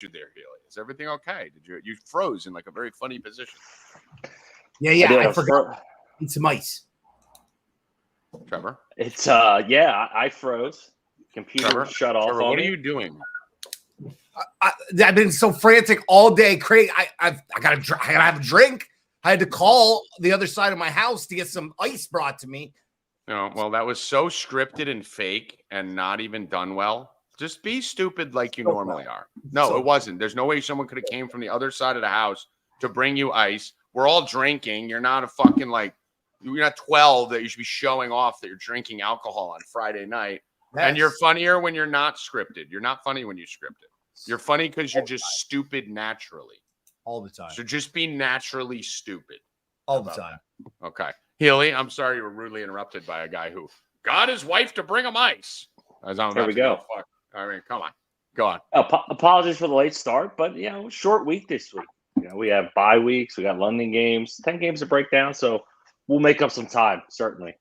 you there, Healy? Is everything okay? You froze in like a very funny position? Yeah. I forgot. Need some ice. Trevor? It's I froze. Computer shut off. Trevor, on what me. are you doing? I've been so frantic all day. Craig, I gotta have a drink. I had to call the other side of my house to get some ice brought to me. No, well, that was so scripted and fake and not even done well. Just be stupid like you normally are. No, it wasn't. There's no way someone could have came from the other side of the house to bring you ice. We're all drinking. You're not a fucking you're not 12 that you should be showing off that you're drinking alcohol on Friday night. Yes. And you're funnier when you're not scripted. You're not funny when you're scripted. You're funny because you're just stupid naturally. All the time. So just be naturally stupid. All the time. That? Okay. Healy, I'm sorry you were rudely interrupted by a guy who got his wife to bring him ice. There we go. Fuck. I mean, come on. Go on. Apologies for the late start, but, short week this week. We have bye weeks. We got London games, 10 games to break down. So we'll make up some time, certainly.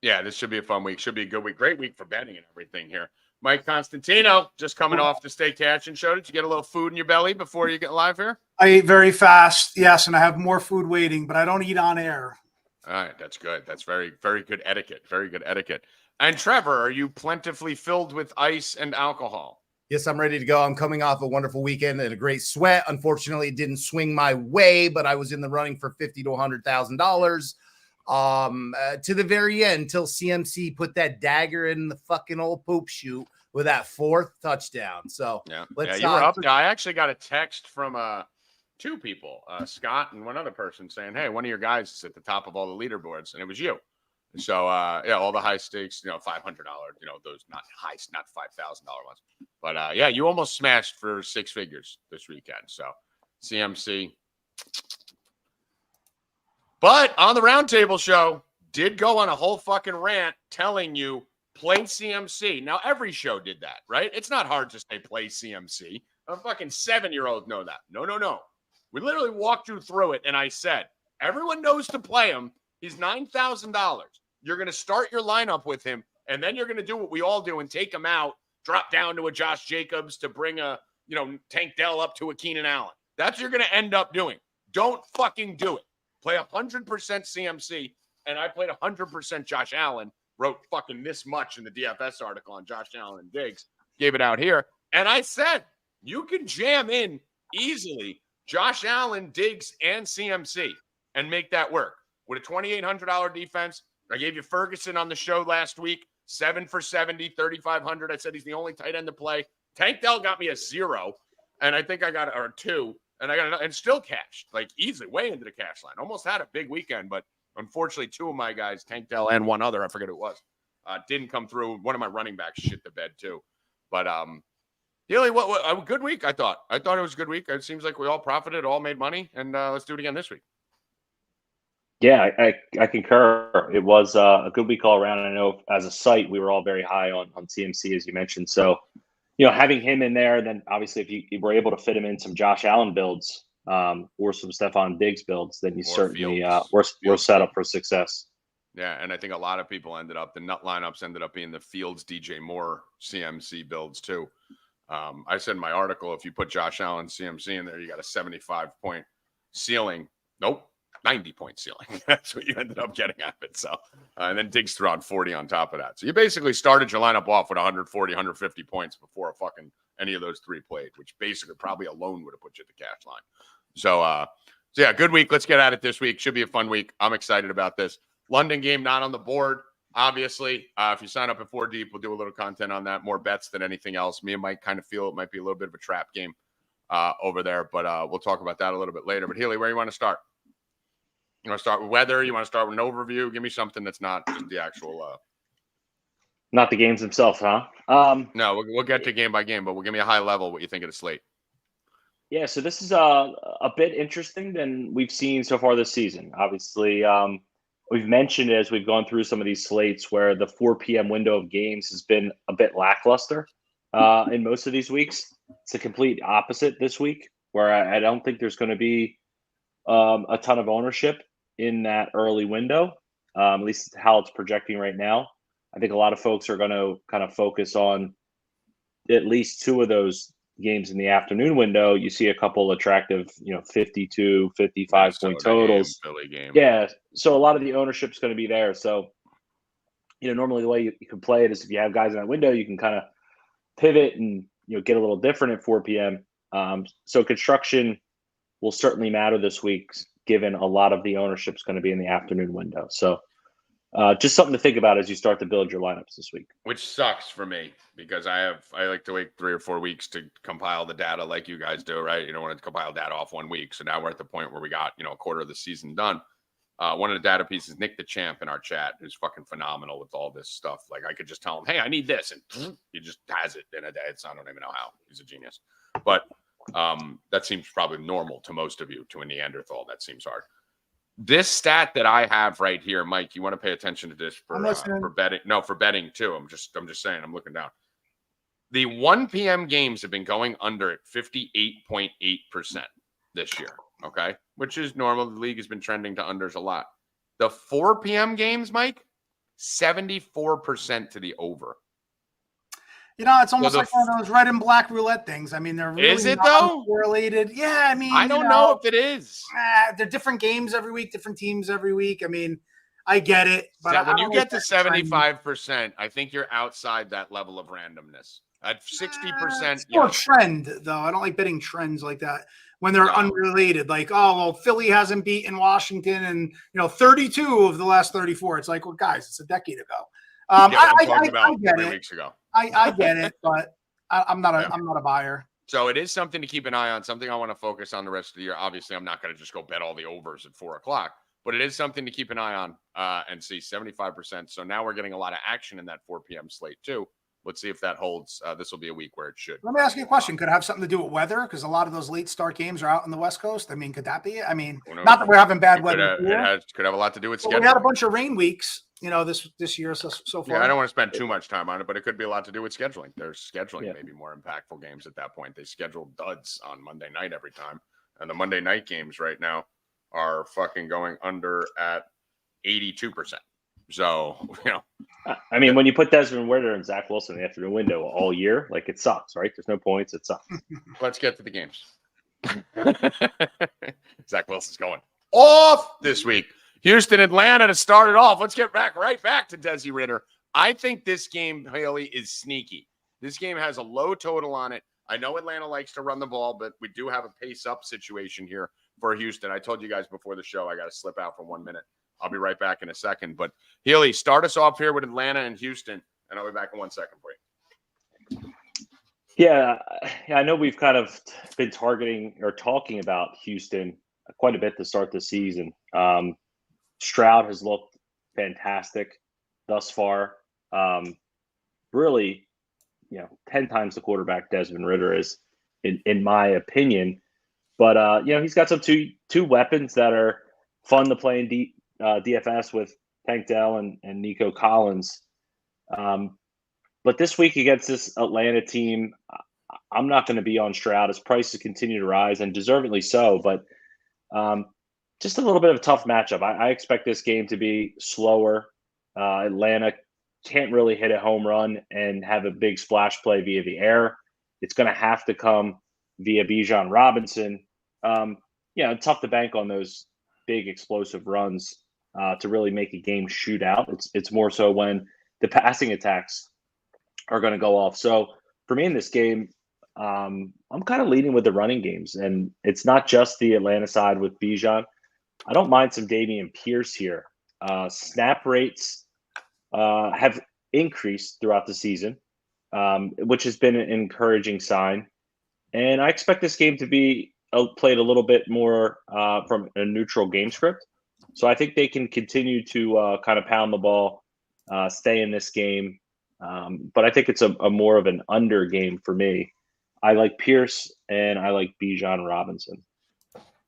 Yeah, this should be a fun week. Should be a good week. Great week for betting and everything here. Mike Constantino, just coming off the Stay Cash and Show. Did you get a little food in your belly before you get live here? I ate very fast, yes, and I have more food waiting, but I don't eat on air. All right, that's good. That's very, very good etiquette. Very good etiquette. And Trevor, are you plentifully filled with ice and alcohol? Yes, I'm ready to go. I'm coming off a wonderful weekend and a great sweat. Unfortunately, it didn't swing my way, but I was in the running for $50,000 to $100,000 to the very end till CMC put that dagger in the fucking old poop chute with that fourth touchdown. So you were up there. I actually got a text from two people, Scott and one other person, saying, "Hey, one of your guys is at the top of all the leaderboards," and it was you. So all the high stakes, $500, those not $5,000 ones, but you almost smashed for six figures this weekend. So CMC, but on the Roundtable show did go on a whole fucking rant telling you play CMC. Now every show did that, right? It's not hard to say play CMC. A fucking 7-year-old know that. No. We literally walked you through it, and I said everyone knows to play him. He's $9,000. You're going to start your lineup with him, and then you're going to do what we all do and take him out, drop down to a Josh Jacobs to bring a, Tank Dell up to a Keenan Allen. That's what you're going to end up doing. Don't fucking do it. Play 100% CMC, and I played 100% Josh Allen, wrote fucking this much in the DFS article on Josh Allen and Diggs, gave it out here, and I said you can jam in easily Josh Allen, Diggs, and CMC and make that work. With a $2,800 defense, I gave you Ferguson on the show last week, 7 for 70, 3,500. I said he's the only tight end to play. Tank Dell got me a 0, and I think I got a 2, and I got another, and still cashed, easily, way into the cash line. Almost had a big weekend, but unfortunately, 2 of my guys, Tank Dell and one other, I forget who it was, didn't come through. One of my running backs shit the bed too. But Healy, what a good week, I thought. I thought it was a good week. It seems like we all profited, all made money, and let's do it again this week. Yeah, I concur. It was a good week all around. And I know as a site, we were all very high on CMC, as you mentioned. So, having him in there, then obviously if you were able to fit him in some Josh Allen builds or some Stephon Diggs builds, then you certainly we're set up for success. Yeah, and I think a lot of people the nut lineups ended up being the Fields, DJ Moore, CMC builds too. I said in my article, if you put Josh Allen, CMC in there, you got a 75-point ceiling. Nope. 90-point ceiling. That's what you ended up getting out of it. So, and then Diggs threw on 40 on top of that. So you basically started your lineup off with 140, 150 points before any of those 3 played, which basically probably alone would have put you at the cash line. So yeah, good week. Let's get at it this week. Should be a fun week. I'm excited about this. London game not on the board, obviously. If you sign up at 4Deep, we'll do a little content on that. More bets than anything else. Me and Mike kind of feel it might be a little bit of a trap game over there, but we'll talk about that a little bit later. But Healy, where you want to start? You want to start with weather? You want to start with an overview? Give me something that's not just the actual not the games themselves, huh? No, we'll get to game by game, but we'll give me a high level what you think of the slate. Yeah, so this is a bit interesting than we've seen so far this season. Obviously, we've mentioned as we've gone through some of these slates where the 4 p.m. window of games has been a bit lackluster in most of these weeks. It's a complete opposite this week, where I don't think there's going to be a ton of ownership in that early window, at least how it's projecting right now. I think a lot of folks are going to kind of focus on at least 2 of those games in the afternoon window, you see a couple attractive, 52, 55 point Minnesota game, totals. Philly game. Yeah. So a lot of the ownership is going to be there. So, normally the way you can play it is if you have guys in that window, you can kind of pivot and, get a little different at 4 p.m. So construction will certainly matter this week, given a lot of the ownership is going to be in the afternoon window. So just something to think about as you start to build your lineups this week. Which sucks for me because I like to wait 3 or 4 weeks to compile the data like you guys do, right? You don't want to compile data off 1 week. So now we're at the point where we got, a quarter of the season done. One of the data pieces, Nick the Champ in our chat, who's fucking phenomenal with all this stuff. Like I could just tell him, hey, I need this. And he just has it in a day. I don't even know how. He's a genius. But that seems probably normal to most of you. To a Neanderthal, that seems hard. This stat that I have right here, Mike, you want to pay attention to this for betting? No, for betting too. I'm just saying. I'm looking down. The 1 p.m. games have been going under at 58.8% this year. Okay, which is normal. The league has been trending to unders a lot. The 4 p.m. games, Mike, 74% to the over. It's almost like one of those red and black roulette things. I mean, they're really is it though correlated? Yeah, I mean, I don't know if it is. They're different games every week, different teams every week. I mean, I get it, but when you get to 75%, I think you're outside that level of randomness. At 60%, it's more trend though. I don't like betting trends like that when they're unrelated. Like, oh well, Philly hasn't beaten Washington in 32 of the last 34. It's like, well, guys, it's a decade ago. I'm talking about 3 weeks ago. I get it, but I'm not a buyer. So it is something to keep an eye on, something I want to focus on the rest of the year. Obviously, I'm not going to just go bet all the overs at 4 o'clock, but it is something to keep an eye on and see 75%. So now we're getting a lot of action in that 4 p.m. slate too. Let's see if that holds. This will be a week where it should. Let me ask you a question. Could it have something to do with weather? Because a lot of those late start games are out on the West Coast. I mean, could that be it? I mean, not that we're having bad weather. It could have a lot to do with scheduling. We had a bunch of rain weeks, this year so far. Yeah, I don't want to spend too much time on it, but it could be a lot to do with scheduling. There's scheduling maybe more impactful games at that point. They schedule duds on Monday night every time. And the Monday night games right now are fucking going under at 82%. So, I mean, when you put Desmond Ritter and Zach Wilson in the afternoon window all year, like it sucks, right? There's no points. It sucks. Let's get to the games. Zach Wilson's going off this week. Houston, Atlanta to start it off. Let's get right back to Desi Ritter. I think this game, Haley, is sneaky. This game has a low total on it. I know Atlanta likes to run the ball, but we do have a pace-up situation here for Houston. I told you guys before the show I got to slip out for 1 minute. I'll be right back in a second. But, Healy, start us off here with Atlanta and Houston, and I'll be back in 1 second for you. Yeah, I know we've kind of been targeting or talking about Houston quite a bit to start the season. Stroud has looked fantastic thus far. Really, 10 times the quarterback Desmond Ritter is, in my opinion. But, he's got some two weapons that are fun to play in DFS with Tank Dell and Nico Collins. But this week against this Atlanta team, I'm not going to be on Stroud. His prices continue to rise, and deservedly so. But just a little bit of a tough matchup. I expect this game to be slower. Atlanta can't really hit a home run and have a big splash play via the air. It's going to have to come via Bijan Robinson. Tough to bank on those big explosive runs to really make a game shootout. It's more so when the passing attacks are going to go off. So for me in this game, I'm kind of leading with the running games, and it's not just the Atlanta side with Bijan. I don't mind some Dameon Pierce here. Snap rates have increased throughout the season, which has been an encouraging sign. And I expect this game to be played a little bit more from a neutral game script. So I think they can continue to kind of pound the ball, stay in this game. But I think it's a more of an under game for me. I like Pierce and I like Bijan Robinson.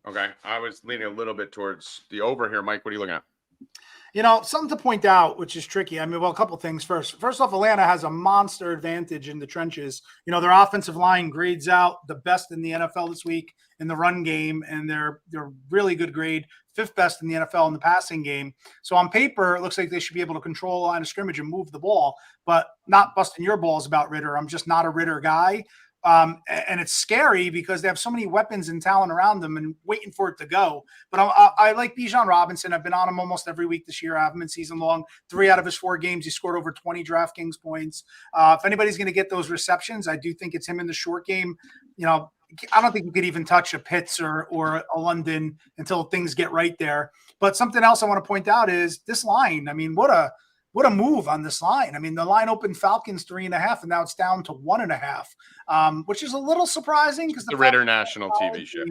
Okay. I was leaning a little bit towards the over here. Mike, what are you looking at? Something to point out, which is tricky. I mean, well, a couple things first. First off, Atlanta has a monster advantage in the trenches. Their offensive line grades out the best in the NFL this week in the run game, and they're really good grade, 5th best in the NFL in the passing game. So on paper, it looks like they should be able to control a line of scrimmage and move the ball, but not busting your balls about Ritter. I'm just not a Ritter guy. And it's scary because they have so many weapons and talent around them and waiting for it to go. But I like Bijan Robinson. I've been on him almost every week this year. I have him in season long. 3 out of his 4 games, he scored over 20 DraftKings points. If anybody's going to get those receptions, I do think it's him in the short game. I don't think you could even touch a Pitts or a London until things get right there. But something else I want to point out is this line. I mean, what a move on this line. I mean, the line opened Falcons 3.5, and now it's down to 1.5, which is a little surprising because the Ritter national TV show.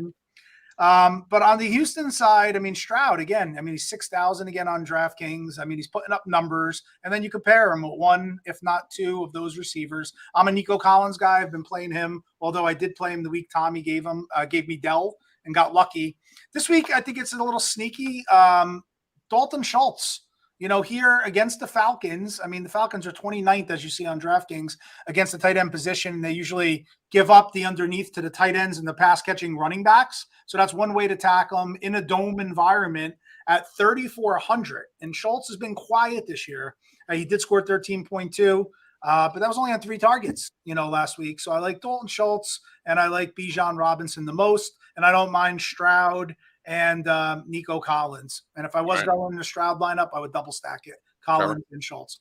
But on the Houston side, I mean, Stroud again. I mean, he's 6,000 again on DraftKings. I mean, he's putting up numbers, and then you compare him with 1, if not 2, of those receivers. I'm a Nico Collins guy. I've been playing him, although I did play him the week Tommy gave me Dell and got lucky. This week, I think it's a little sneaky. Dalton Schultz. Here against the Falcons, I mean, the Falcons are 29th, as you see on DraftKings, against the tight end position. They usually give up the underneath to the tight ends and the pass-catching running backs. So that's one way to tackle them in a dome environment at 3,400. And Schultz has been quiet this year. He did score 13.2, but that was only on 3 targets, last week. So I like Dalton Schultz, and I like Bijan Robinson the most, and I don't mind Stroud and Nico Collins. And if I was going the Stroud lineup, I would double stack it. Collins and Schultz.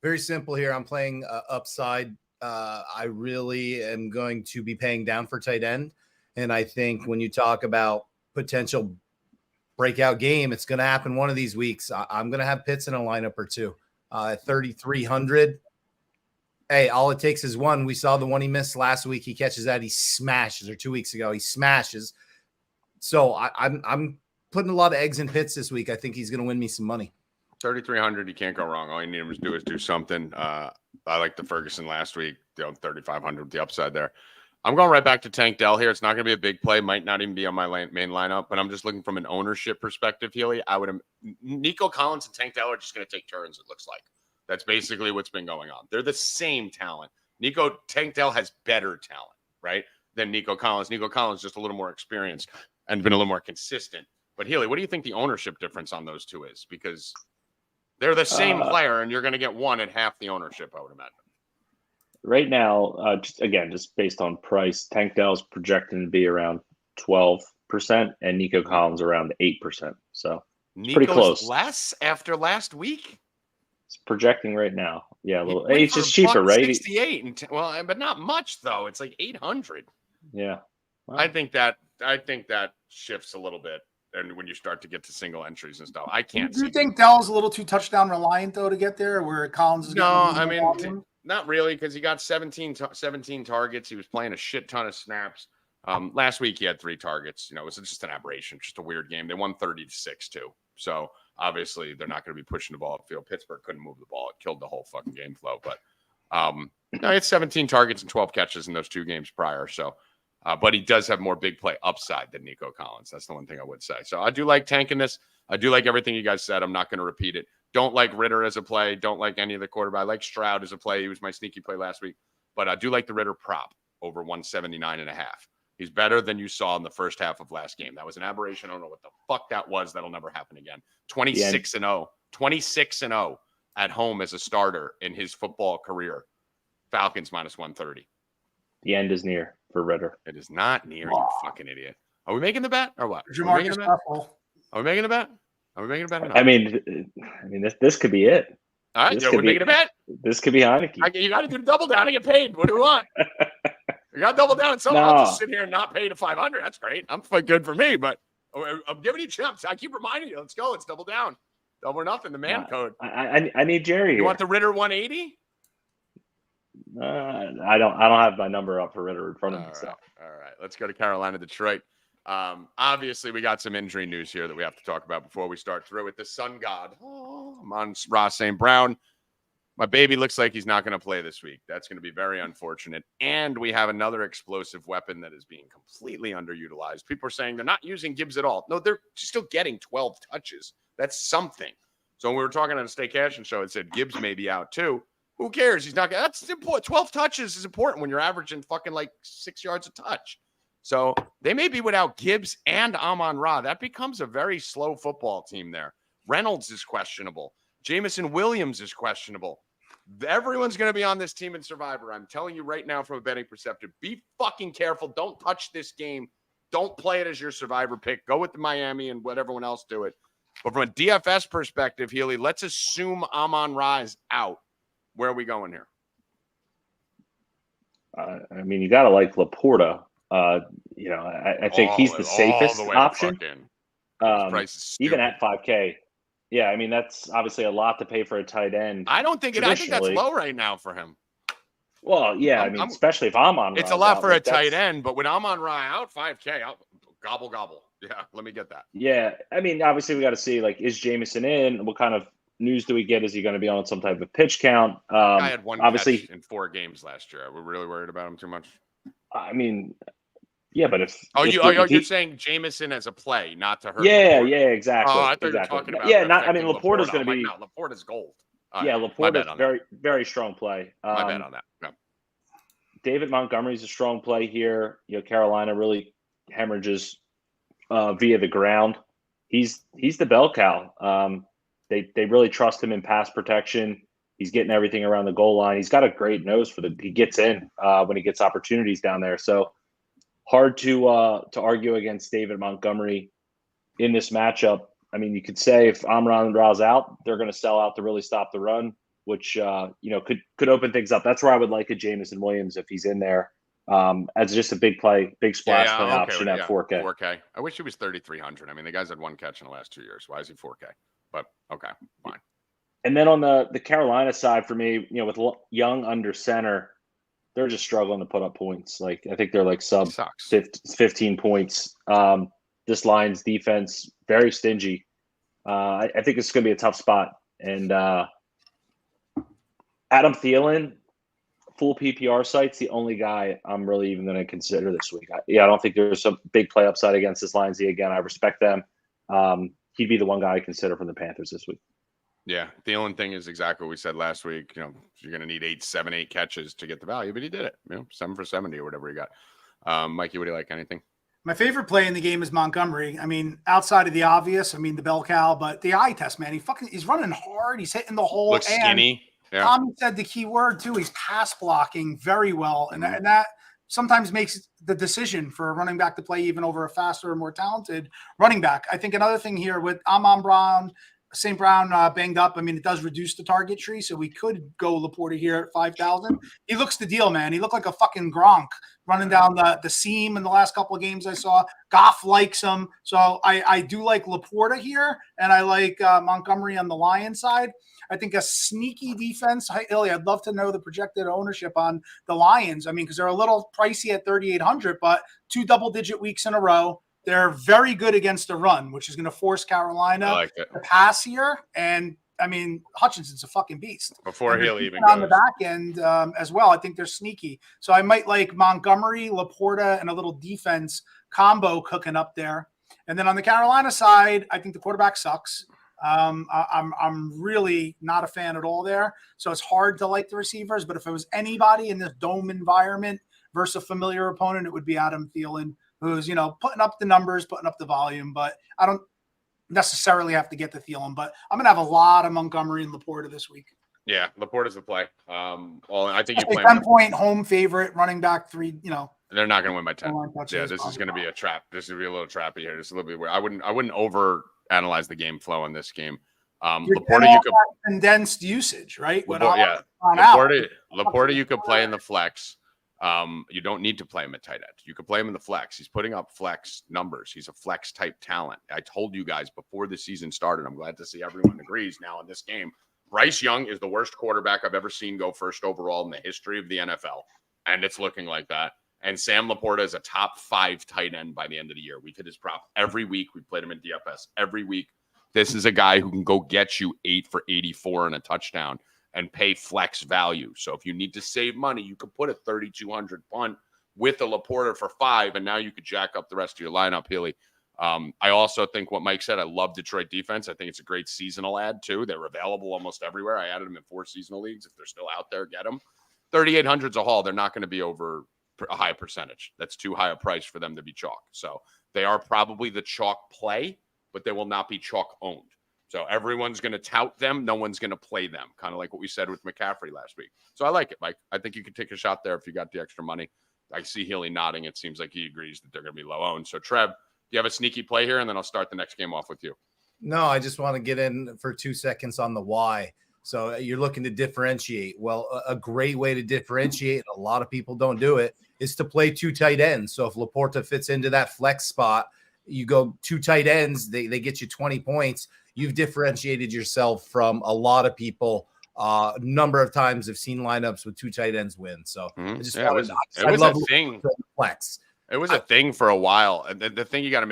Very simple here. I'm playing upside. I really am going to be paying down for tight end. And I think when you talk about potential breakout game, it's going to happen one of these weeks. I'm going to have Pitts in a lineup or 2 at 3,300. Hey, all it takes is 1. We saw the one he missed last week. He catches that. He smashes, or 2 weeks ago, he smashes. So I'm putting a lot of eggs in Pitts this week. I think he's going to win me some money. 3,300, you can't go wrong. All you need him to do is do something. I like the Ferguson last week, 3,500 with the upside there. I'm going right back to Tank Dell here. It's not going to be a big play. Might not even be on my main lineup, but I'm just looking from an ownership perspective, Healy. Nico Collins and Tank Dell are just going to take turns, it looks like. That's basically what's been going on. They're the same talent. Tank Dell has better talent, right, than Nico Collins. Nico Collins just a little more experienced and been a little more consistent. But Healy, what do you think the ownership difference on those 2 is? Because they're the same player, and you're going to get one at half the ownership, I would imagine. Right now, just based on price, Tank Dell's projecting to be around 12%, and Nico Collins around 8%. So it's pretty close. Less after last week? It's projecting right now. Yeah, a little. It's just cheaper, right? 68, but not much though. It's like 800. Yeah, wow. I think that shifts a little bit, and when you start to get to single entries and stuff, I can't. Do you think Dell's a little too touchdown reliant though to get there, where Collins is? No, I mean not really, because he got 17 targets. He was playing a shit ton of snaps. Last week he had 3 targets. It was just an aberration, just a weird game. They won 30-6 too. So obviously they're not going to be pushing the ball upfield. Pittsburgh couldn't move the ball. It killed the whole fucking game flow. But he had 17 targets and 12 catches in those 2 games prior. So, but he does have more big play upside than Nico Collins. That's the one thing I would say. So I do like tanking this. I do like everything you guys said. I'm not going to repeat it. Don't like Ritter as a play. Don't like any of the quarterback. I like Stroud as a play. He was my sneaky play last week. But I do like the Ritter prop over 179.5. He's better than you saw in the first half of last game. That was an aberration. I don't know what the fuck that was. That'll never happen again. 26-0. 26-0 at home as a starter in his football career. Falcons minus 130. The end is near for Ritter. It is not near, you fucking idiot. Are we making the bet or what? Are we making the bet? Are we making a bet or not? I mean, this could be it. All right, we're making a bet. This could be Heineke. You got to do the double down and get paid. What do we want? You got to double down and someone else just sit here and not pay to 500. That's great. I'm good for me, but I'm giving you chumps. I keep reminding you. Let's go. Let's double down. Double or nothing. The man code. I need Jerry here. You want the Ritter 180? I don't have my number up for Ritter in front of me. So. All right. Let's go to Carolina, Detroit. Obviously, we got some injury news here that we have to talk about before we start through with the sun god. I'm on Ross St. Brown. My baby looks like he's not going to play this week. That's going to be very unfortunate. And we have another explosive weapon that is being completely underutilized. People are saying they're not using Gibbs at all. No, they're still getting 12 touches. That's something. So when we were talking on a Stay Cashin' show, it said Gibbs may be out too. Who cares? He's not. That's important. 12 touches is important when you're averaging fucking like 6 yards a touch. So they may be without Gibbs and Amon-Ra. That becomes a very slow football team there. Reynolds is questionable. Jamison Williams is questionable. Everyone's going to be on this team in Survivor. I'm telling you right now from a betting perspective, be fucking careful. Don't touch this game. Don't play it as your Survivor pick. Go with the Miami and let everyone else do it. But from a DFS perspective, Healy, let's assume Amon-Ra is out. Where are we going here? I mean, you got to like Laporta. I think he's the safest option. Even at 5K. Yeah, I mean, that's obviously a lot to pay for a tight end. I think that's low right now for him. Well, yeah, especially if Amon-Ra. It's a lot for a tight end, but with Amon-Ra out 5K, I'll gobble. Yeah, let me get that. Yeah, I mean, obviously we got to see, like, is Jameson in? What kind of news do we get? Is he going to be on some type of pitch count? I had one catch in 4 games last year. We're really worried about him too much. I mean, yeah, but if you're saying Jameson as a play, not to hurt. Yeah, exactly. Oh, I thought you were talking about. Yeah, Laporta's going to be. No, Laporta's gold. Laporta's very, very strong play. My bad on that. Yeah. David Montgomery's a strong play here. Carolina really hemorrhages via the ground. He's the bell cow. They really trust him in pass protection. He's getting everything around the goal line. He's got a great nose he gets in when he gets opportunities down there. So hard to argue against David Montgomery in this matchup. I mean, you could say if Amon-Ra's out, they're going to sell out to really stop the run, which could open things up. That's where I would like a Jameson Williams if he's in there as just a big play, big splash play option at 4K. 4K. I wish he was 3,300. I mean, the guy's had one catch in the last 2 years. Why is he 4K? But okay, fine. And then on the Carolina side for me, with Young under center, they're just struggling to put up points. Like, I think they're like sub 15 points. This Lions defense, very stingy. I think it's going to be a tough spot. And Adam Thielen, full PPR site's the only guy I'm really even going to consider this week. I don't think there's some big play upside against this Lions. Again, I respect them. He'd be the one guy I consider from the Panthers this week. Yeah, the only thing is exactly what we said last week. You're going to need 7, 8 catches to get the value, but he did it. 7 for 70 or whatever he got. Mikey, what do you like? Anything? My favorite play in the game is Montgomery. I mean, outside of the obvious, the bell cow, but the eye test, man, he's running hard. He's hitting the hole. Looks skinny. Yeah. Tommy said the key word too. He's pass blocking very well, and that sometimes makes the decision for a running back to play even over a faster or more talented running back. I think another thing here with St. Brown banged up. I mean, it does reduce the target tree, so we could go Laporta here at 5,000. He looks the deal, man. He looked like a fucking Gronk running down the seam in the last couple of games I saw. Goff likes him. So I do like Laporta here, and I like Montgomery on the Lions side. I think a sneaky defense. Ilya, I'd love to know the projected ownership on the Lions. I mean, because they're a little pricey at 3,800, but 2 double-digit weeks in a row. They're very good against the run, which is going to force Carolina to pass here. And, I mean, Hutchinson's a fucking beast. Before he'll even on the back end as well. I think they're sneaky. So I might like Montgomery, Laporta, and a little defense combo cooking up there. And then on the Carolina side, I think the quarterback sucks. I'm really not a fan at all there. So it's hard to like the receivers. But if it was anybody in this dome environment versus a familiar opponent, it would be Adam Thielen, who's, putting up the numbers, putting up the volume. But I don't necessarily have to get the Thielen. But I'm going to have a lot of Montgomery and Laporta this week. Yeah, Laporta's the play. I think you play 10-point home favorite, running back 3, They're not going to win by 10. Yeah, this is going to be a trap. This is going to be a little trappy here. Just a little bit weird. I wouldn't over analyze the game flow in this game. Laporta, you could condensed usage, right? Laporta, you could play in the flex. You don't need to play him at tight end. You could play him in the flex. He's putting up flex numbers. He's a flex type talent. I told you guys before the season started. I'm glad to see everyone agrees now in this game. Bryce Young is the worst quarterback I've ever seen go first overall in the history of the NFL, and it's looking like that. And Sam Laporta is a top 5 tight end by the end of the year. We've hit his prop every week. We played him in DFS every week. This is a guy who can go get you 8 for 84 and a touchdown and pay flex value. So if you need to save money, you could put a 3,200 punt with a Laporta for 5, and now you could jack up the rest of your lineup, Healy. I also think what Mike said, I love Detroit defense. I think it's a great seasonal ad, too. They're available almost everywhere. I added them in 4 seasonal leagues. If they're still out there, get them. 3,800's a haul. They're not going to be over a high percentage. That's too high a price for them to be chalk. So they are probably the chalk play, but they will not be chalk owned. So everyone's going to tout them. No one's going to play them. Kind of like what we said with McCaffrey last week. So I like it, Mike. I think you could take a shot there if you got the extra money. I see Healy nodding. It seems like he agrees that they're going to be low owned. So Trev, do you have a sneaky play here? And then I'll start the next game off with you. No, I just want to get in for 2 seconds on the why. So you're looking to differentiate. Well, a great way to differentiate, a lot of people don't do it, is to play 2 tight ends. So if Laporta fits into that flex spot, you go 2 tight ends, they get you 20 points. You've differentiated yourself from a lot of people. Number of times I've seen lineups with 2 tight ends win. So I just it was a thing. Flex. It was a thing for a while. And the thing you got to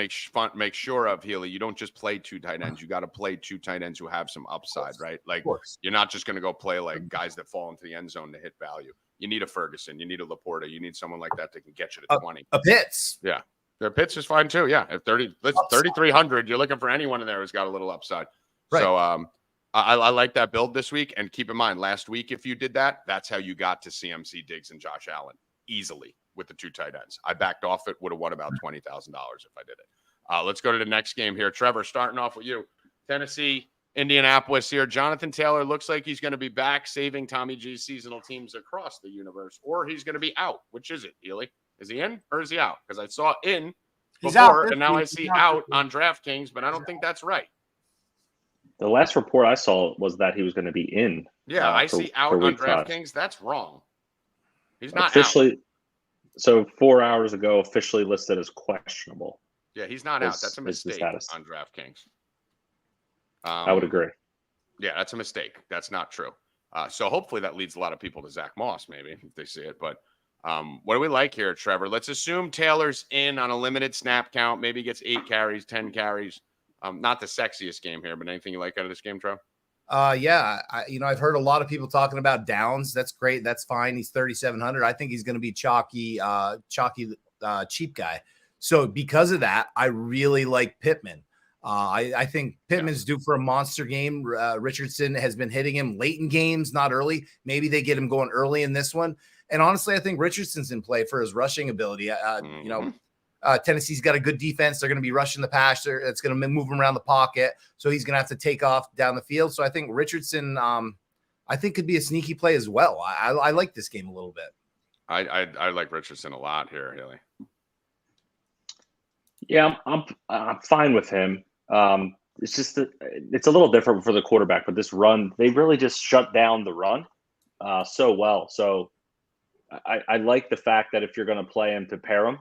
make sure of, Healy, you don't just play 2 tight ends. You got to play 2 tight ends who have some upside, right? Like you're not just going to go play like guys that fall into the end zone to hit value. You need a Ferguson. You need a Laporta. You need someone like that that can get you to 20. A Pitts. Yeah. Their Pitts is fine too. Yeah. If 3,300, you're looking for anyone in there who's got a little upside. Right. So I like that build this week. And keep in mind, last week, if you did that, that's how you got to CMC, Diggs, and Josh Allen easily with the 2 tight ends. I backed off it, would have won about $20,000 if I did it. Let's go to the next game here. Trevor, starting off with you. Tennessee, Indianapolis here. Jonathan Taylor looks like he's going to be back, saving Tommy G's seasonal teams across the universe, or he's going to be out. Which is it, Healy? Is he in or is he out? Because I saw in before, and now I see out on DraftKings, but I don't think that's right. The last report I saw was that he was going to be in. Yeah, I see out on DraftKings. That's wrong. He's not officially out. So 4 hours ago, officially listed as questionable. Yeah, he's not out. That's a mistake on DraftKings. I would agree. Yeah, that's a mistake. That's not true. So hopefully that leads a lot of people to Zach Moss, maybe, if they see it. But what do we like here, Trevor? Let's assume Taylor's in on a limited snap count. Maybe gets 8 carries, 10 carries. Not the sexiest game here, but anything you like out of this game, Trev? Yeah, I've heard a lot of people talking about Downs. That's great. That's fine. He's 3,700. I think he's going to be chalky, cheap guy. So because of that, I really like Pittman. I think Pittman's due for a monster game. Richardson has been hitting him late in games, not early. Maybe they get him going early in this one. And honestly, I think Richardson's in play for his rushing ability. Tennessee's got a good defense. They're going to be rushing the passer. It's going to move him around the pocket. So he's going to have to take off down the field. So I think Richardson, could be a sneaky play as well. I like this game a little bit. I like Richardson a lot here, Haley. Yeah, I'm fine with him. It's just it's a little different for the quarterback, but this run, they really just shut down the run so well. So I like the fact that if you're going to play him, to pair him,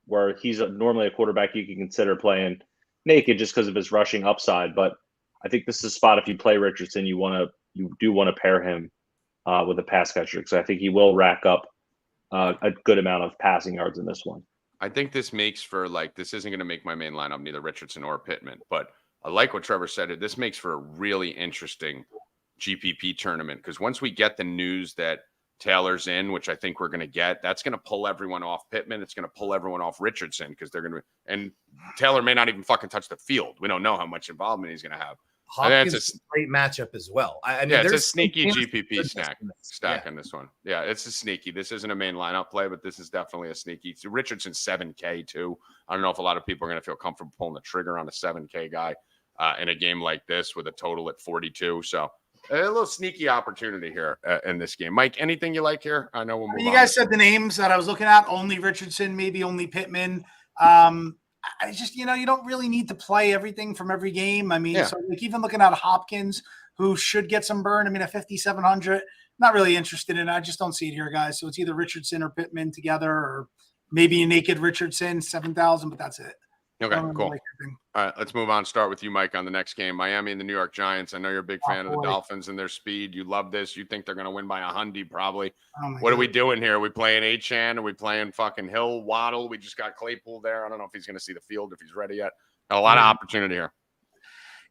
where he's normally a quarterback you can consider playing naked just because of his rushing upside. But I think this is a spot, if you play Richardson, you do want to pair him with a pass catcher, because I think he will rack up a good amount of passing yards in this one. I think this makes for, like, this isn't going to make my main lineup, neither Richardson or Pittman, but I like what Trevor said. This makes for a really interesting GPP tournament, because once we get the news that Taylor's in, which I think we're going to get, that's going to pull everyone off Pittman. It's going to pull everyone off Richardson, because they're going to, and Taylor may not even fucking touch the field. We don't know how much involvement he's going to have. Hopkins is a great matchup as well. I mean, it's a sneaky GPP stack in in this one. Yeah, it's a sneaky. This isn't a main lineup play, but this is definitely a sneaky. So Richardson's 7K too. I don't know if a lot of people are going to feel comfortable pulling the trigger on a 7K guy in a game like this with a total at 42. So a little sneaky opportunity here in this game. Mike, anything you like here? I know we'll move you on. guys said the names that I was looking at. Only Richardson, maybe only Pittman. I just, you don't really need to play everything from every game. I mean, So like even looking at Hopkins, who should get some burn. I mean, at 5,700, not really interested in it. I just don't see it here, guys. So it's either Richardson or Pittman together, or maybe a naked Richardson, 7,000, but that's it. Okay, cool. All right, let's move on. Start with you, Mike, on the next game. Miami and the New York Giants. I know you're a big fan of the Dolphins and their speed. You love this. You think they're going to win by 100 probably. What are we doing here? Are we playing Achane? Are we playing fucking Hill, Waddle? We just got Claypool there. I don't know if he's going to see the field, if he's ready yet. A lot of opportunity here.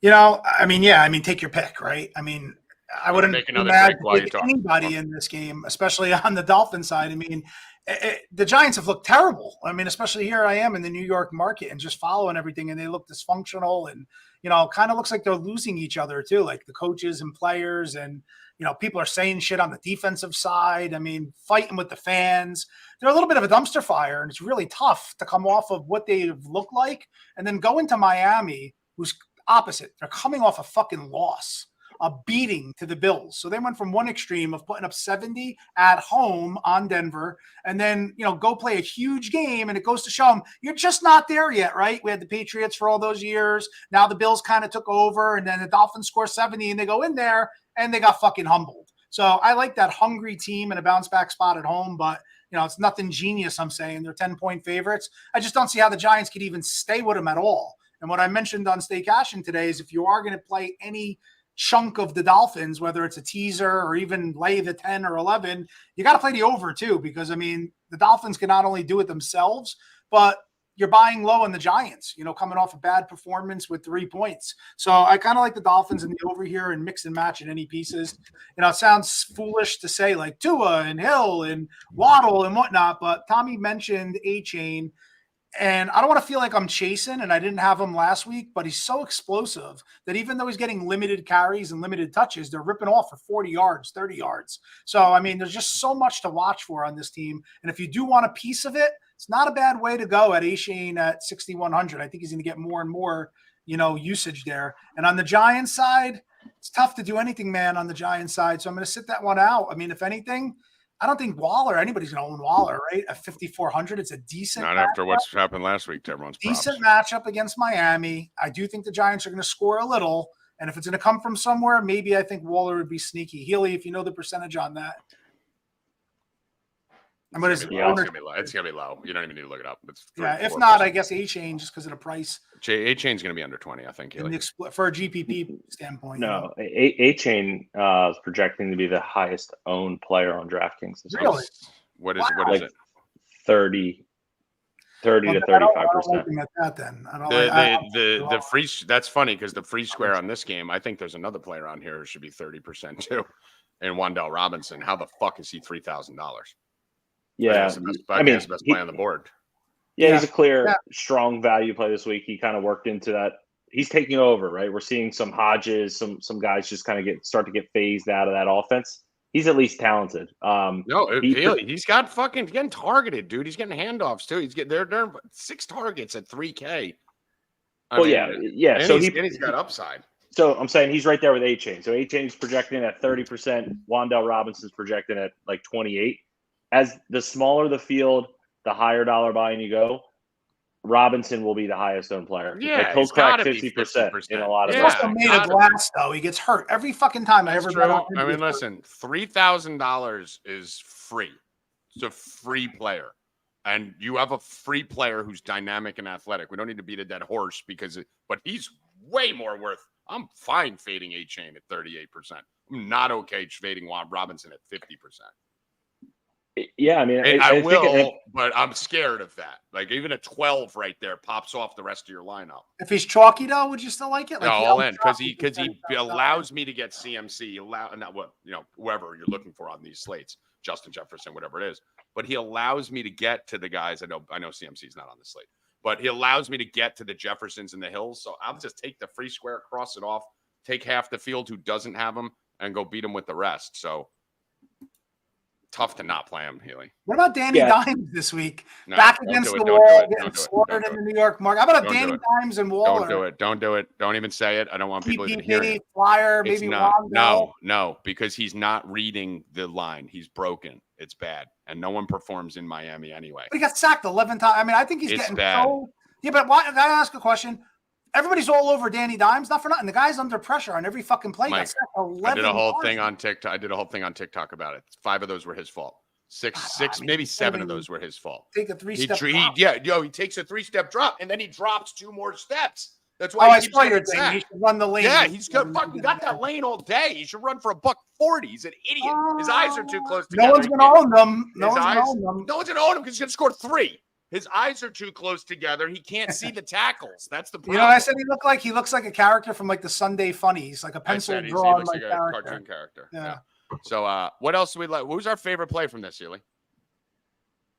Take your pick, right? I mean, I wouldn't make another break while you talk. Anybody in this game, especially on the Dolphin side. I mean, the Giants have looked terrible. I mean, especially here I am in the New York market and just following everything, and they look dysfunctional, and kind of looks like they're losing each other too, like the coaches and players, and people are saying shit on the defensive side. I mean, fighting with the fans. They're a little bit of a dumpster fire, and it's really tough to come off of what they look like and then go into Miami, who's opposite. They're coming off a fucking loss, a beating to the Bills. So they went from one extreme of putting up 70 at home on Denver and then, go play a huge game. And it goes to show them you're just not there yet, right? We had the Patriots for all those years. Now the Bills kind of took over, and then the Dolphins score 70 and they go in there and they got fucking humbled. So I like that hungry team and a bounce back spot at home, but it's nothing genius. I'm saying they're 10-point favorites. I just don't see how the Giants could even stay with them at all. And what I mentioned on Stay Cashing today is if you are going to play any chunk of the Dolphins, whether it's a teaser or even lay the 10 or 11, you got to play the over too, because the Dolphins can not only do it themselves, but you're buying low on the Giants, coming off a bad performance with 3 points. So I kind of like the Dolphins in the over here and mix and match in any pieces. It sounds foolish to say like Tua and Hill and Waddle and whatnot, but Tommy mentioned A-Chain. And I don't want to feel like I'm chasing, and I didn't have him last week, but he's so explosive that even though he's getting limited carries and limited touches, they're ripping off for 40 yards, 30 yards. So, there's just so much to watch for on this team. And if you do want a piece of it, it's not a bad way to go at A-Shane at 6,100. I think he's going to get more and more, usage there. And on the Giants side, it's tough to do anything, man, on the Giants side. So I'm going to sit that one out. If anything, I don't think anybody's going to own Waller, right? At 5,400, it's a decent. Not after what's happened last week to everyone's decent matchup against Miami. I do think the Giants are going to score a little, and if it's going to come from somewhere, maybe I think Waller would be sneaky. Healy, if you know the percentage on that. It's gonna be low. It's gonna be low. You don't even need to look it up. It's if not, I guess A-Chain just because of the price. A-Chain's gonna be under 20, I think. For a GPP standpoint. No, A-Chain is projecting to be the highest owned player on DraftKings. Really? What is it? 30 to 35%. At that, then. The free. That's funny because the free square on this game. I think there's another player on here who should be 30% too, and Wan'Dale Robinson. How the fuck is he $3,000? Yeah, he's the best play on the board. Yeah, he's a clear, strong value play this week. He kind of worked into that. He's taking over, right? We're seeing some Hodges, some guys just kind of start to get phased out of that offense. He's at least talented. He's got fucking getting targeted, dude. He's getting handoffs too. They're 6 targets at 3K. Yeah. So he's got upside. So I'm saying he's right there with A-Chain. So A-Chain's projecting at 30%. Wan'Dale Robinson's projecting at like 28. As the smaller the field, the higher dollar buy-in you go, Robinson will be the highest owned player. Yeah, he'll crack 50% in a lot of. He's also made of glass, though. He gets hurt every fucking time I ever. Listen, $3,000 is free. It's a free player, and you have a free player who's dynamic and athletic. We don't need to beat a dead horse but he's way more worth. I'm fine fading A-Chain at 38%. I'm not okay fading Robinson at 50%. Yeah, I will, but I'm scared of that. Like even a 12 right there pops off the rest of your lineup. If he's chalky though, would you still like it? All in because he allows me to get CMC. Whoever you're looking for on these slates, Justin Jefferson, whatever it is. But he allows me to get to the guys. I know CMC's not on the slate, but he allows me to get to the Jeffersons and the Hills. So I'll just take the free square, cross it off, take half the field who doesn't have him, and go beat him with the rest. So. Tough to not play him, Healy. What about Danny Dimes this week? Back against the wall, getting slaughtered in the New York market. How about Danny Dimes and Waller? Don't do it. Don't even say it. I don't want people to hear it. Flyer, maybe No, because he's not reading the line. He's broken. It's bad. And no one performs in Miami anyway. But he got sacked 11 times. I think he's getting bad. Yeah, but why? I gotta ask a question. Everybody's all over Danny Dimes, not for nothing. The guy's under pressure on every fucking play. Mike, I did a whole thing on TikTok about it. 5 of those were his fault. Six, maybe 7 of those were his fault. Take a 3-step drop. He takes a 3-step drop and then he drops 2 more steps. That's why I saw your thing. He should run the lane. Yeah, he's got that lane all day. He should run for $140. He's an idiot. His eyes are too close together. No one's gonna own them. No one's gonna own him because he's gonna score 3. His eyes are too close together. He can't see the tackles. That's the problem. I said he looks like a character from like the Sunday Funnies, like a pencil drawn. He looks like a cartoon character. Yeah. So what else do we like? Who's our favorite play from this, Healy?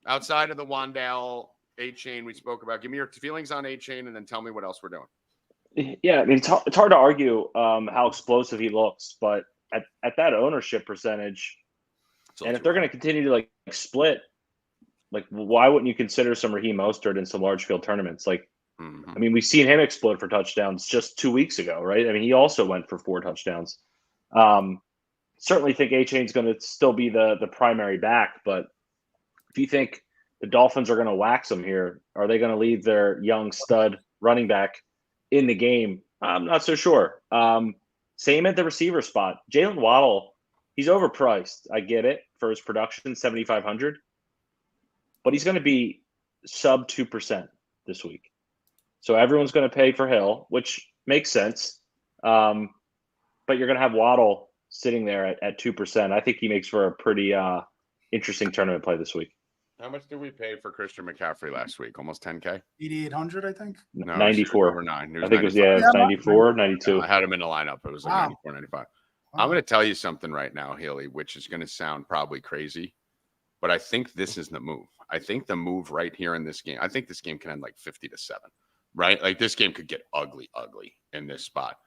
Outside of the Wan'Dale A-Chain we spoke about. Give me your feelings on A-Chain and then tell me what else we're doing. Yeah, it's hard to argue how explosive he looks, but at that ownership percentage, and if they're going to continue to split, why wouldn't you consider some Raheem Mostert in some large field tournaments? I mean, we've seen him explode for touchdowns just 2 weeks ago, right? I mean, he also went for 4 touchdowns. Certainly think A-Chain's going to still be the primary back, but if you think the Dolphins are going to wax them here, are they going to leave their young stud running back in the game? I'm not so sure. Same at the receiver spot. Jalen Waddle, he's overpriced. I get it for his production, 7,500, but he's going to be sub 2% this week. So everyone's going to pay for Hill, which makes sense. But you're going to have Waddle sitting there at 2%. I think he makes for a pretty interesting tournament play this week. How much did we pay for Christian McCaffrey last week? Almost 10K? 8,800, I think. No, 94. Over 9. I think it was, 94, 92. I had him in the lineup. It was like 94, 95. Wow. I'm going to tell you something right now, Haley, which is going to sound probably crazy, but I think this is the move. I think the move right here in this game, I think this game can end like 50-7, right? Like this game could get ugly in this spot.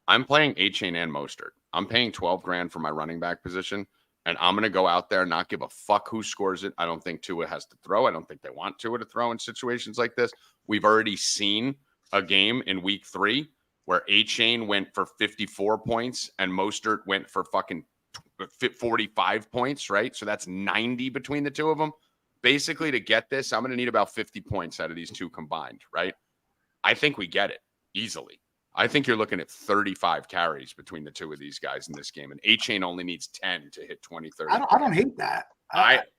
I'm playing A-Chain and Mostert. I'm paying 12 grand for my running back position. And I'm going to go out there and not give a fuck who scores it. I don't think Tua has to throw. I don't think they want Tua to throw in situations like this. We've already seen a game in week 3 where A-Chain went for 54 points and Mostert went for fucking 45 points, right? So that's 90 between the two of them. Basically, to get this, I'm going to need about 50 points out of these two combined, right? I think we get it easily. I think you're looking at 35 carries between the two of these guys in this game, and A-Chain only needs 10 to hit 20, 30. I don't hate that.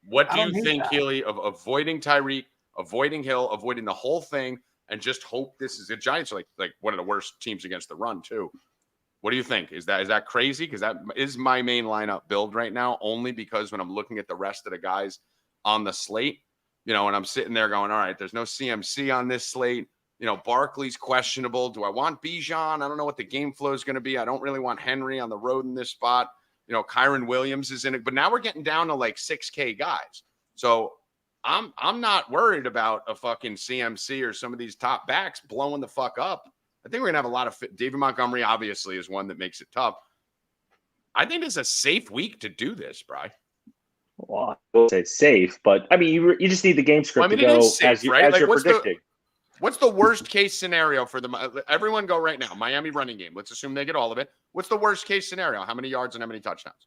What do you think, Healy, of avoiding Tyreek, avoiding Hill, avoiding the whole thing, and just hope this is the Giants are like one of the worst teams against the run too? What do you think? Is that crazy? Because that is my main lineup build right now, only because when I'm looking at the rest of the guys on the slate, and I'm sitting there going, all right, there's no CMC on this slate. Barkley's questionable. Do I want Bijan? I don't know what the game flow is going to be. I don't really want Henry on the road in this spot. Kyron Williams is in it, but now we're getting down to like 6K guys. So I'm not worried about a fucking CMC or some of these top backs blowing the fuck up. I think we're gonna have a lot of David Montgomery. Obviously, is one that makes it tough. I think it's a safe week to do this, Bri. Well, I will say safe, but I mean, you just need the game script to go safe, right? As you're predicting. What's the worst case scenario for them? Everyone go right now. Miami running game. Let's assume they get all of it. What's the worst case scenario? How many yards and how many touchdowns?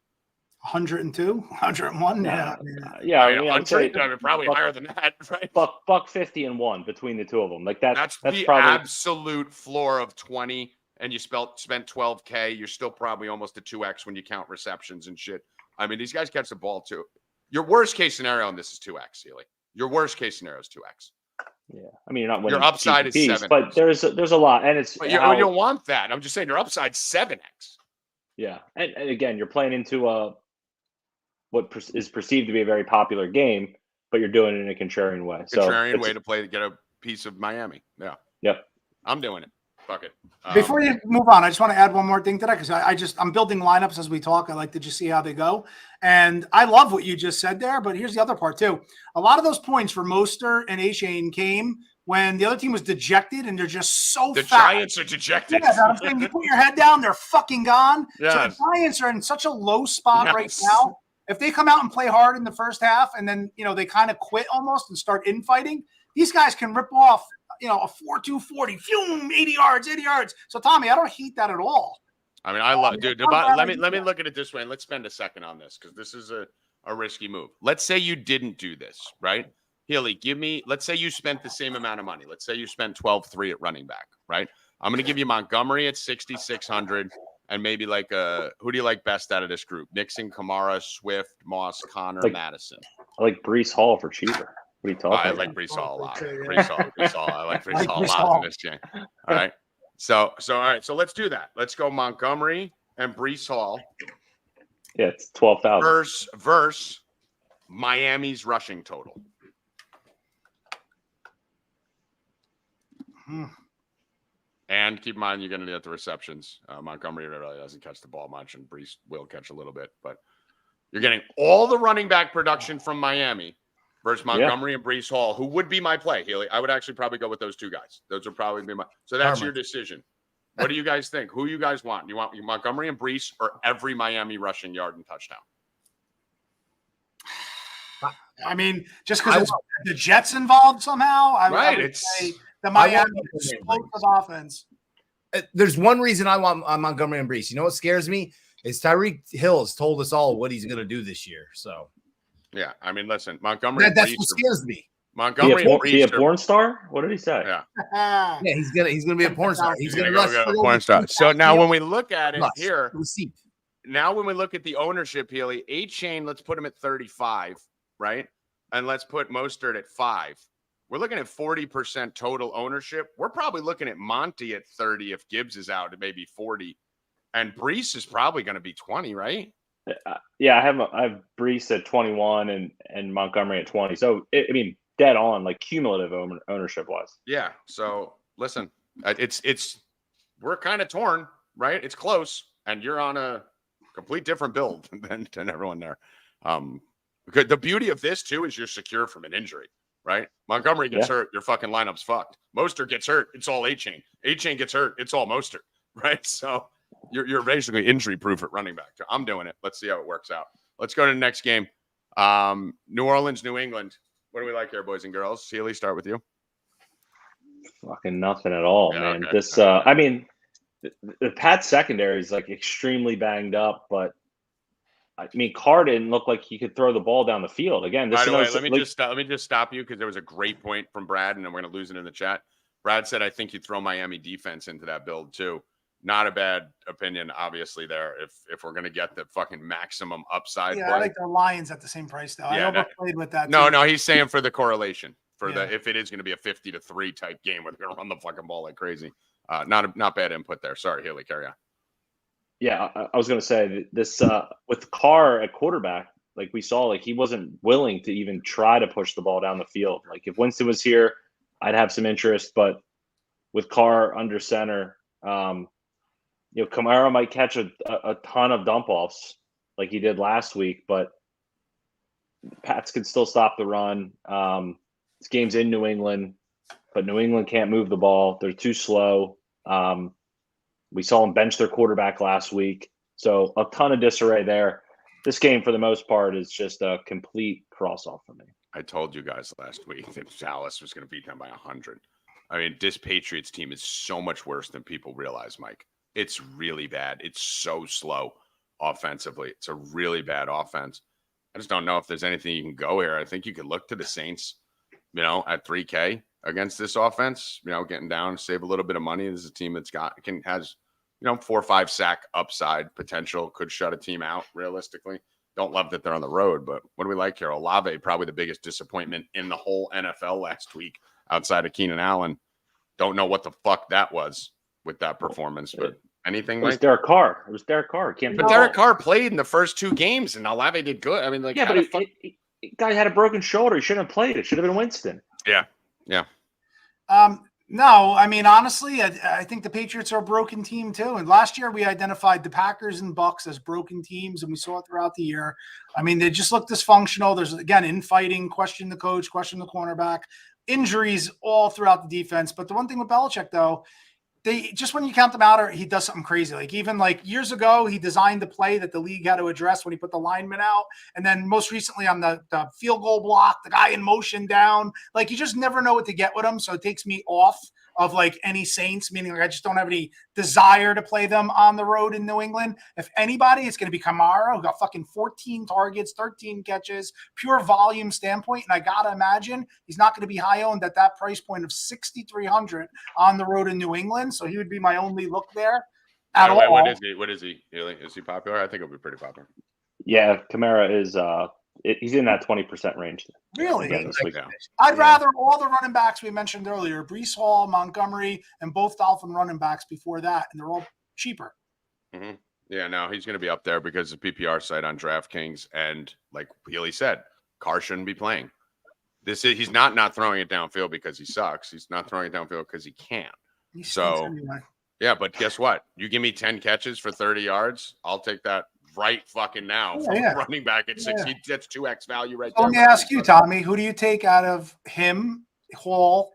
102, 101. Yeah. I mean, probably higher than that, right? Buck 50 and 1 between the two of them. Like that's the probably absolute floor of 20. And you spent 12K. You're still probably almost a 2x when you count receptions and shit. I mean, these guys catch the ball too. Your worst case scenario on this is 2x, Healy. Your worst case scenario is 2x. Yeah, I mean, you're not winning. Your upside is 7, but there's a lot, and it's. But you don't want that. I'm just saying your upside 7x. Yeah, and again, you're playing into what is perceived to be a very popular game, but you're doing it in a contrarian way. Contrarian way to get a piece of Miami. Yeah. Yep. I'm doing it. Fuck it. Before you move on, I just want to add one more thing to that because I'm building lineups as we talk. I like to just see how they go. And I love what you just said there, but here's the other part too. A lot of those points for Mostert and A-Chain came when the other team was dejected and they're just so the fat. Giants are dejected. Yeah, I'm saying you put your head down, they're fucking gone. Yes. So the Giants are in such a low spot right now. If they come out and play hard in the first half and then, they kind of quit almost and start infighting, these guys can rip off a 4.2 40, 80 yards. So Tommy, I don't hate that at all. I mean, I love, dude. Let me look at it this way, and let's spend a second on this because this is a risky move. Let's say you didn't do this, right? Healy, let's say you spent the same amount of money. Let's say you spent 12.3 at running back, right? I'm going to give you Montgomery at 6,600, and maybe who do you like best out of this group? Nixon, Kamara, Swift, Moss, Connor, Madison. I like Breece Hall for cheaper. What are you talking I about? like Breece Hall a lot. Breece Hall. I like Breece Hall a lot in this game. All right. So all right. So let's do that. Let's go Montgomery and Breece Hall. Yeah, it's 12,000. Versus Miami's rushing total. And keep in mind, you're going to get the receptions. Montgomery really doesn't catch the ball much, and Breece will catch a little bit. But you're getting all the running back production from Miami versus Montgomery and Breece Hall, who would be my play, Healy. I would actually probably go with those two guys. Those would probably be so that's your decision. What do you guys think? Who you guys want? You want Montgomery and Breece or every Miami rushing yard and touchdown? I mean, just because the Jets involved somehow, I would say The I Miami want Montgomery and explosive offense. There's one reason I want Montgomery and Brees. You know what scares me is Tyreek Hill has told us all what he's going to do this year. So Yeah, I mean, listen, Montgomery. that's what scares me. Montgomery be a porn star. What did he say? Yeah, Yeah, he's gonna be a porn star. He's gonna go get a porn star. So now, when we look at it here, receipt. Now when we look at the ownership, Healy, A-Chain, let's put him at 35, right? And let's put Mostert at 5. We're looking at 40% total ownership. We're probably looking at Monty at 30 if Gibbs is out, at maybe 40, and Brees is probably going to be 20, right? Yeah, I have Brees at 21 and Montgomery at 20. So I mean, dead on, like cumulative ownership wise. Yeah. So listen, we're kind of torn, right? It's close, and you're on a complete different build than everyone there. The beauty of this too is you're secure from an injury, right? Montgomery gets hurt, your fucking lineup's fucked. Mostert gets hurt, it's all A-Chain. A-Chain gets hurt, it's all Mostert, right? So you're basically injury proof at running back. I'm doing it. Let's see how it works out. Let's go to the next game. New Orleans, New England. What do we like here, boys and girls? Healy, start with you. Fucking nothing at all, Yeah, man. okay. This, I mean, the Pats secondary is like extremely banged up, but I mean, Carr didn't look like he could throw the ball down the field. Again, this By the way, is let me just stop you because there was a great point from Brad, and then we're going to lose it in the chat. Brad said, I think you throw Miami defense into that build too. Not a bad opinion, obviously, there, if we're going to get the fucking maximum upside. Yeah, play. I like the Lions at the same price, though. Yeah, I overplayed with that. No, too. no, he's saying for the correlation. Yeah. If it is going to be a 50-3 type game where they're going to run the fucking ball like crazy. Not bad input there. Sorry, Healy, carry on. Yeah, I was going to say this with Carr at quarterback, like we saw, like he wasn't willing to even try to push the ball down the field. Like if Winston was here, I'd have some interest, but with Carr under center, Kamara might catch a ton of dump offs like he did last week, but Pats could still stop the run. This game's in New England, but New England can't move the ball. They're too slow. We saw them bench their quarterback last week. So a ton of disarray there. This game, for the most part, is just a complete cross-off for me. I told you guys last week that Dallas was going to beat them by 100. I mean, this Patriots team is so much worse than people realize, Mike. It's really bad. It's so slow offensively. It's a really bad offense. I just don't know if there's anything you can go here. I think you could look to the Saints, at 3K against this offense, getting down, save a little bit of money. This is a team that's has 4 or 5 sack upside potential, could shut a team out realistically. Don't love that they're on the road, but what do we like here? Olave, probably the biggest disappointment in the whole NFL last week outside of Keenan Allen. Don't know what the fuck that was with that performance, but anything It was like Derek Carr. But Derek Carr played in the first 2 games, and Olave did good. I mean, like, yeah, but guy had a broken shoulder. He shouldn't have played. It should have been Winston. Yeah. No, I mean, honestly, I think the Patriots are a broken team too. And last year we identified the Packers and Bucks as broken teams, and we saw it throughout the year. I mean, they just look dysfunctional. There's, again, infighting, question the coach, question the cornerback, injuries all throughout the defense. But the one thing with Belichick, though, they just when you count them out, he does something crazy. Like even like years ago, he designed the play that the league had to address when he put the lineman out. And then most recently on the field goal block, the guy in motion down. Like you just never know what to get with him. So it takes me off of like any Saints, meaning like I just don't have any desire to play them on the road in New England. If anybody, it's going to be Kamara, who got fucking 14 targets, 13 catches, pure volume standpoint. And I got to imagine he's not going to be high owned at that price point of 6,300 on the road in New England. So he would be my only look there at all. What is he? What is he? Is he popular? I think it'll be pretty popular. Yeah, Kamara is he's in that 20% range. Really? Yeah. I'd rather all the running backs we mentioned earlier, Brees Hall, Montgomery, and both Dolphin running backs before that, and they're all cheaper. Mm-hmm. Yeah, no, he's going to be up there because of PPR site on DraftKings, and like Healy said, Carr shouldn't be playing. He's not throwing it downfield because he sucks. He's not throwing it downfield because he can't. Anyway. Yeah, but guess what? You give me 10 catches for 30 yards, I'll take that right fucking now from running back at 60. That's 2x value right there. Let me ask you, Tommy, who do you take out of him, Hall,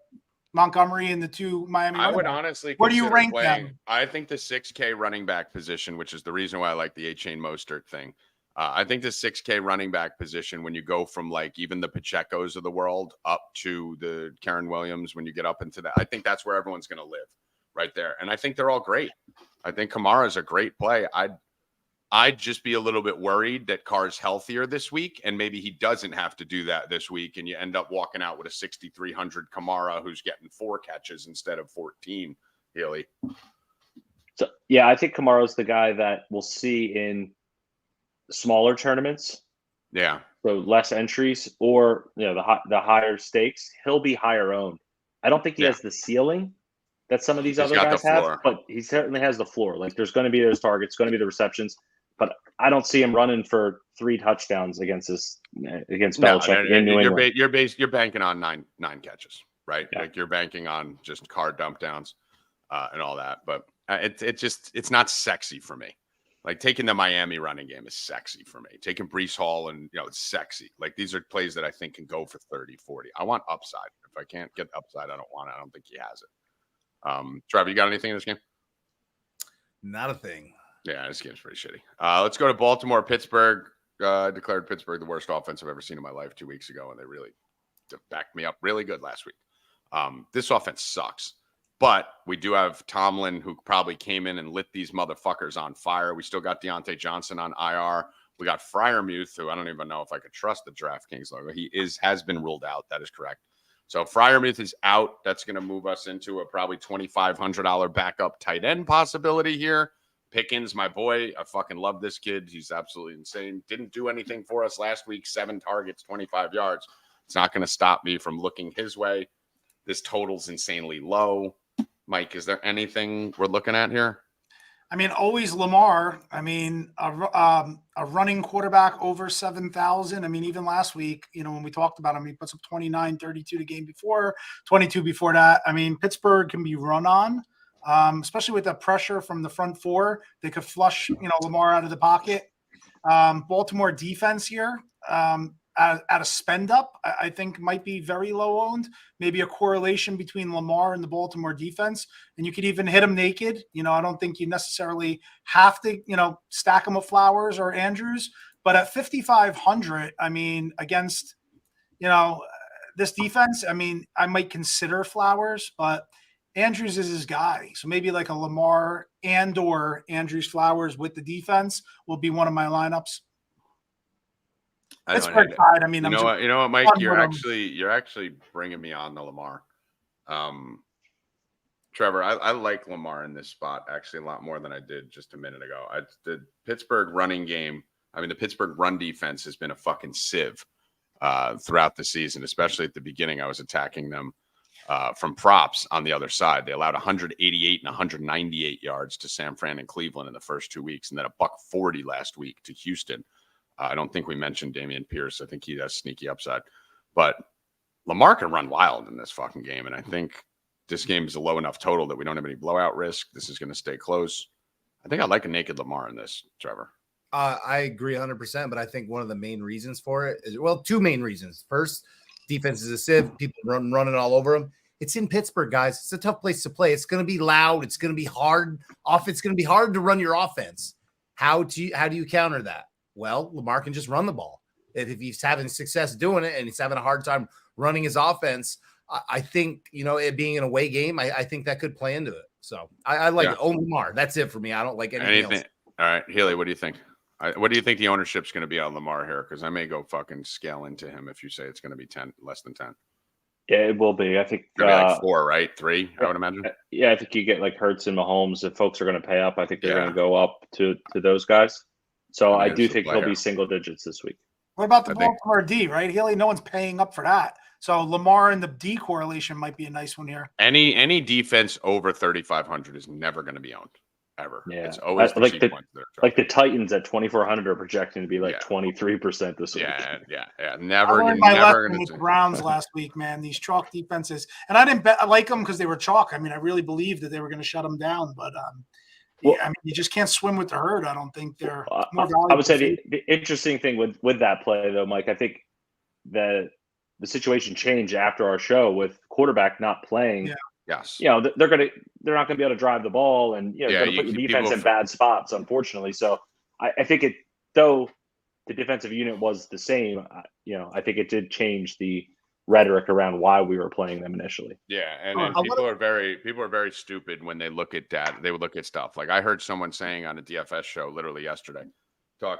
Montgomery, and the 2 Miami? I would honestly. Where do you rank them? I think the 6K running back position, which is the reason why I like the A-Chain Mostert thing. I think the 6K running back position, when you go from like even the Pacheco's of the world up to the Karen Williams, when you get up into that, I think that's where everyone's going to live right there. And I think they're all great. I think Kamara's a great play. I'd just be a little bit worried that Carr's healthier this week, and maybe he doesn't have to do that this week, and you end up walking out with a 6,300 Kamara who's getting 4 catches instead of 14, Healy. So, yeah, I think Kamara's the guy that we'll see in smaller tournaments. Yeah. So less entries, or the higher stakes. He'll be higher owned. I don't think he has the ceiling that some of these other guys have, but he certainly has the floor. Like, there's going to be those targets, going to be the receptions, but I don't see him running for 3 touchdowns against Belichick in New England. You're banking on nine catches, right? Yeah. Like, you're banking on just Carr dump downs and all that. But it's not sexy for me. Like, taking the Miami running game is sexy for me. Taking Breece Hall and, it's sexy. Like, these are plays that I think can go for 30, 40. I want upside. If I can't get upside, I don't want it. I don't think he has it. Trevor, you got anything in this game? Not a thing. Yeah, this game's pretty shitty. Let's go to Baltimore. Pittsburgh declared Pittsburgh the worst offense I've ever seen in my life 2 weeks ago, and they really backed me up really good last week. This offense sucks. But we do have Tomlin, who probably came in and lit these motherfuckers on fire. We still got Deontay Johnson on IR. We got Freiermuth, who I don't even know if I could trust the DraftKings logo. He has been ruled out. That is correct. So Freiermuth is out. That's going to move us into a probably $2,500 backup tight end possibility here. Pickens, my boy, I fucking love this kid. He's absolutely insane. Didn't do anything for us last week. 7 targets, 25 yards. It's not going to stop me from looking his way. This total's insanely low. Mike, is there anything we're looking at here? I mean, always Lamar. I mean, a running quarterback over 7,000. I mean, even last week, when we talked about him, he puts up 29, 32 the game before, 22 before that. I mean, Pittsburgh can be run on, especially with the pressure from the front 4. They could flush, Lamar out of the pocket. Baltimore defense here, at a spend up, I think might be very low owned. Maybe a correlation between Lamar and the Baltimore defense, and you could even hit him naked. I don't think you necessarily have to, stack him with Flowers or Andrews, but at 5,500, I mean, against, this defense, I mean, I might consider Flowers, but Andrews is his guy. So maybe like a Lamar or Andrews Flowers with the defense will be one of my lineups. Pittsburgh side. I mean, you know what, Mike? You're actually bringing me on the Lamar. Trevor, I like Lamar in this spot actually a lot more than I did just a minute ago. The Pittsburgh running game, the Pittsburgh run defense has been a fucking sieve throughout the season, especially at the beginning. I was attacking them from props on the other side. They allowed 188 and 198 yards to San Fran and Cleveland in the first 2 weeks, and then $140 last week to Houston. I don't think we mentioned Dameon Pierce. I think he has sneaky upside. But Lamar can run wild in this fucking game, and I think this game is a low enough total that we don't have any blowout risk. This is going to stay close. I think I like a naked Lamar in this, Trevor. I agree 100%, but I think one of the main reasons for it is, 2 main reasons. First, defense is a sieve. People running all over them. It's in Pittsburgh, guys. It's a tough place to play. It's going to be loud. It's going to be hard. It's going to be hard to run your offense. How do you counter that? Well, Lamar can just run the ball. If he's having success doing it and he's having a hard time running his offense, I think, it being an away game, I think that could play into it. So I like Lamar. That's it for me. I don't like anything else. All right, Healy, what do you think? What do you think the ownership's going to be on Lamar here? Because I may go fucking scale into him if you say it's going to be 10, less than 10. Yeah, it will be. I think like 4, right? 3, I would imagine. Yeah, I think you get like Hurts and Mahomes. If folks are going to pay up, I think they're going to go up to those guys. So I do think he'll be single digits this week. What about the Baltimore D, right? Healy, no one's paying up for that. So Lamar and the D correlation might be a nice one here. Any defense over 3,500 is never going to be owned, ever. Yeah. It's always like the Titans at 2,400 are projecting to be like 23% this week. Yeah. Never. I learned my lesson with the Browns last week, man. These chalk defenses, and I like them because they were chalk. I mean, I really believed that they were going to shut them down, but you just can't swim with the herd. I don't think they're more valuable. I would say the interesting thing with that play, though, Mike, I think that the situation changed after our show with quarterback not playing. Yeah. Yes. They're not going to be able to drive the ball, and going to put your defense in bad spots, unfortunately. So I think though the defensive unit was the same, I think it did change the rhetoric around why we were playing them initially. Yeah, and people are very stupid when they look at data. They would look at stuff like I heard someone saying on a DFS show literally yesterday,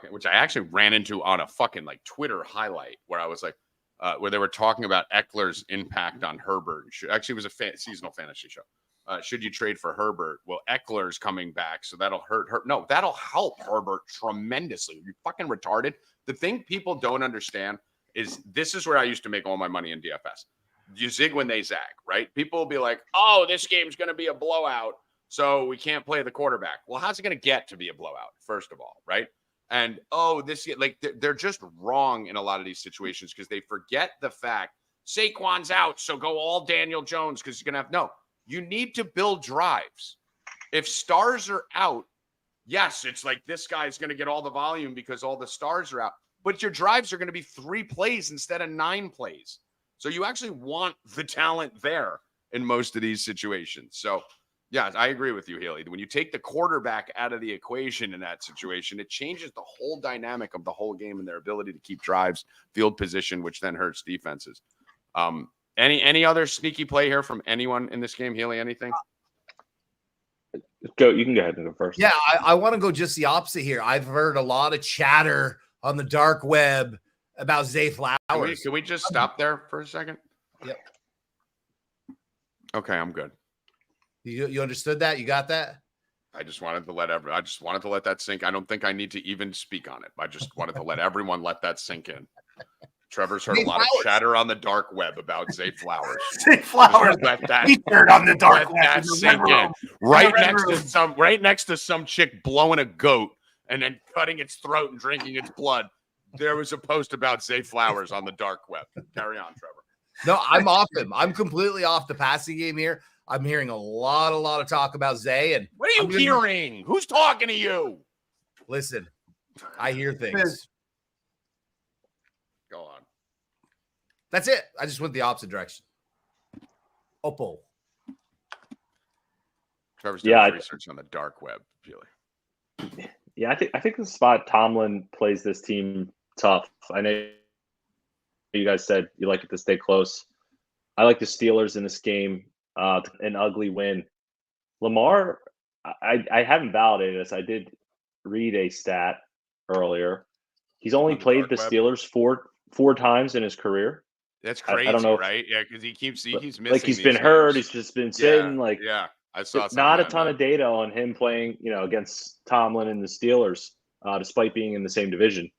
which I actually ran into on a fucking like Twitter highlight where I was like, where they were talking about Eckler's impact on Herbert. Actually, it was a seasonal fantasy show. Should you trade for Herbert? Well, Eckler's coming back, so that'll hurt. No, that'll help Herbert tremendously. Are you fucking retarded? The thing people don't understand is this is where I used to make all my money in DFS. You zig when they zag, right? People will be like, oh, this game's going to be a blowout, so we can't play the quarterback. Well, how's it going to get to be a blowout, first of all, right? And, they're just wrong in a lot of these situations because they forget the fact Saquon's out, so go all Daniel Jones because you're going to have – no. You need to build drives. If stars are out, yes, it's like this guy's going to get all the volume because all the stars are out. But your drives are going to be 3 plays instead of 9 plays. So you actually want the talent there in most of these situations. So, yeah, I agree with you, Haley. When you take the quarterback out of the equation in that situation, it changes the whole dynamic of the whole game and their ability to keep drives, field position, which then hurts defenses. Any other sneaky play here from anyone in this game? Healy, anything? Go. You can go ahead and go first. Yeah, I want to go just the opposite here. I've heard a lot of chatter on the dark web about Zay Flowers. Can we just stop there for a second? Yep. Okay, I'm good. You understood that? You got that? I just wanted to let that sink. I don't think I need to even speak on it. I just wanted to let everyone let that sink in. Trevor's heard a lot of chatter on the dark web about Zay Flowers. Zay Flowers featured on the dark web. That sink in. Right next to some chick blowing a goat and then cutting its throat and drinking its blood. There was a post about Zay Flowers on the dark web. Carry on, Trevor. No, I'm off him. I'm completely off the passing game here. I'm hearing a lot of talk about Zay. And what are you hearing? Who's talking to you? Listen, I hear things. Go on. That's it. I just went the opposite direction. Oppo. Trevor's doing research on the dark web, really. Yeah, I think the spot Tomlin plays this team tough. I know you guys said you like it to stay close. I like the Steelers in this game. An ugly win. Lamar, I haven't validated this. I did read a stat earlier. He's only played the Steelers four times in his career. That's crazy, I don't know right? Yeah, because he keeps missing. Like he's been hurt. He's just been sitting. I saw not a ton of data on him playing, against Tomlin and the Steelers, despite being in the same division.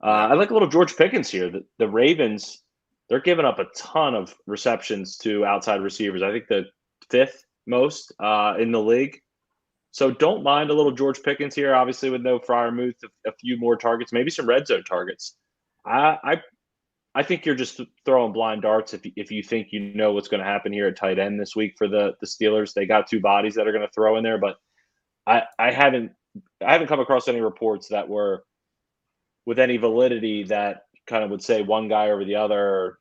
I like a little George Pickens here. The Ravens, they're giving up a ton of receptions to outside receivers. I think the 5th most in the league. So don't mind a little George Pickens here. Obviously, with no Freiermuth, a few more targets, maybe some red zone targets. I think you're just throwing blind darts if you think you know what's going to happen here at tight end this week for the Steelers. They got 2 bodies that are going to throw in there, but I haven't come across any reports that were with any validity that kind of would say one guy over the other,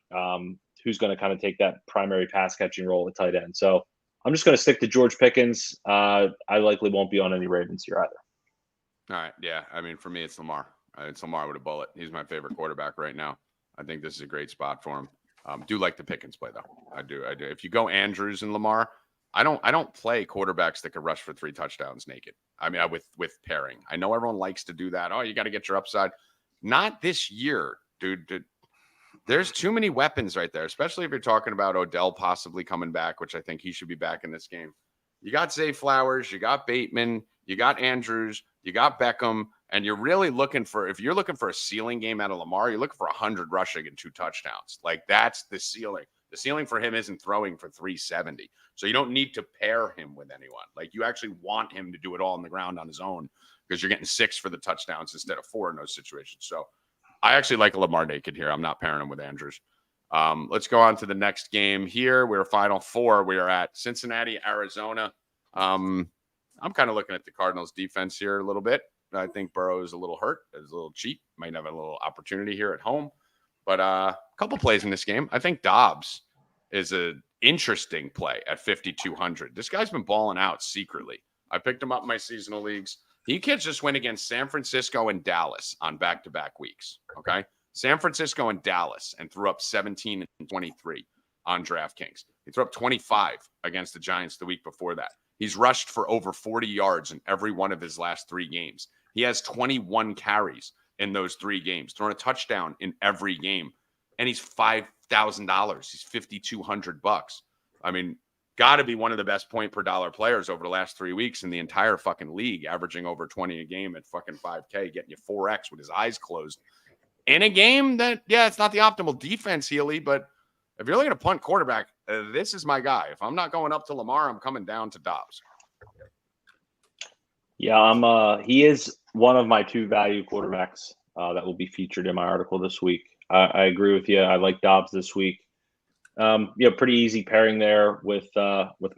who's going to kind of take that primary pass catching role at tight end. So I'm just going to stick to George Pickens. I likely won't be on any Ravens here either. All right. Yeah. I mean, for me, it's Lamar. It's Lamar with a bullet. He's my favorite quarterback right now. I think this is a great spot for him. Do like the Pickens play though. I do. If you go Andrews and Lamar, I don't play quarterbacks that can rush for 3 touchdowns naked. I mean, with pairing. I know everyone likes to do that. Oh, you got to get your upside. Not this year, dude. There's too many weapons right there, especially if you're talking about Odell possibly coming back, which I think he should be back in this game. You got Zay Flowers, you got Bateman, you got Andrews, you got Beckham. And you're really looking for, if you're looking for a ceiling game out of Lamar, you're looking for 100 rushing and 2 touchdowns. Like that's the ceiling. The ceiling for him isn't throwing for 370. So you don't need to pair him with anyone. Like you actually want him to do it all on the ground on his own because you're getting 6 for the touchdowns instead of 4 in those situations. So I actually like Lamar naked here. I'm not pairing him with Andrews. Let's go on to the next game here. We're Final 4. We are at Cincinnati, Arizona. I'm kind of looking at the Cardinals defense here a little bit. I think Burrow is a little hurt. Is a little cheap. Might have a little opportunity here at home. But a couple plays in this game. I think Dobbs is an interesting play at 5,200. This guy's been balling out secretly. I picked him up in my seasonal leagues. He can't just win against San Francisco and Dallas on back-to-back weeks, okay? San Francisco and Dallas, and threw up 17 and 23 on DraftKings. He threw up 25 against the Giants the week before that. He's rushed for over 40 yards in every one of his last 3 games. He has 21 carries in those 3 games, thrown a touchdown in every game, and he's $5,000. He's $5,200. I mean, got to be one of the best point per dollar players over the last 3 weeks in the entire fucking league, averaging over 20 a game at fucking 5K, getting you 4X with his eyes closed. In a game that, yeah, it's not the optimal defense, Healy, but if you're looking to punt quarterback, this is my guy. If I'm not going up to Lamar, I'm coming down to Dobbs. Yeah, he is one of my 2 value quarterbacks that will be featured in my article this week. I agree with you. I like Dobbs this week. Pretty easy pairing there with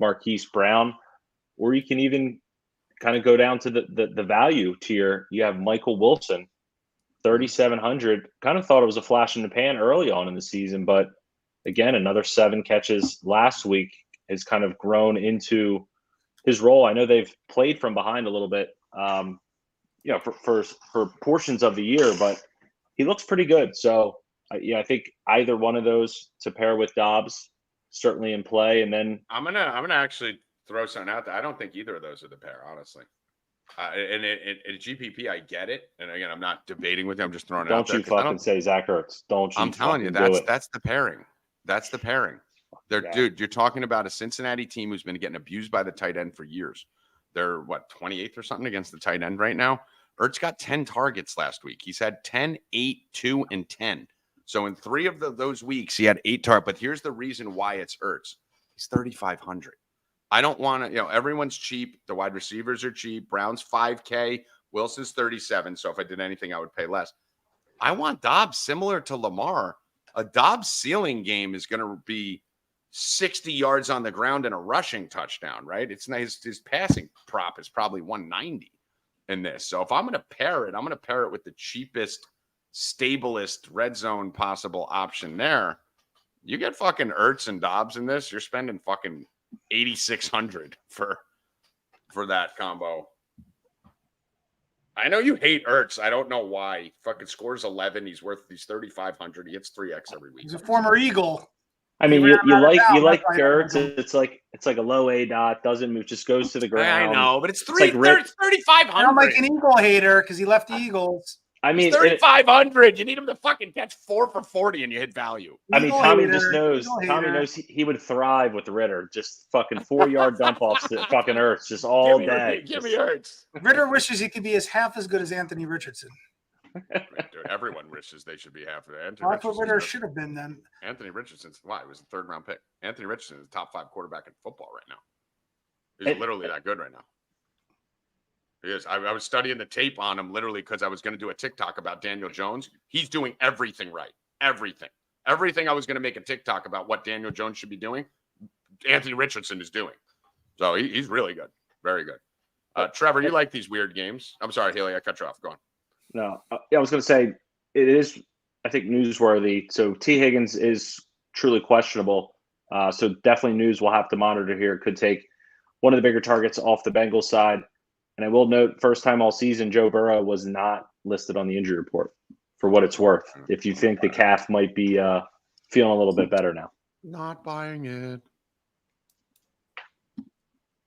Marquise Brown, or you can even kind of go down to the value tier. You have Michael Wilson, 3,700. Kind of thought it was a flash in the pan early on in the season, but again, another 7 catches last week has kind of grown into his role. I know they've played from behind a little bit, for portions of the year, but he looks pretty good. So, I think either one of those to pair with Dobbs certainly in play. And then I'm gonna actually throw something out there. I don't think either of those are the pair, honestly. And in GPP, I get it. And again, I'm not debating with you. I'm just throwing it out there. Don't you fucking say Zach Ertz. Don't you? I'm telling you, that's the pairing. That's the pairing. Dude, you're talking about a Cincinnati team who's been getting abused by the tight end for years. They're 28th or something against the tight end right now. Ertz got 10 targets last week. He's had 10, 8, 2, and 10. So in 3 of those weeks, he had 8 targets. But here's the reason why it's Ertz. He's 3,500. I don't want to, everyone's cheap. The wide receivers are cheap. Brown's 5K. Wilson's 37. So if I did anything, I would pay less. I want Dobbs similar to Lamar. A Dobbs ceiling game is going to be 60 yards on the ground and a rushing touchdown, right? It's nice. His passing prop is probably 190 in this. So if I'm going to pair it, I'm going to pair it with the cheapest, stablest red zone possible option there. You get fucking Ertz and Dobbs in this, you're spending fucking 8,600 for that combo. I know you hate Ertz. I don't know why. He fucking scores 11. He's 3,500. He hits 3X every week. He's a former Eagle. I mean, you like Ertz. It's like a low A dot, doesn't move, just goes to the ground. I know, but it's 3,500. I'm like an Eagle hater because he left the Eagles. I mean, 3,500. You need him to fucking catch 4 for 40 and you hit value. I mean, Tommy knows he would thrive with Ritter. Just fucking 4-yard dump offs to fucking Ertz just all day. Give me Ertz. Ritter wishes he could be half as good as Anthony Richardson. Dude, everyone wishes they should be half of that. That's what Ritter should have been then. Anthony Richardson's he was a 3rd-round pick. Anthony Richardson is the top 5 quarterback in football right now. He's literally that good right now. He is. I was studying the tape on him literally because I was going to do a TikTok about Daniel Jones. He's doing everything right. Everything I was going to make a TikTok about what Daniel Jones should be doing, Anthony Richardson is doing. So he's really good. Very good. Trevor, you like these weird games. I'm sorry, Haley, I cut you off. Go on. No, I was going to say it is, I think, newsworthy. So T. Higgins is truly questionable. So definitely news we'll have to monitor here. Could take one of the bigger targets off the Bengals side. And I will note, first time all season, Joe Burrow was not listed on the injury report, for what it's worth. If you think the calf might be feeling a little bit better now. Not buying it.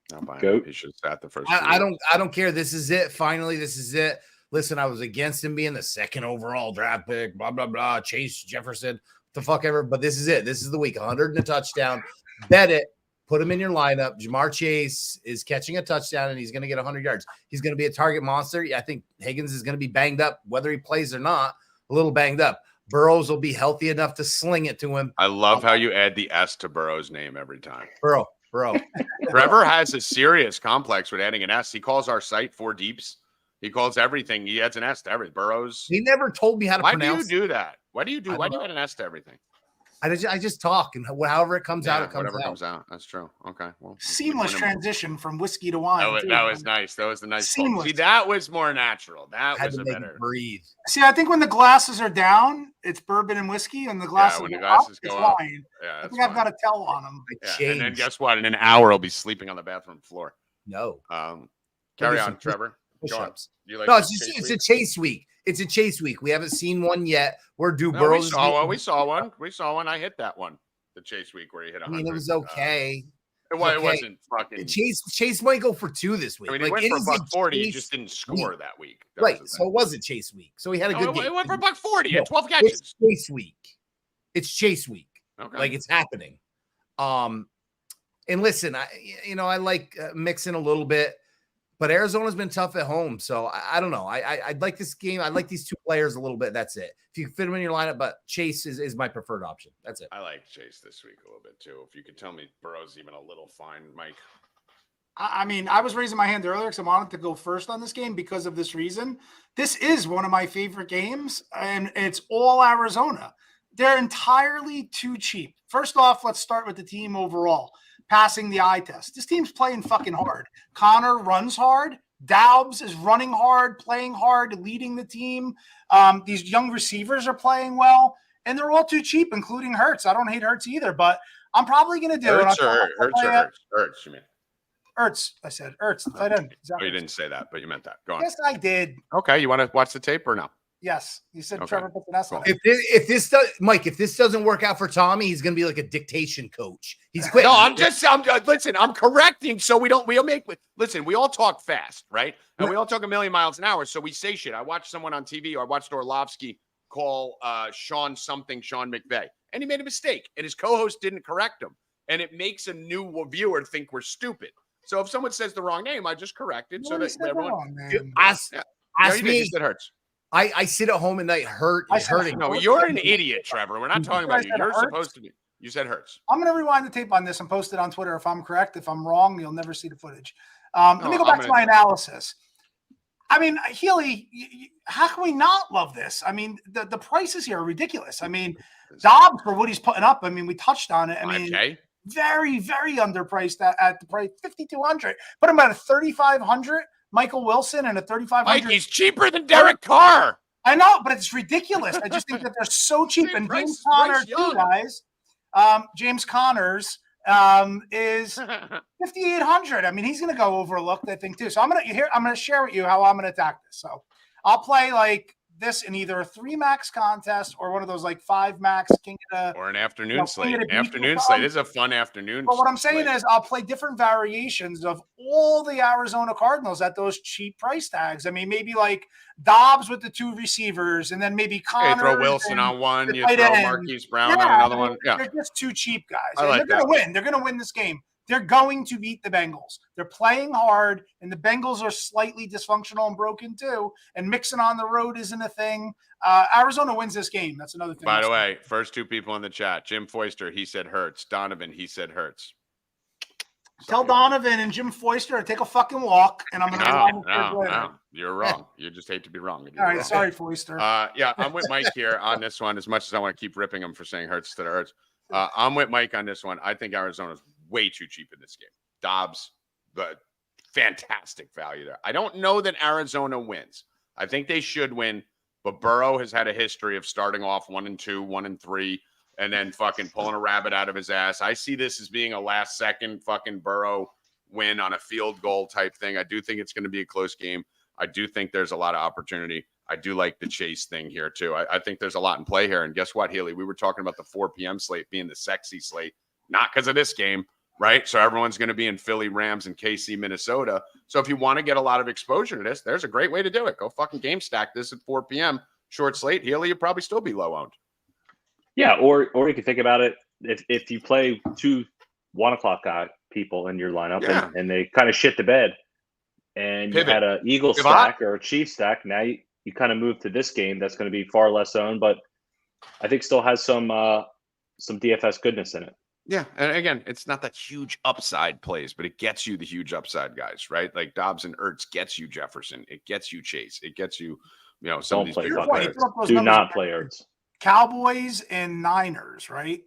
Not buying Goat. it. He should have sat the first. I don't care. This is it. Finally, this is it. Listen, I was against him being the 2nd overall draft pick, blah, blah, blah. Chase Jefferson, the fuck ever. But this is it. This is the week. 100 and a touchdown. Bet it. Put him in your lineup. Jamar Chase is catching a touchdown, and he's going to get 100 yards. He's going to be a target monster. I think Higgins is going to be banged up, whether he plays or not, a little banged up. Burrows will be healthy enough to sling it to him. I love how you add the S to Burrow's name every time. Bro. Trevor has a serious complex with adding an S. He calls our site 4Deeps. He calls everything. He adds an S to everything. Burrows. He never told me how to pronounce. Why do you do that? Why do you add an S to everything? I just talk, and however it comes out, it comes whatever out. comes out. That's true. Okay. Well, seamless transition from whiskey to wine. That was nice. That was the nice. Seamless. See, that was more natural. That had was to a make better. it breathe. See, I think when the glasses are down, it's bourbon and whiskey, and the glasses when the go glasses up, it's go up. wine. Yeah, I think I've got a tell on them. Yeah, and then guess what? In an hour, I'll be sleeping on the bathroom floor. No. Carry on, Trevor. push-ups. You like No, this it's Chase a week? chase week. It's a chase week. We haven't seen one yet. Where do No, Burrows? we saw one. We saw one. We saw one. I hit that one. The chase week where he hit 100. I mean, it was okay. It okay. wasn't fucking. Chase might go for 2 this week. I mean, he like, went for $140. He Chase just didn't score that week. That right. was the So thing. it was a chase week. So he had a good game. It went for $140. He No, had 12 catches. It's chase week. It's chase week. Okay. Like it's happening. And listen, I like mixing a little bit, but Arizona's been tough at home. So I don't know. I'd like this game. I like these 2 players a little bit. That's it. If you can fit them in your lineup, but Chase is my preferred option. That's it. I like Chase this week a little bit too. If you could tell me Burrow's even a little fine, Mike. I mean, I was raising my hand earlier because I wanted to go first on this game because of this reason. This is one of my favorite games, and it's all Arizona. They're entirely too cheap. First off, let's start with the team overall. Passing the eye test. This team's playing fucking hard. Connor runs hard. Daubs is running hard, playing hard, leading the team. These young receivers are playing well, and they're all too cheap, including Hurts. I don't hate Hurts either, but I'm probably going to do Hurts it. Hurts, you mean? Ertz. I said Ertz. I didn't. Oh, you didn't say that, but you meant that. Go on. Yes, I did. Okay, you want to watch the tape or no? Yes, you said Okay. Trevor puts an S on it. If this doesn't work out for Tommy, he's going to be like a dictation coach. He's quit. No, listen, I'm correcting so we all talk fast, right? And we all talk a million miles an hour, so we say shit. I watched someone on TV, or I watched Orlovsky call Sean McVay, and he made a mistake, and his co-host didn't correct him, and it makes a new viewer think we're stupid. So if someone says the wrong name, I just correct it so that everyone Ask me. You said Hurts. I sit at home and hurting. No, you're an idiot, Trevor. We're not talking about you. You're supposed to be. You said Hurts. I'm going to rewind the tape on this and post it on Twitter if I'm correct. If I'm wrong, you'll never see the footage. Let me go back to my analysis. I mean, Healy, how can we not love this? I mean, the prices here are ridiculous. I mean, Dobbs for what he's putting up. I mean, we touched on it. I mean, very, very underpriced at the price, $5,200. Put him at a $3,500. Michael Wilson and a $3,500. Mike, he's cheaper than Derek Carr. I know, but it's ridiculous. I just think that they're so cheap. And James Conner, too, guys. James Connors is $5,800. I mean, he's going to go overlooked, I think, too. So I'm going to share with you how I'm going to attack this. So I'll play like this in either a 3 max contest or one of those like 5 max or an afternoon slate. Afternoon slate is a fun afternoon. But what I'm saying is I'll play different variations of all the Arizona Cardinals at those cheap price tags. I mean, maybe like Dobbs with the 2 receivers, and then maybe Connor. Throw Wilson on one, you throw Marquise Brown on another one. Yeah, they're just too cheap, guys. They're going to win. They're going to win this game. They're going to beat the Bengals. They're playing hard, and the Bengals are slightly dysfunctional and broken too. And mixing on the road isn't a thing. Arizona wins this game. That's another thing. By the way, first 2 people in the chat: Jim Foister, he said Hurts. Donovan, he said Hurts. Tell Donovan and Jim Foister to take a fucking walk, and I'm going to. No, you're wrong. You just hate to be wrong. All right, sorry, Foister. Yeah, I'm with Mike here on this one. As much as I want to keep ripping him for saying Hurts instead of Hurts, I'm with Mike on this one. I think Arizona's way too cheap in this game. Dobbs, but fantastic value there. I don't know that Arizona wins. I think they should win, but Burrow has had a history of starting off 1-2, 1-3, and then fucking pulling a rabbit out of his ass. I see this as being a last second fucking Burrow win on a field goal type thing. I do think it's going to be a close game. I do think there's a lot of opportunity. I do like the chase thing here too. I think there's a lot in play here. And guess what, Healy? We were talking about the 4 p.m. slate being the sexy slate, not because of this game, right? So everyone's going to be in Philly, Rams, and KC, Minnesota. So if you want to get a lot of exposure to this, there's a great way to do it. Go fucking game stack this at 4 p.m. Short slate. Healy, you'd probably still be low owned. Yeah, or you can think about it. If you play 2 1:00 people in your lineup and they kind of shit the bed, and you had an Eagle stack or a Chief stack, now you kind of move to this game that's going to be far less owned, but I think still has some DFS goodness in it. Yeah, and again, it's not that huge upside plays, but it gets you the huge upside guys, right? Like Dobbs and Ertz gets you Jefferson, it gets you Chase, it gets you, some of these bigger players. Do not play Ertz. Cowboys and Niners, right?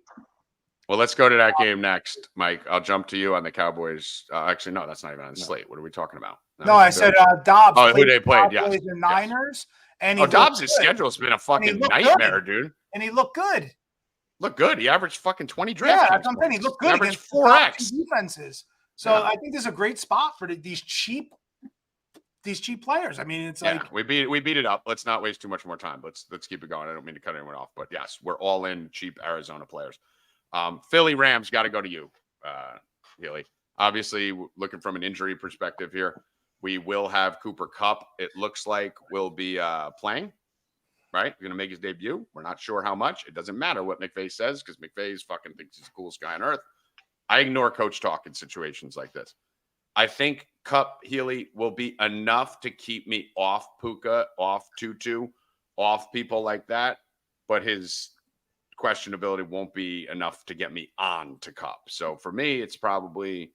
Well, let's go to that game next, Mike. I'll jump to you on the Cowboys. Actually, no, that's not even on the slate. What are we talking about? No, I said Dobbs. Oh, who they played? Cowboys and Niners. And Dobbs' schedule's been a fucking nightmare, dude. And he looked good. Look good. He averaged fucking 20 draft. Yeah, that's what I'm saying. He looked good against 4x defenses. So I think this is a great spot for these cheap these cheap players. I mean, it's Yeah, like we beat it up. Let's not waste too much more time. Let's keep it going. I don't mean to cut anyone off, but yes, we're all in cheap Arizona players. Philly Rams got to go to you, Healy. Obviously, looking from an injury perspective here, we will have Cooper Kupp. It looks like will be playing. Right, going to make his debut. We're not sure how much. It doesn't matter what McVay says because McVay's fucking thinks he's the coolest guy on earth. I ignore coach talk in situations like this. I think Kupp Healy will be enough to keep me off Puka, off Tutu, off people like that. But his questionability won't be enough to get me on to Kupp. So for me, it's probably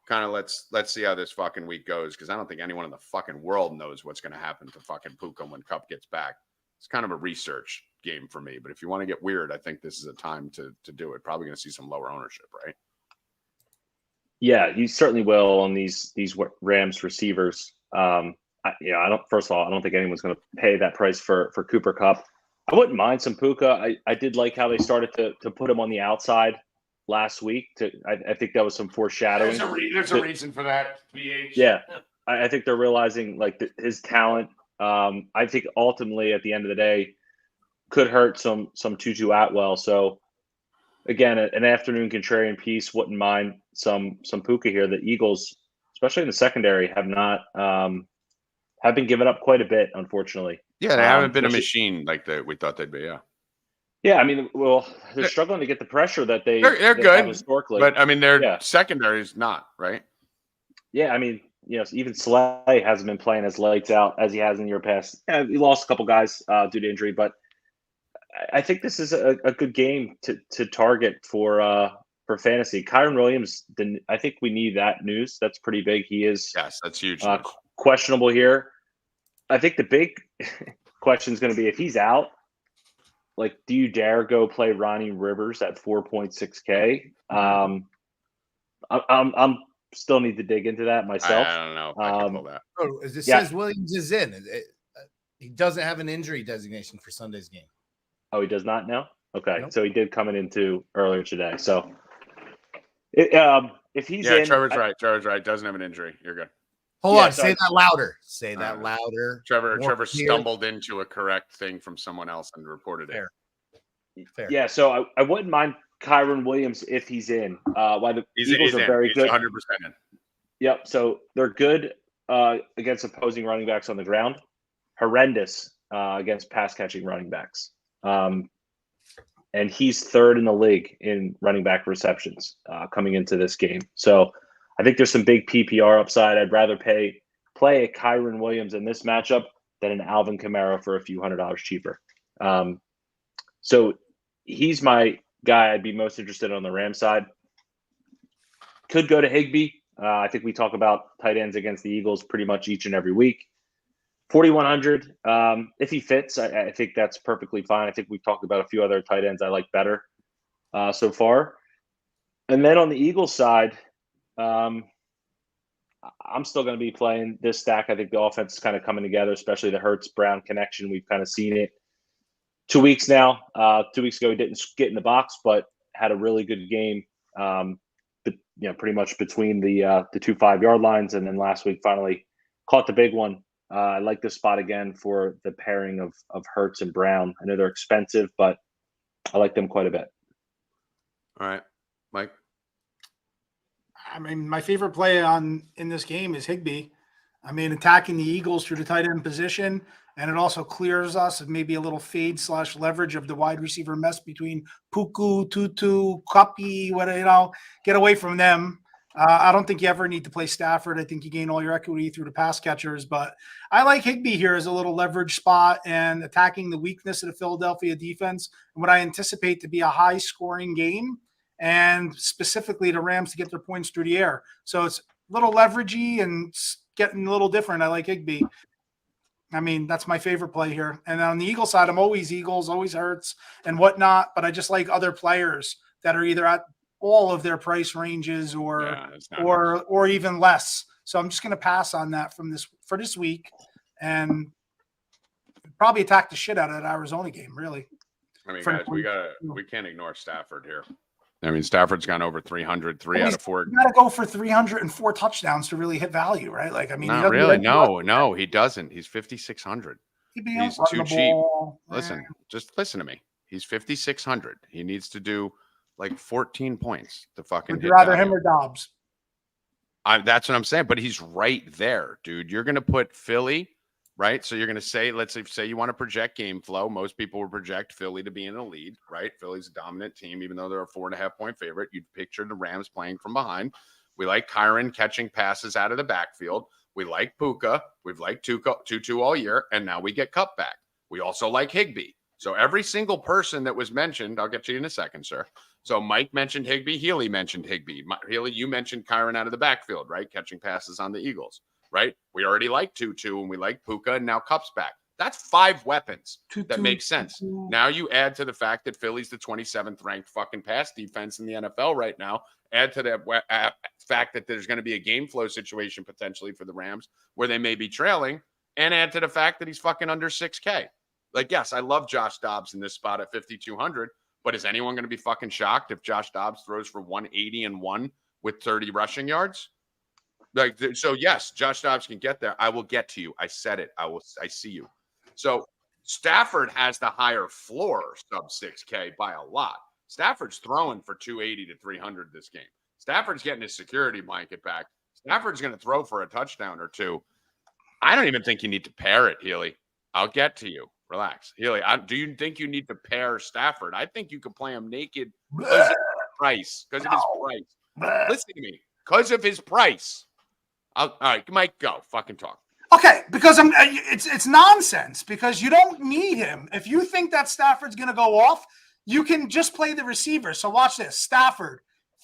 kind of let's see how this fucking week goes because I don't think anyone in the fucking world knows what's going to happen to fucking Puka when Kupp gets back. It's kind of a research game for me. But if you want to get weird, I think this is a time to do it. Probably going to see some lower ownership, right? Yeah, you certainly will on these Rams receivers. I don't. First of all, I don't think anyone's going to pay that price for Cooper Kupp. I wouldn't mind some Puka. I did like how they started to put him on the outside last week. I think that was some foreshadowing. There's a reason for that. BH. Yeah, I think they're realizing like his talent. I think ultimately at the end of the day could hurt some Tutu Atwell. So again, an afternoon contrarian piece. Wouldn't mind some Puka here. The Eagles, especially in the secondary, have been giving up quite a bit, unfortunately. Yeah, they haven't been a machine like we thought they'd be. Yeah. Yeah, I mean, well, they're struggling to get the pressure that they're good historically, but I mean, their secondary is not right. Yeah, I mean, even Slay hasn't been playing as lights out as he has in year past. Yeah, he lost a couple guys due to injury, but I think this is a good game to target for fantasy. Kyren Williams, I think we need that news. That's pretty big. He is that's huge. Questionable here. I think the big question is going to be if he's out. Like, do you dare go play Ronnie Rivers at 4.6K? I'm still need to dig into that myself. I don't know if I can pull that. It says Williams is in. He doesn't have an injury designation for Sunday's game. Oh, he does not now? Okay, Nope. So he did come into earlier today. So if he's in, Trevor's right. Trevor's right. Doesn't have an injury. You're good. Hold on. Say that louder. Say that louder. Trevor stumbled into a correct thing from someone else and reported it. Fair. Yeah, so I wouldn't mind Kyren Williams if he's in. Why the Eagles are very good. 100% in. Yep. So they're good against opposing running backs on the ground. Horrendous against pass catching running backs. And he's third in the league in running back receptions coming into this game. So I think there's some big PPR upside. I'd rather play a Kyren Williams in this matchup than an Alvin Kamara for a few $100s cheaper. So he's my guy I'd be most interested in on the Ram side. Could go to Higbee. I think we talk about tight ends against the Eagles pretty much each and every week. 4,100. If he fits, I think that's perfectly fine. I think we've talked about a few other tight ends I like better so far. And then on the Eagles side, I'm still going to be playing this stack. I think the offense is kind of coming together, especially the Hurts-Brown connection. We've kind of seen it 2 weeks now. 2 weeks ago, he didn't get in the box, but had a really good game. Pretty much between the 2 5-yard lines, and then last week finally caught the big one. I like this spot again for the pairing of Hurts and Brown. I know they're expensive, but I like them quite a bit. All right, Mike. I mean, my favorite play in this game is Higbee. I mean, attacking the Eagles through the tight end position, and it also clears us of maybe a little fade / leverage of the wide receiver mess between Puku, Tutu, Kuppy, get away from them. I don't think you ever need to play Stafford. I think you gain all your equity through the pass catchers, but I like Higbee here as a little leverage spot and attacking the weakness of the Philadelphia defense and what I anticipate to be a high scoring game, and specifically the Rams to get their points through the air. So it's a little leveragey and getting a little different. I like Higbee. I mean, that's my favorite play here. And on the Eagle side, I'm always Eagles, always Hurts and whatnot, but I just like other players that are either at all of their price ranges or even less. So I'm just going to pass on that for this week and probably attack the shit out of that Arizona game, really. I mean, guys, we can't ignore Stafford here. I mean, Stafford's gone over 300, 3 out of 4. You got to go for 304 touchdowns to really hit value, right? Like, I mean, not really. No, he doesn't. He's 5,600. He's too cheap. Listen, just listen to me. He's 5,600. He needs to do like 14 points to fucking Would you hit rather value. him or Dobbs? That's what I'm saying. But he's right there, dude. You're going to put Philly, right? So you're going to say, let's say you want to project game flow. Most people would project Philly to be in the lead, right? Philly's a dominant team, even though they're a 4.5-point favorite. You'd picture the Rams playing from behind. We like Kyron catching passes out of the backfield. We like Puka. We've liked Tutu all year, and now we get Kupp back. We also like Higbee. So every single person that was mentioned, I'll get to you in a second, sir. So Mike mentioned Higbee. Healy mentioned Higbee. Healy, you mentioned Kyron out of the backfield, right? Catching passes on the Eagles, right? We already like Tutu, and we like Puka, and now Kupp's back. That's 5 weapons. That makes sense. Now you add to the fact that Philly's the 27th ranked fucking pass defense in the NFL right now. Add to that fact that there's going to be a game flow situation potentially for the Rams where they may be trailing, and add to the fact that he's fucking under 6K. Like, yes, I love Josh Dobbs in this spot at 5,200, but is anyone going to be fucking shocked if Josh Dobbs throws for 180 and 1 with 30 rushing yards? Like, so yes, Josh Dobbs can get there. I will get to you. I said it. I see you. So Stafford has the higher floor sub 6K by a lot. Stafford's throwing for 280 to 300 this game. Stafford's getting his security blanket back. Stafford's going to throw for a touchdown or two. I don't even think you need to pair it, Healy. I'll get to you. Relax. Healy, do you think you need to pair Stafford? I think you could play him naked because of his price. Because of his price. Listen to me. Because of his price. All right, Mike, go. Fucking talk. Okay, because it's nonsense because you don't need him. If you think that Stafford's going to go off, you can just play the receiver. So watch this. Stafford,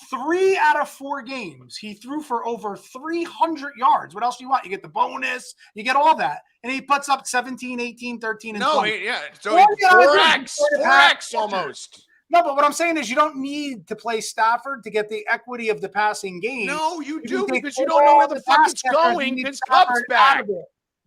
3 out of 4 games, he threw for over 300 yards. What else do you want? You get the bonus. You get all that. And he puts up 17, 18, 13, and 20. Yeah. So 4X almost. No, but what I'm saying is you don't need to play Stafford to get the equity of the passing game. No, you do because you don't know where the fuck it's going because Kupp's back.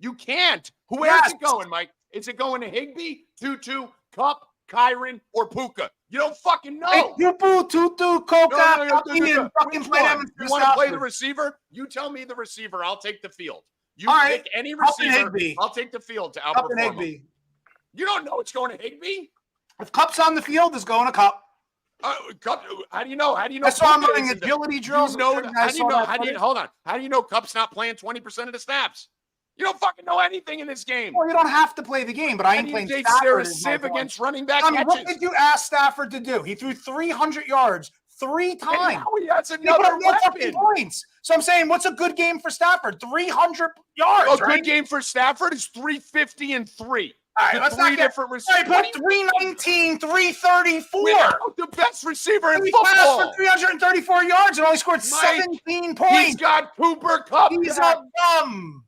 You can't. Where is it going, Mike? Is it going to Higbee, Tutu, Kupp, Kyron, or Puka? You don't fucking know. Tutu, Coca, You want to play the receiver? You tell me the receiver. I'll take the field. You pick any receiver. I'll take the field to outperform him. You don't know it's going to Higbee? If Kupp's on the field, it's going to Kupp. Kupp, how do you know? How do you know? I saw him running agility drills. Hold on. How do you know Kupp's not playing 20% of the snaps? You don't fucking know anything in this game. Well, you don't have to play the game, but I ain't playing Stafford. They're a sieve against running back catches. What did you ask Stafford to do? He threw 300 yards 3 times. And now he has another weapon. Points. So I'm saying, what's a good game for Stafford? 300 yards. A good game for Stafford is 350 and 3. All right, let's 3 different receivers. All right, put 319, 334. Without the best receiver in he football. Passed for 334 yards and only scored 17 points. He's got Cooper Kupp. He's a bum.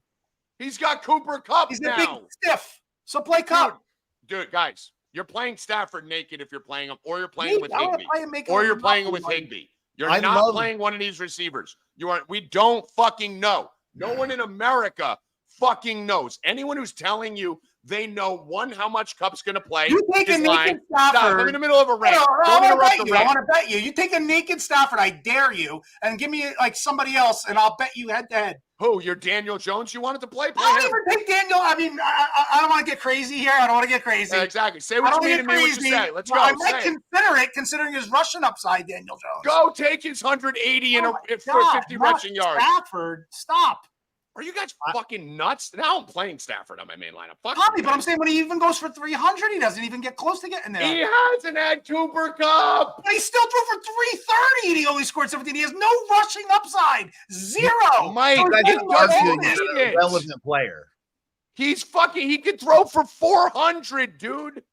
He's got Cooper Kupp. He's a big stiff. So play Kupp. Dude, guys, you're playing Stafford naked if you're playing him, or you're playing him with Higbee. Or you're playing him with Higbee. You're not playing one of these receivers. We don't fucking know. No one in America fucking knows. Anyone who's telling you they know how much Kupp's going to play. You take a naked Stafford. I'm in the middle of a rant. I want to bet you. You take a naked Stafford, I dare you, and give me like somebody else, and I'll bet you head to head. Who? You're Daniel Jones? You wanted to play? I don't even take Daniel. I mean, I don't want to get crazy here. I don't want to get crazy. Exactly. Say what you mean to me, what you say. Let's go. I might consider it, considering his rushing upside, Daniel Jones. Go take his 180 for 50 rushing yards. Stafford, stop. Are you guys fucking nuts? Now I'm playing Stafford on my main lineup. But I'm saying when he even goes for 300, he doesn't even get close to getting there. He hasn't had Cooper Kupp. But he still threw for 330 and he only scored 17. He has no rushing upside. 0. Mike, so I think he's a relevant player. He could throw for 400, dude.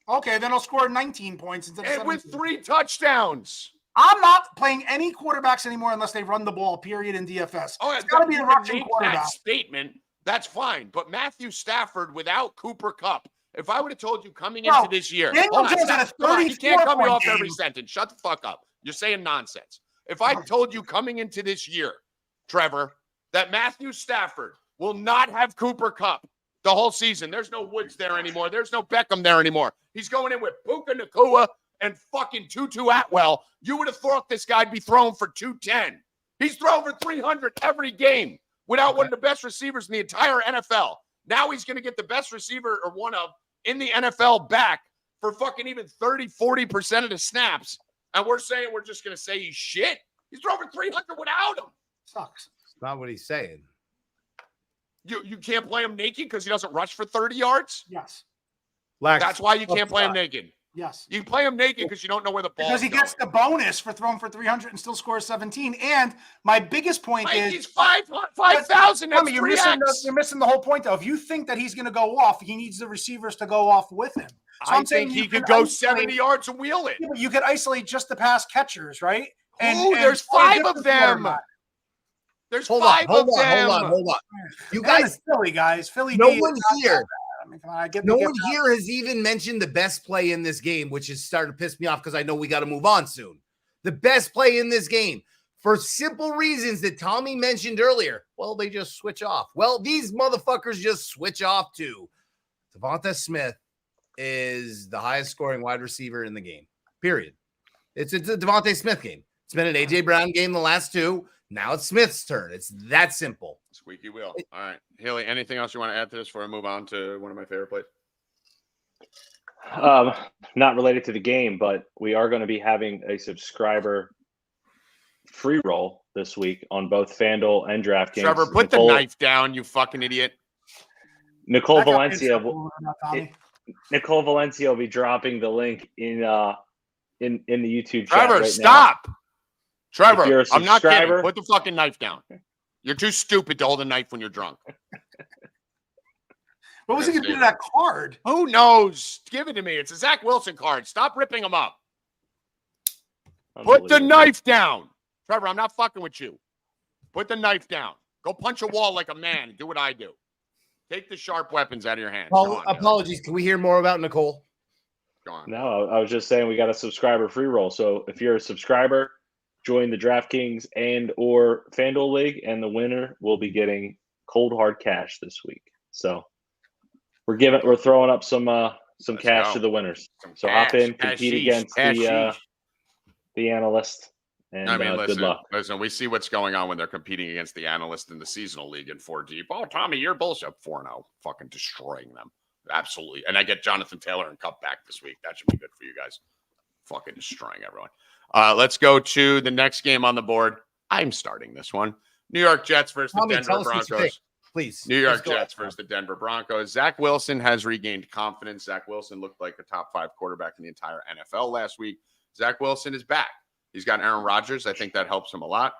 Okay, then he'll score 19 points instead of 17. With 3 touchdowns. I'm not playing any quarterbacks anymore unless they run the ball, period, in DFS. Oh, it's got to be a rushing quarterback. That statement, that's fine. But Matthew Stafford without Cooper Kupp, if I would have told you coming into this year, you can't cut me off every sentence. Shut the fuck up. You're saying nonsense. If I told you coming into this year, Trevor, that Matthew Stafford will not have Cooper Kupp the whole season, there's no Woods there anymore. There's no Beckham there anymore. He's going in with Puka Nacua and fucking Tutu Atwell, you would have thought this guy'd be throwing for 210. He's throwing for 300 every game without one of the best receivers in the entire NFL. Now he's going to get the best receiver or one of in the NFL back for fucking even 30, 40% of the snaps. And we're saying we're just going to say he's shit. He's throwing for 300 without him. Sucks. It's not what he's saying. You can't play him naked because he doesn't rush for 30 yards? Yes. That's why you can't play him naked. Yes. You play him naked because you don't know where the ball is because he gets the bonus for throwing for 300 and still scores 17. And my biggest point is he's 5,000. You're missing the whole point, though. If you think that he's going to go off, he needs the receivers to go off with him. So I'm saying he could go 70 yards and wheel it. Yeah, but you could isolate just the pass catchers, right? There's 5 of them. There's hold 5 on, of them. Hold on. You guys, Philly guys, Philly. No one here. No one here has even mentioned the best play in this game, which is starting to piss me off because I know we got to move on soon. The best play in this game, for simple reasons that Tommy mentioned earlier. Well, they just switch off. Well, these motherfuckers just switch off too. Devonta Smith is the highest scoring wide receiver in the game. Period. It's a Devonta Smith game. It's been an AJ Brown game the last 2. Now it's Smith's turn. It's that simple. Squeaky wheel. All right. Haley, anything else you want to add to this before I move on to one of my favorite plays? Not related to the game, but we are going to be having a subscriber free roll this week on both FanDuel and DraftKings. Trevor, put the knife down, you fucking idiot. Nicole Valencia will be dropping the link in the YouTube chat. Trevor, right stop. Now. Trevor, I'm not kidding. Put the fucking knife down. You're too stupid to hold a knife when you're drunk. What was he going to do to that card? Who knows? Give it to me. It's a Zach Wilson card. Stop ripping them up. Put the knife down. Trevor, I'm not fucking with you. Put the knife down. Go punch a wall like a man. Do what I do. Take the sharp weapons out of your hands. Apologies. Can we hear more about Nicole? Go on. No, I was just saying we got a subscriber free roll. So if you're a subscriber, join the DraftKings and or FanDuel League, and the winner will be getting cold hard cash this week. So we're throwing up some cash to the winners. So hop in, compete against the analyst, and good luck. Listen, we see what's going on when they're competing against the analyst in the seasonal league in 4Deep. Oh, Tommy, you're bullshit. 4-0, fucking destroying them. Absolutely. And I get Jonathan Taylor and Cup back this week. That should be good for you guys. Fucking destroying everyone. Let's go to the next game on the board. I'm starting this one. New York Jets versus the Denver Broncos. Please. New York Jets versus the Denver Broncos. Zach Wilson has regained confidence. Zach Wilson looked like a top 5 quarterback in the entire NFL last week. Zach Wilson is back. He's got Aaron Rodgers. I think that helps him a lot.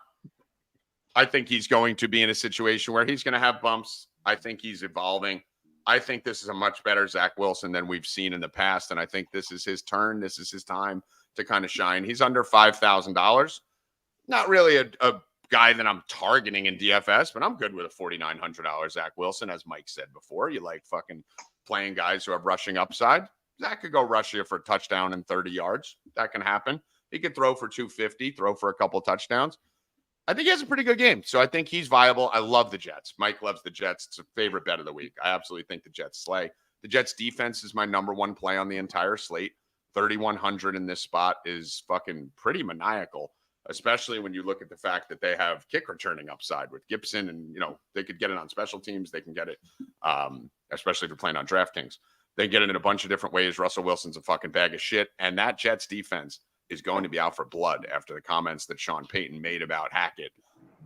I think he's going to be in a situation where he's going to have bumps. I think he's evolving. I think this is a much better Zach Wilson than we've seen in the past, and I think this is his turn. This is his time to kind of shine. He's under $5,000. Not really a guy that I'm targeting in DFS, but I'm good with a $4,900 Zach Wilson. As Mike said before, you like fucking playing guys who have rushing upside. Zach could go rush you for a touchdown and 30 yards. That can happen. He could throw for 250, throw for a couple touchdowns. I think he has a pretty good game. So I think he's viable. I love the Jets. Mike loves the Jets. It's a favorite bet of the week. I absolutely think the Jets slay. The Jets defense is my number 1 play on the entire slate. 3,100 in this spot is fucking pretty maniacal, especially when you look at the fact that they have kick returning upside with Gibson, and, they could get it on special teams. They can get it, especially if you're playing on DraftKings. They get it in a bunch of different ways. Russell Wilson's a fucking bag of shit. And that Jets defense is going to be out for blood after the comments that Sean Payton made about Hackett.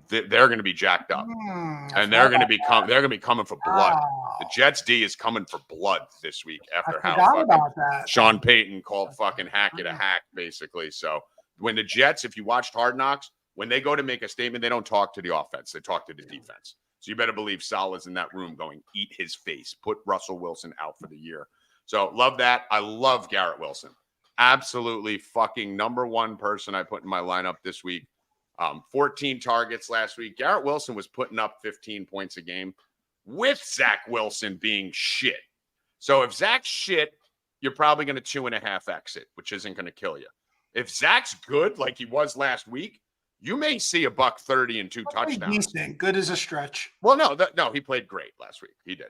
They're going to be jacked up, and they're going to be coming for blood. The Jets D is coming for blood this week after how Sean Payton called fucking Hackett a hack, basically. So when the Jets, if you watched Hard Knocks, when they go to make a statement, they don't talk to the offense. They talk to the defense. So you better believe Salah's in that room going, eat his face, put Russell Wilson out for the year. So love that. I love Garrett Wilson. Absolutely fucking number 1 person I put in my lineup this week. 14 targets last week. Garrett Wilson was putting up 15 points a game with Zach Wilson being shit. So if Zach's shit, you're probably going to 2.5x it, which isn't going to kill you. If Zach's good, like he was last week, you may see a $130 and 2 touchdowns. Decent. Good as a stretch. Well, no, he played great last week. He did.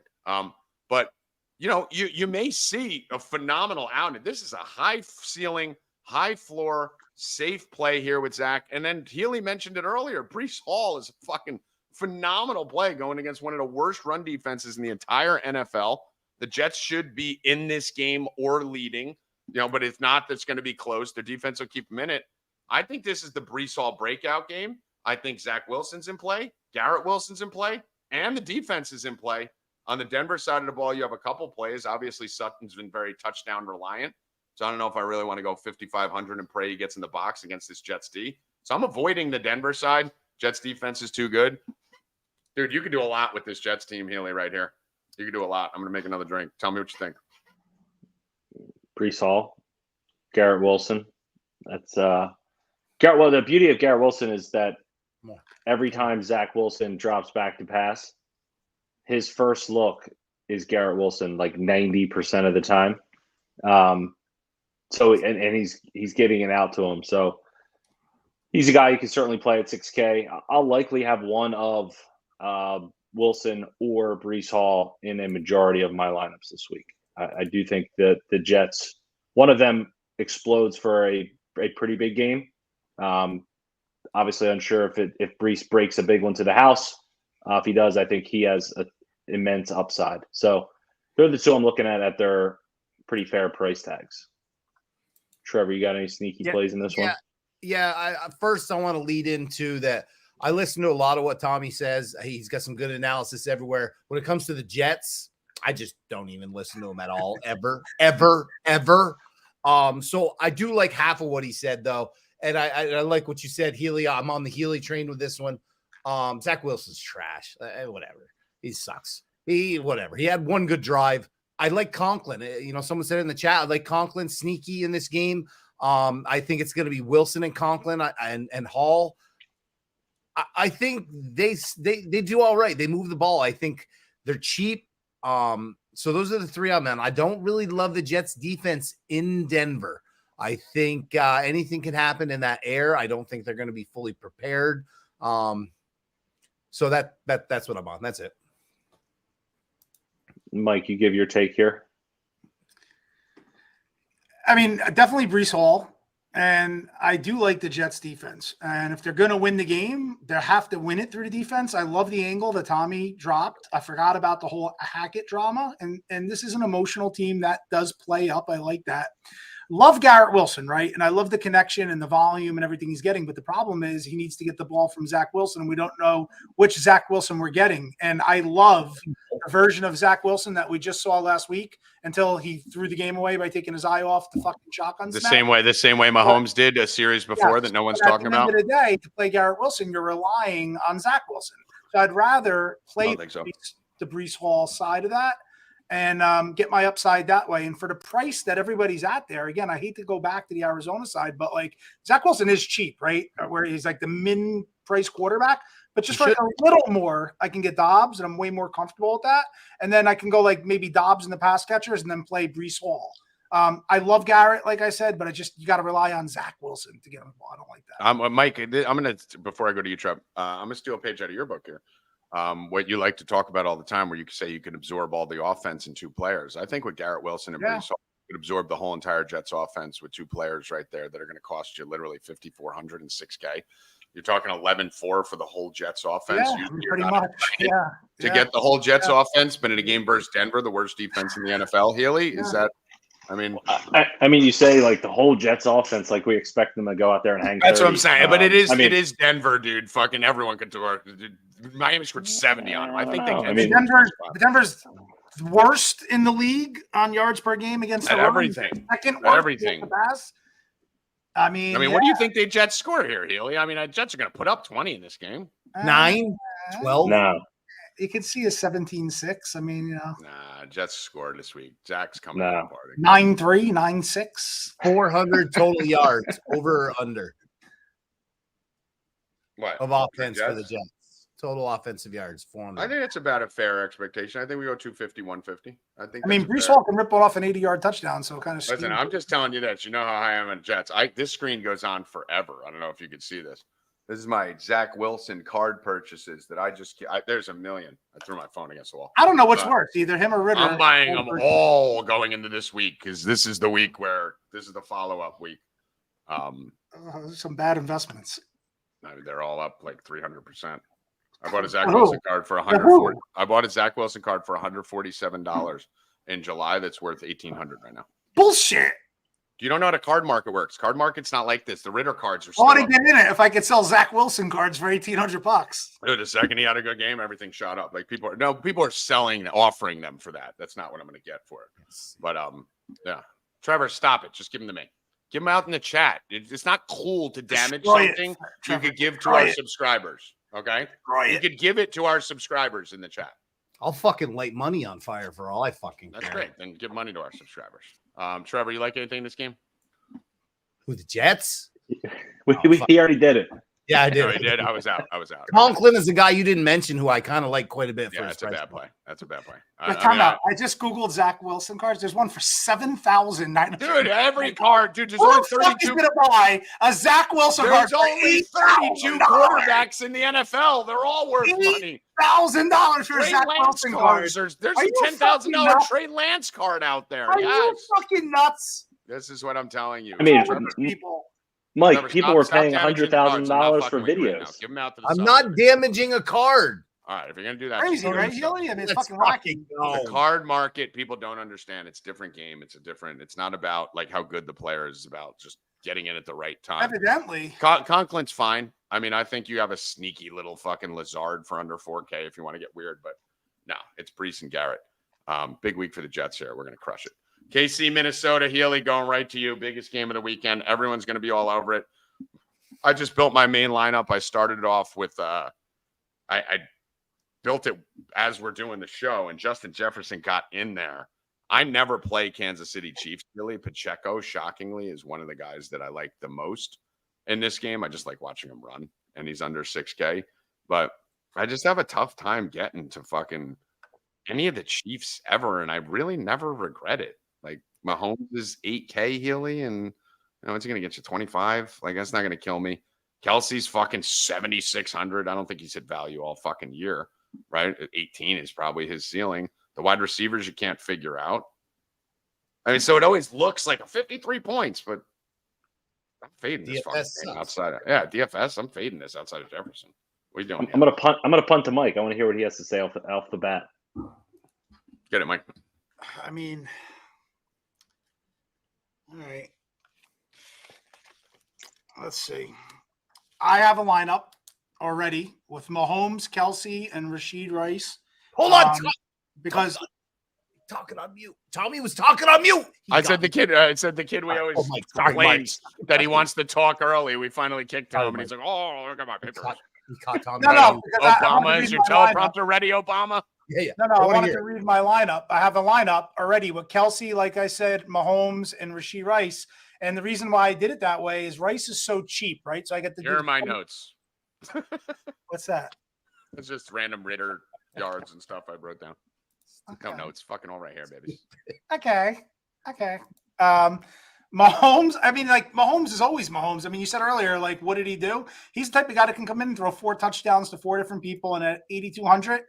But you may see a phenomenal outing. This is a high ceiling, high floor, safe play here with Zach. And then Healy mentioned it earlier. Breece Hall is a fucking phenomenal play going against one of the worst run defenses in the entire NFL. The Jets should be in this game or leading, but if not, that's going to be close. Their defense will keep them in it. I think this is the Breece Hall breakout game. I think Zach Wilson's in play, Garrett Wilson's in play, and the defense is in play. On the Denver side of the ball, you have a couple plays. Obviously, Sutton's been very touchdown reliant. So I don't know if I really want to go 5,500 and pray he gets in the box against this Jets D. So I'm avoiding the Denver side. Jets defense is too good. Dude, you could do a lot with this Jets team, Healy, right here. You could do a lot. I'm going to make another drink. Tell me what you think. Breece Hall, Garrett Wilson. That's Garrett. Well, the beauty of Garrett Wilson is that every time Zach Wilson drops back to pass, his first look is Garrett Wilson like 90% of the time. So he's getting it out to him. So he's a guy you can certainly play at 6K. I'll likely have one of Wilson or Breece Hall in a majority of my lineups this week. I do think that the Jets, one of them explodes for a pretty big game. Obviously unsure if Breece breaks a big one to the house. If he does, I think he has an immense upside. So they're the two I'm looking at their pretty fair price tags. Trevor, you got any sneaky plays in this one? Yeah. First, I want to lead into that. I listen to a lot of what Tommy says. He's got some good analysis everywhere. When it comes to the Jets, I just don't even listen to him at all, ever. So I do like half of what he said, though. And I like what you said, Healy. I'm on the Healy train with this one. Zach Wilson's trash. Whatever. He sucks. Whatever. He had one good drive. I like Conklin. Someone said in the chat, I like Conklin sneaky in this game. I think it's going to be Wilson and Conklin and Hall. I think they do all right. They move the ball. I think they're cheap. So those are the three I'm on. I don't really love the Jets defense in Denver. I think anything can happen in that air. I don't think they're going to be fully prepared. So that's what I'm on. That's it. Mike, you give your take here. I mean, definitely Breece Hall. And I do like the Jets defense. And if they're going to win the game, they have to win it through the defense. I love the angle that Tommy dropped. I forgot about the whole Hackett drama. And this is an emotional team that does play up. I like that. Love Garrett Wilson, right? And I love the connection and the volume and everything he's getting. But the problem is he needs to get the ball from Zach Wilson. And we don't know which Zach Wilson we're getting. And I love the version of Zach Wilson that we just saw last week until he threw the game away by taking his eye off the fucking shotgun snap. The same way Mahomes did a series before that no one's talking about. At the end of the day, to play Garrett Wilson, you're relying on Zach Wilson. So I'd rather play the Breece Hall side of that and get my upside that way. And for the price that everybody's at there, again, I hate to go back to the Arizona side, but like Zach Wilson is cheap, right? Where he's like the min price quarterback, but just for like a little more, I can get Dobbs and I'm way more comfortable with that. And then I can go like maybe Dobbs in the pass catchers and then play Breece Hall. I love Garrett, like I said, but you got to rely on Zach Wilson to get him the ball. I don't like that. Mike, I'm going to, before I go to you, Trev, I'm going to steal a page out of your book here. What you like to talk about all the time, where you can say you can absorb all the offense in two players. I think with Garrett Wilson and Breece Hall, you could absorb the whole entire Jets offense with two players right there that are going to cost you literally 5,400 and 6K. You're talking 11-4 for the whole Jets offense. Yeah, pretty much. To get the whole Jets offense, but in a game versus Denver, the worst defense in the NFL. Healy, is that? I mean, you say like the whole Jets offense, like we expect them to go out there and hang. That's 30. what I'm saying. But it is Denver, dude. Fucking everyone could do it. Miami scored 70 on them. I think they can. Denver's worst in the league on yards per game against the everything. Second everything. Pass. I mean, what do you think the Jets score here, Healy? I mean, the Jets are going to put up 20 in this game. 9, 12. No. You could see a 17-6. I mean, Nah, Jets scored this week. Zach's coming out party. 9-3, 9-6. 400 total yards, over or under. What? Of offense for the Jets. Total offensive yards, 400. I think it's about a fair expectation. I think we go 250, 150. I mean, Breece Hall can rip off an 80-yard touchdown, so kind of. Listen, I'm just telling you that. You know how high I am on Jets. This screen goes on forever. I don't know if you could see this. This is my Zach Wilson card purchases that there's a million. I threw my phone against the wall. I don't know what's worse, either him or Ritter. I'm buying them all going into this week because this is the week where this is the follow-up week. Some bad investments. I mean, they're all up like 300%. I bought a Zach Who? Wilson card for Who? 140. I bought a Zach Wilson card for $147 in July. That's worth $1,800 right now. Bullshit. You don't know how the card market works. Card market's not like this. The Ritter cards are I still want to up. get in it if I could sell Zach Wilson cards for $1,800. Dude, the second he had a good game, everything shot up. Like people are selling, offering them for that. That's not what I'm going to get for it. But yeah, Trevor, stop it. Just give them to me. Give them out in the chat. It's not cool to damage something you could give to our subscribers. Okay, you could give it to our subscribers in the chat. I'll fucking light money on fire for all I fucking care. That's great. Then give money to our subscribers. Trevor, you like anything in this game? Who, the Jets? He already did it. Yeah, I did. No, he did. I was out. Conklin is the guy you didn't mention who I kind of like quite a bit. Yeah, that's a bad play. That's a bad play. I just Googled Zach Wilson cards. There's one for $7,900. Dude, every card, dude, there's Who only the fuck is 32. going to buy a Zach Wilson card? There's only 32 quarterbacks in the NFL. They're all worth money. $1,000 for a Trey Zach Lance Wilson card. There's Are a you $10,000 fucking Trey Lance card out there. Are Yes. you fucking nuts? This is what I'm telling you. I mean, people. Mike, Trevor, people were stop paying damaging cards. I'm not $100,000 for fucking with you right now. videos. Give them out to the I'm sub. not damaging a card. All right, if you're gonna do that, Crazy, just right? do it. Healy? I mean, it's Let's fucking wacky. go. The card market, people don't understand. It's a different game. It's not about like how good the player is. It's about just getting in at the right time. Evidently. Conklin's fine. I mean, I think you have a sneaky little fucking Lazard for under 4K if you want to get weird, but no, it's Brees and Garrett. Big week for the Jets here. We're going to crush it. KC, Minnesota, Healy, going right to you. Biggest game of the weekend. Everyone's going to be all over it. I just built my main lineup. I started it off with I built it as we're doing the show, and Justin Jefferson got in there. I never play Kansas City Chiefs. Billy Pacheco, shockingly, is one of the guys that I like the most in this game. I just like watching him run, and he's under 6K. But I just have a tough time getting to fucking any of the Chiefs ever, and I really never regret it. Like, Mahomes is 8K, Healy, and it's going to get you 25. Like, that's not going to kill me. Kelsey's fucking 7,600. I don't think he's hit value all fucking year, right? 18 is probably his ceiling. The wide receivers you can't figure out. I mean, so it always looks like a 53 points, but I'm fading this fucking game outside of DFS. I'm fading this outside of Jefferson. What are you doing? I'm gonna punt to Mike. I want to hear what he has to say off the bat. Get it, Mike. I mean, all right. Let's see. I have a lineup already with Mahomes, Kelsey, and Rashid Rice. Hold on. Because talking on mute. Tommy was talking on mute. I said the kid we always complains that he wants to talk early. We finally kicked him, and he's like, "Oh, look at my papers." He caught Tommy. No. Obama, is your teleprompter ready, Obama? Yeah. No. I wanted to read my lineup. I have a lineup already with Kelsey, like I said, Mahomes, and Rashid Rice. And the reason why I did it that way is Rice is so cheap, right? So I get the. Here are my notes. What's that? It's just random Ritter yards and stuff I wrote down. Okay. No notes. Fucking all right here, baby. Okay. Mahomes, I mean, like, Mahomes is always Mahomes. I mean, you said earlier, like, what did he do? He's the type of guy that can come in and throw 4 touchdowns to 4 different people, and at 8,200,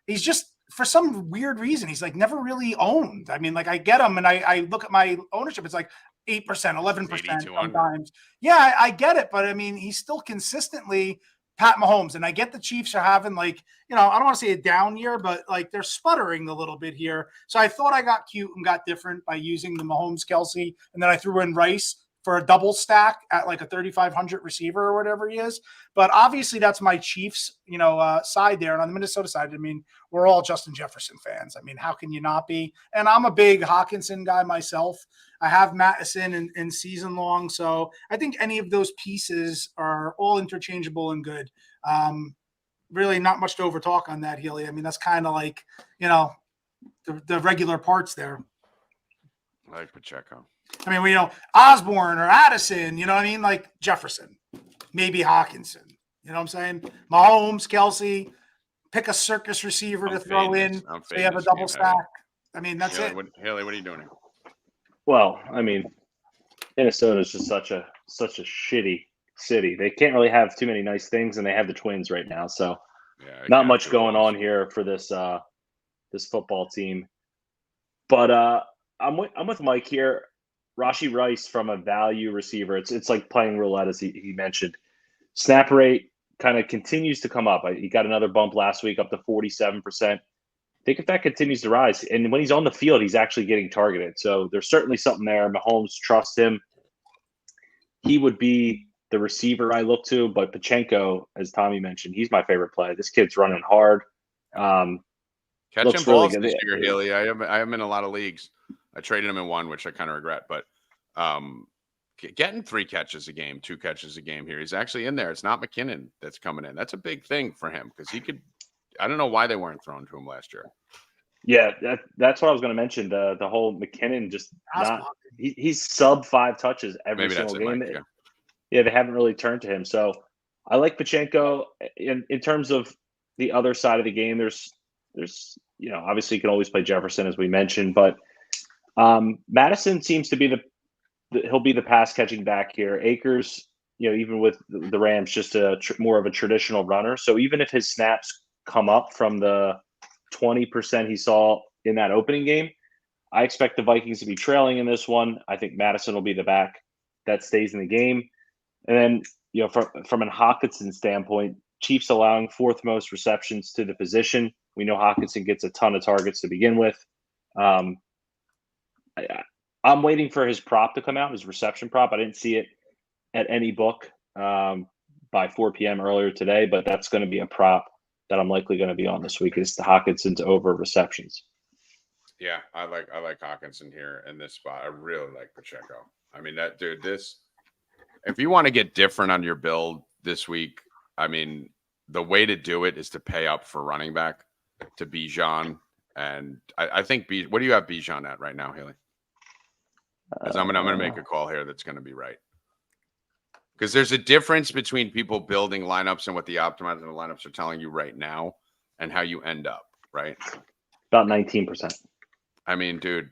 he's just, for some weird reason, he's like never really owned. I mean, like, I get him and I look at my ownership, it's like 8%, 11% sometimes. Yeah, I get it, but I mean, he's still consistently Pat Mahomes, and I get the Chiefs are having, like, I don't want to say a down year, but like they're sputtering a little bit here. So I thought I got cute and got different by using the Mahomes, Kelsey, and then I threw in Rice for a double stack at like a 3,500 receiver or whatever he is. But obviously that's my Chiefs, side there. And on the Minnesota side, I mean, we're all Justin Jefferson fans. I mean, how can you not be? And I'm a big Hawkinson guy myself. I have Mattison in season long. So I think any of those pieces are all interchangeable and good. Really not much to overtalk on that, Healy. I mean, that's kind of like, the regular parts there. I like Pacheco. I mean, Osborne or Addison, you know what I mean? Like Jefferson, maybe Hawkinson. You know what I'm saying? Mahomes, Kelsey, pick a circus receiver to throw in. So you have a double stack. I mean, that's it. Haley, what are you doing here? Well, I mean, Minnesota is just such a shitty city. They can't really have too many nice things, and they have the Twins right now. So not much going on here for this this football team. But I'm with Mike here. Rashee Rice from a value receiver. It's like playing roulette, as he mentioned. Snap rate kind of continues to come up. He got another bump last week up to 47%. I think if that continues to rise, and when he's on the field, he's actually getting targeted. So there's certainly something there. Mahomes trusts him. He would be the receiver I look to, but Pachenko, as Tommy mentioned, he's my favorite play. This kid's running hard. Catching balls this year, Healy. I am in a lot of leagues. I traded him in one, which I kind of regret, but getting 3 catches a game, 2 catches a game here. He's actually in there. It's not McKinnon that's coming in. That's a big thing for him because he could. I don't know why they weren't thrown to him last year. Yeah, that's what I was going to mention. The whole McKinnon just not. He's sub 5 touches every single game. Mike, yeah, they haven't really turned to him. So I like Pachenko. In terms of the other side of the game, there's obviously you can always play Jefferson as we mentioned, but Madison seems to be he'll be the pass catching back here. Akers, even with the Rams, just more of a traditional runner. So even if his snaps come up from the 20% he saw in that opening game, I expect the Vikings to be trailing in this one. I think Madison will be the back that stays in the game. And then, from an Hockenson standpoint, Chiefs allowing 4th most receptions to the position. We know Hockenson gets a ton of targets to begin with. I'm waiting for his prop to come out, his reception prop. I didn't see it at any book by 4 p.m. earlier today, but that's going to be a prop that I'm likely going to be on this week. Is the Hawkinson's over receptions. Yeah, I like Hockenson here in this spot. I really like Pacheco. I mean, that dude, if you want to get different on your build this week, I mean, the way to do it is to pay up for running back to Bijan. And I think what do you have Bijan at right now, Haley? Because I'm gonna make a call here that's gonna be right. Because there's a difference between people building lineups and what the optimizing the lineups are telling you right now and how you end up, right? About 19%. I mean, dude,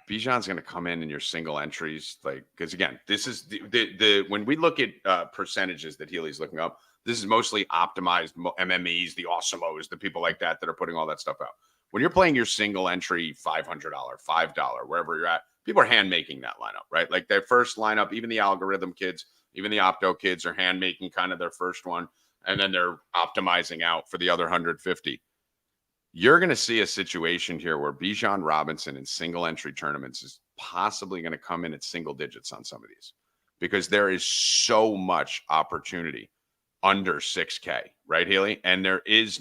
Bijan's going to come in your single entries. Because again, this is the when we look at percentages that Healy's looking up, this is mostly optimized MMEs, the Awesomos, the people like that are putting all that stuff out. When you're playing your single entry $500, $5, wherever you're at, people are hand making that lineup, right? Like their first lineup, even the algorithm kids, even the opto kids are hand making kind of their first one, and then they're optimizing out for the other 150. You're going to see a situation here where Bijan Robinson in single entry tournaments is possibly going to come in at single digits on some of these because there is so much opportunity under 6K, right, Healy? And there is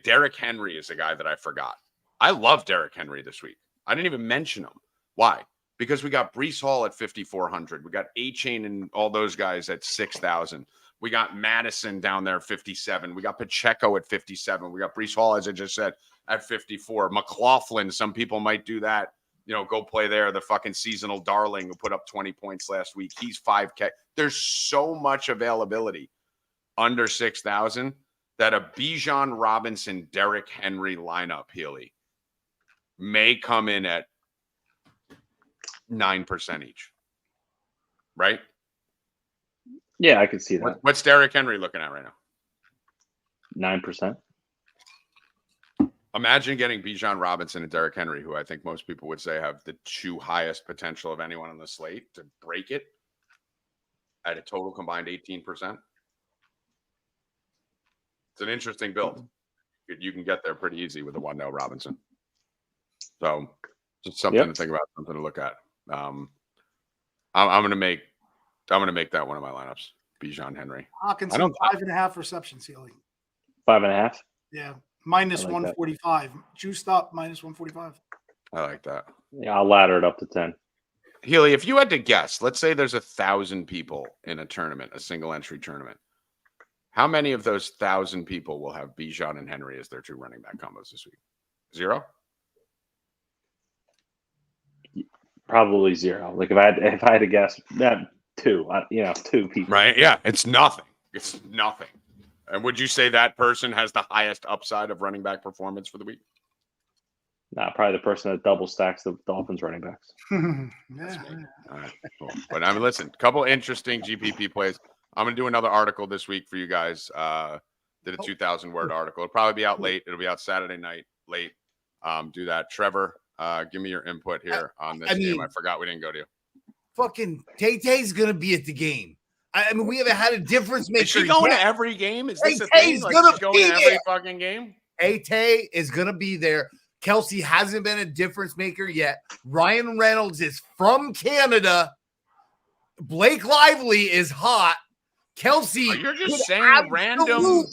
Derrick Henry is a guy that I forgot. I love Derrick Henry this week. I didn't even mention him. Why? Because we got Breece Hall at 5,400. We got A-Chain and all those guys at 6,000. We got Madison down there at 57. We got Pacheco at 57. We got Breece Hall, as I just said, at 54. McLaughlin, some people might do that. Go play there. The fucking seasonal darling who put up 20 points last week. He's 5K. There's so much availability under 6,000 that a Bijan Robinson, Derrick Henry lineup, Healy, may come in at 9% each. Right? Yeah, I can see that. What's Derrick Henry looking at right now? 9%. Imagine getting Bijan Robinson and Derrick Henry, who I think most people would say have the 2 highest potential of anyone on the slate to break it at a total combined 18%. It's an interesting build. You can get there pretty easy with a 1-0 Robinson. So just something to think about, something to look at. I'm gonna make that one of my lineups. Bijan Henry. Hockenson 5.5 receptions, Healy. 5.5. Yeah, minus 145. That. Juiced up minus 145. I like that. Yeah, I'll ladder it up to 10. Healy, if you had to guess, let's say there's 1,000 people in a tournament, a single entry tournament. How many of those 1,000 people will have Bijan and Henry as their 2 running back combos this week? 0? Probably 0. Like if I had to guess, that 2. 2 people. Right? Yeah, it's nothing. It's nothing. And would you say that person has the highest upside of running back performance for the week? Nah, probably the person that double stacks the Dolphins running backs. Yeah. All right, cool. But I mean, listen, a couple interesting GPP plays. I'm going to do another article this week for you guys. Did a 2,000-word article. It'll probably be out late. It'll be out Saturday night late. Do that. Trevor, give me your input here on this game. I forgot we didn't go to you. fucking Tay-Tay's gonna be at the game. I mean, we haven't had a difference maker. Is she going yet. to every game? Is this a Tay-Tay's thing? Like gonna she's going be to every there. fucking game? Tay is gonna be there. Kelsey hasn't been a difference maker yet. Ryan Reynolds is from Canada. Blake Lively is hot. Kelsey, You're just saying random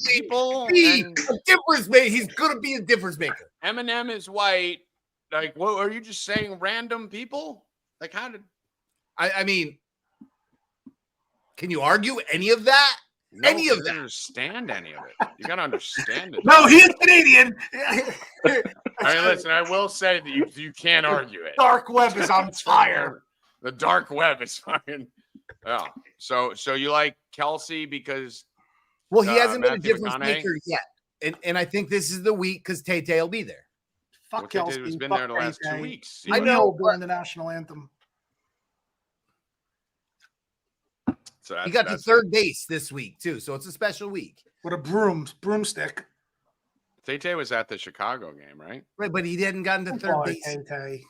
people. And a difference maker. He's gonna be a difference maker. Eminem is white. Like, what are you just saying? Random people? Like, how did? I mean, can you argue any of that? No, Any of you that? don't understand any of it. You gotta understand it. No, he's Canadian. I mean, listen. I will say that you can't argue it. Dark web is on fire. The dark web is fucking. Yeah. So you like Kelsey because? Well, he hasn't been a Matthew difference McConaughey? maker yet, and I think this is the week because Tay will be there. Fuck Well, Kelsey. has been Fuck there the last 2 Tay-Tay. weeks. I know, during the national anthem. So He got to third base this week too, so it's a special week. With a broomstick. Tay was at the Chicago game, right? Right, but he hadn't gotten to third base. Tay-Tay.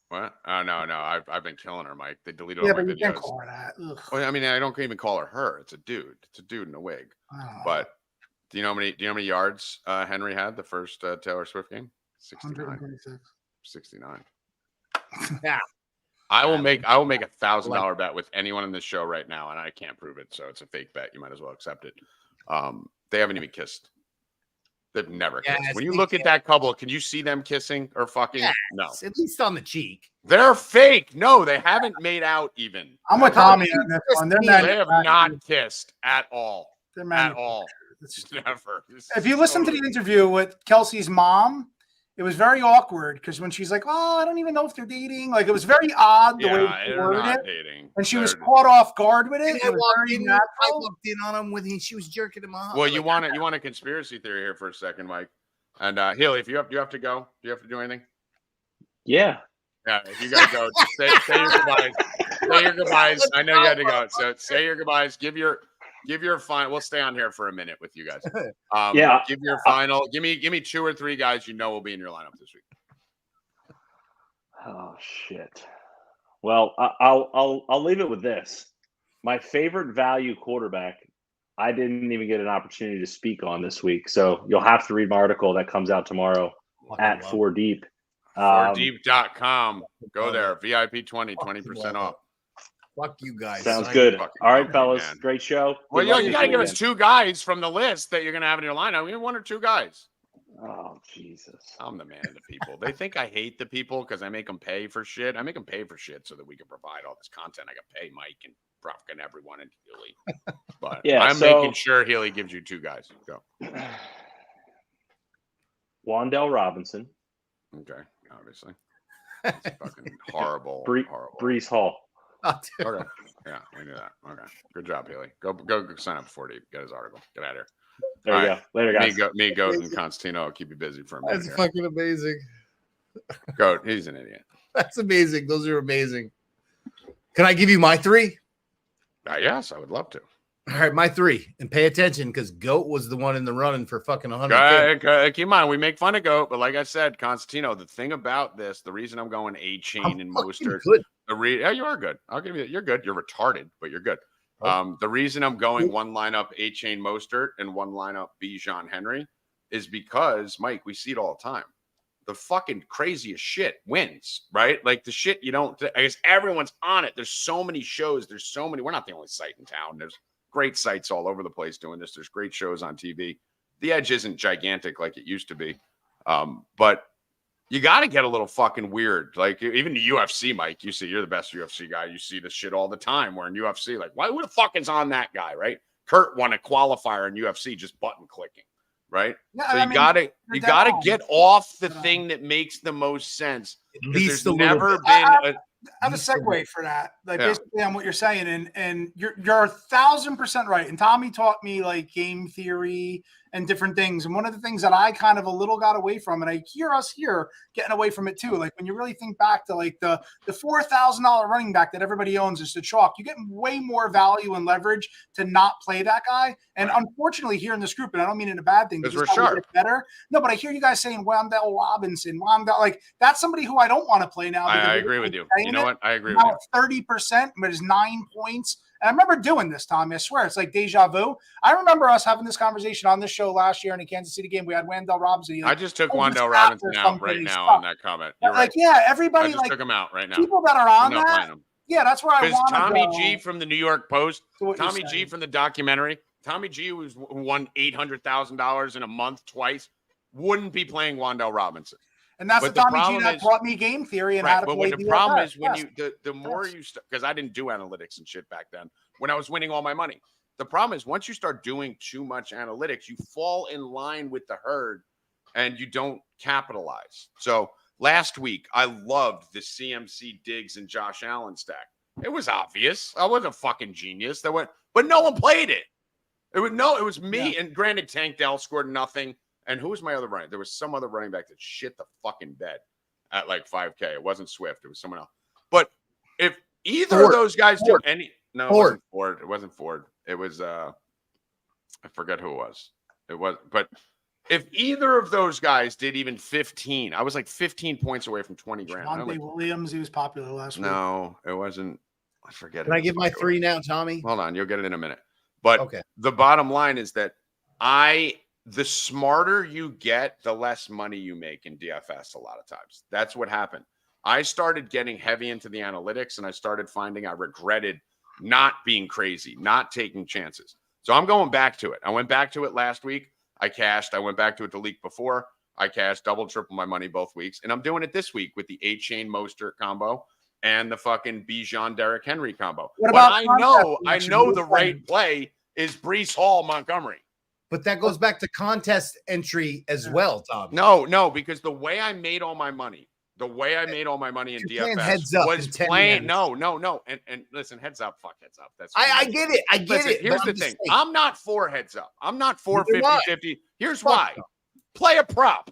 What? Oh no, I've been killing her, Mike. They deleted Yeah, all my but you can't videos. call her that. Ugh. Well, I mean, I don't even call her her. It's a dude. It's a dude in a wig. Oh, But do you know how many yards Henry had the first Taylor Swift game? 69. 126. 69. Yeah. I will make $1,000 bet with anyone in this show right now, and I can't prove it, so it's a fake bet. You might as well accept it. They haven't even kissed. They've never kissed. Yes, When you they look at can't. that couple, can you see them kissing or fucking? Yes, No, at least on the cheek. they're fake. No, they haven't made out even. I'm with Tommy on this one. They're They have not kissed at all. They're At all. It's- Never. This If is you listen to the totally- interview with Kelsey's mom, it was very awkward because when she's like, "Oh, I don't even know if they're dating," like it was very odd the way she they're worded not it, dating. and she was They're- caught off guard with it. And It I was walked very in. I natural. walked in on him when she was jerking him off. Well, you want a conspiracy theory here for a second, Mike. And Healy, if you have to go, do you have to do anything? Yeah. Yeah, if you gotta go, just say your goodbyes. Say your goodbyes. I know you had to go. So say your goodbyes. Give your final. We'll stay on here for a minute with you guys. Yeah. Give your final. Give me 2 or 3 guys you know will be in your lineup this week. Oh shit. Well, I'll leave it with this. My favorite value quarterback, I didn't even get an opportunity to speak on this week. So you'll have to read my article that comes out tomorrow at 4Deep. 4deep.com. Go there. VIP 20% off. Fuck you guys. Sounds Sign good. me. All right, fellas. man. Great show. Well, Good luck you this got to give us weekend. 2 guys from the list that you're going to have in your lineup. We need 1 or 2 guys. Oh, Jesus. I'm the man of the people. They think I hate the people because I make them pay for shit. I make them pay for shit so that we can provide all this content. I can pay Mike and fucking everyone and Healy. But Yeah, I'm so- making sure Healy gives you 2 guys. Go. Wandale Robinson, Okay. Obviously. It's fucking horrible. Horrible. Brees Hall. Oh, dude. Okay. Yeah, we knew that. Okay. Good job, Healy. Go sign up for 4Deep. Get his article. Get out of here. There All you right. go. Later, guys. Me, Goat, and Constantino will keep you busy for a minute. That's Here. fucking amazing. Goat, he's an idiot. That's amazing. Those are amazing. Can I give you my 3? Yes, I would love to. All right, my 3. And pay attention because Goat was the one in the running for fucking 100. Keep in mind, we make fun of Goat, but like I said, Constantino, the thing about this, the reason I'm going A-Chain and Mostert, Good. yeah, you are good. I'll give you you're good. You're retarded, but you're good. The reason I'm going 1 lineup A-Chain Mostert and 1 lineup Bijan Henry is because, Mike, we see it all the time. The fucking craziest shit wins, right? Like the shit you don't, I guess everyone's on it. There's so many shows. There's so many. We're not the only site in town. There's great sites all over the place doing this. There's great shows on TV. The edge isn't gigantic like it used to be. But you got to get a little fucking weird. Like even the UFC, Mike, you see, you're the best UFC guy. You see this shit all the time. Where in UFC, like, who the fuck is on that guy, right? Kurt won a qualifier in UFC just button clicking, right? Yeah, So I you mean, gotta you're gotta down. get off the You're down. thing that makes the most sense. At 'Cause least there's a little never bit. been a I have a segue for that, like Yeah. basically on what you're saying, and you're 1,000% right. And Tommy taught me like game theory and different things. And one of the things that I kind of a little got away from, and I hear us here getting away from it too. Like when you really think back to like the $4,000 running back that everybody owns is the chalk, you get way more value and leverage to not play that guy. And unfortunately here in this group, and I don't mean it a bad thing, because we're sharp. Better. No, but I hear you guys saying Wan'Dale Robinson, like that's somebody who I don't want to play now. I agree with you. You know what? I agree with you. 30%, but it's 9 points. And I remember doing this, Tommy. I swear it's like deja vu. I remember us having this conversation on this show last year in the Kansas City game. We had Wan'Dale Robinson. I just took Wan'Dale Robinson out right now on that comment. You're right. Like, yeah, everybody I just took him out right now. People that are on that. Yeah, that's where I want to Tommy go. G from the New York Post, Tommy G from the documentary, Tommy G who won $800,000 in a month twice, wouldn't be playing Wan'Dale Robinson. And that's the Tommy G that taught me game theory and how to play. But the problem is when the more you start, because I didn't do analytics and shit back then when I was winning all my money. The problem is once you start doing too much analytics, you fall in line with the herd and you don't capitalize. So last week, I loved the CMC Diggs and Josh Allen stack. It was obvious. I wasn't a fucking genius. But no one played it. It was me. Yeah. And granted, Tank Dell scored nothing. And who was my other running? There was some other running back that shit the fucking bed at like 5K. It wasn't Swift. It was someone else. But if either of those guys do any, no, it wasn't Ford. It wasn't Ford. It was I forget who it was. But if either of those guys did even 15, I was like 15 points away from 20 grand. Javonte Williams, he was popular last week. No, it wasn't. I forget. Can I give my 3 now, Tommy? Hold on, you'll get it in a minute. But the bottom line is that the smarter you get, the less money you make in DFS a lot of times. That's what happened. I started getting heavy into the analytics, and I started finding I regretted not being crazy, not taking chances. So I'm going back to it. I went back to it last week. I cashed. I went back to it the week before. I cashed double, triple my money both weeks. And I'm doing it this week with the A-Chain Mostert combo and the fucking Bijan Derrick Henry combo. But I know the right play is Breece Hall Montgomery. But that goes back to contest entry as well, Tom. No, because the way I made all my money in DFS was playing. No. And listen, heads up, fuck heads up. That's I get it. I get it. Here's the thing. I'm not for heads up. I'm not for 50-50. Here's why. Play a prop.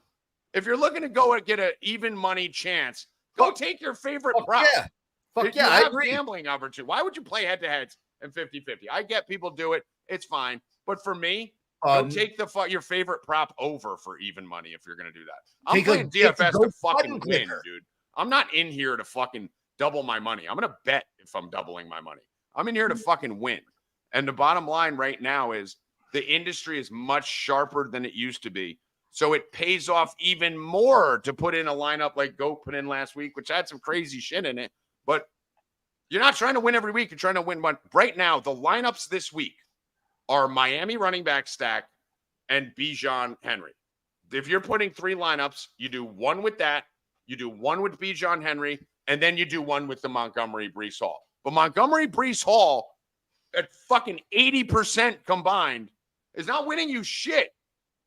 If you're looking to go and get an even money chance, go take your favorite prop. Yeah. Fuck yeah. I agree. Gambling opportunity. Why would you play head-to-heads and 50-50? I get people do it. It's fine. But for me, go take your favorite prop over for even money if you're going to do that. I'm playing DFS to fucking win, dude. I'm not in here to fucking double my money. I'm going to bet if I'm doubling my money. I'm in here to fucking win. And the bottom line right now is the industry is much sharper than it used to be. So it pays off even more to put in a lineup like Goat put in last week, which had some crazy shit in it. But you're not trying to win every week. You're trying to win one. Right now, the lineups this week are Miami running back stack and Bijan Henry. If you're putting 3 lineups, you do one with that, you do one with Bijan Henry, and then you do one with the Montgomery Breece Hall. But Montgomery Breece Hall at fucking 80% combined is not winning you shit.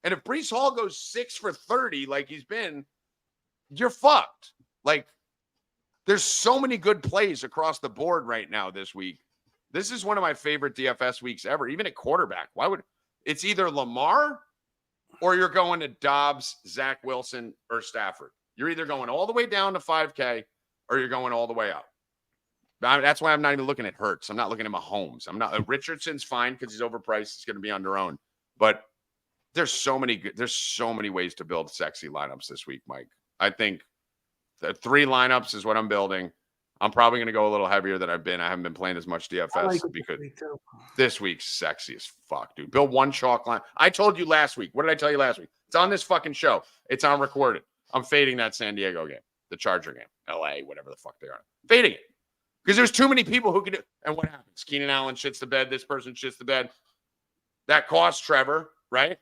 And if Breece Hall goes 6 for 30 like he's been, you're fucked. Like, there's so many good plays across the board right now this week. This is one of my favorite DFS weeks ever, even at quarterback. It's either Lamar or you're going to Dobbs, Zach Wilson, or Stafford. You're either going all the way down to 5K or you're going all the way up. That's why I'm not even looking at Hurts. I'm not looking at Mahomes. Richardson's fine because he's overpriced. He's going to be under owned. But there's so many ways to build sexy lineups this week, Mike. I think the 3 lineups is what I'm building. I'm probably going to go a little heavier than I've been. I haven't been playing as much DFS because this week's sexy as fuck, dude. Build one chalk line. I told you last week. What did I tell you last week? It's on this fucking show. It's on recorded. I'm fading that San Diego game, the Charger game, LA, whatever the fuck they are. Fading it because there's too many people who can do. And what happens? Keenan Allen shits the bed. This person shits the bed. That costs Trevor, right?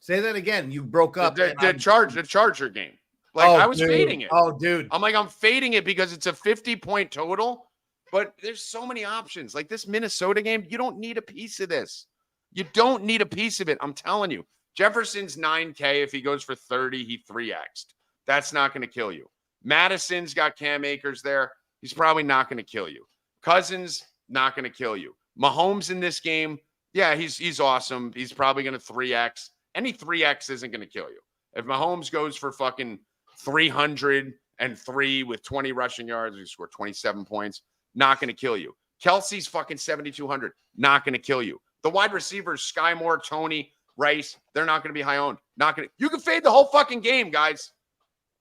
Say that again. You broke up. The Charger game. Like, I was fading it. Oh, dude. I'm fading it because it's a 50-point total, but there's so many options. Like this Minnesota game, you don't need a piece of this. You don't need a piece of it. I'm telling you. Jefferson's 9K. If he goes for 30, he 3x'd. That's not going to kill you. Madison's got Cam Akers there. He's probably not going to kill you. Cousins, not going to kill you. Mahomes in this game, Yeah, he's awesome. He's probably going to 3X. Any 3X isn't going to kill you. If Mahomes goes for fucking 303 with 20 rushing yards, he scored 27 points, not going to kill you. Kelsey's fucking 7,200, not going to kill you. The wide receivers, Sky Moore, Tony, Rice, they're not going to be high owned. Not going to. You can fade the whole fucking game, guys.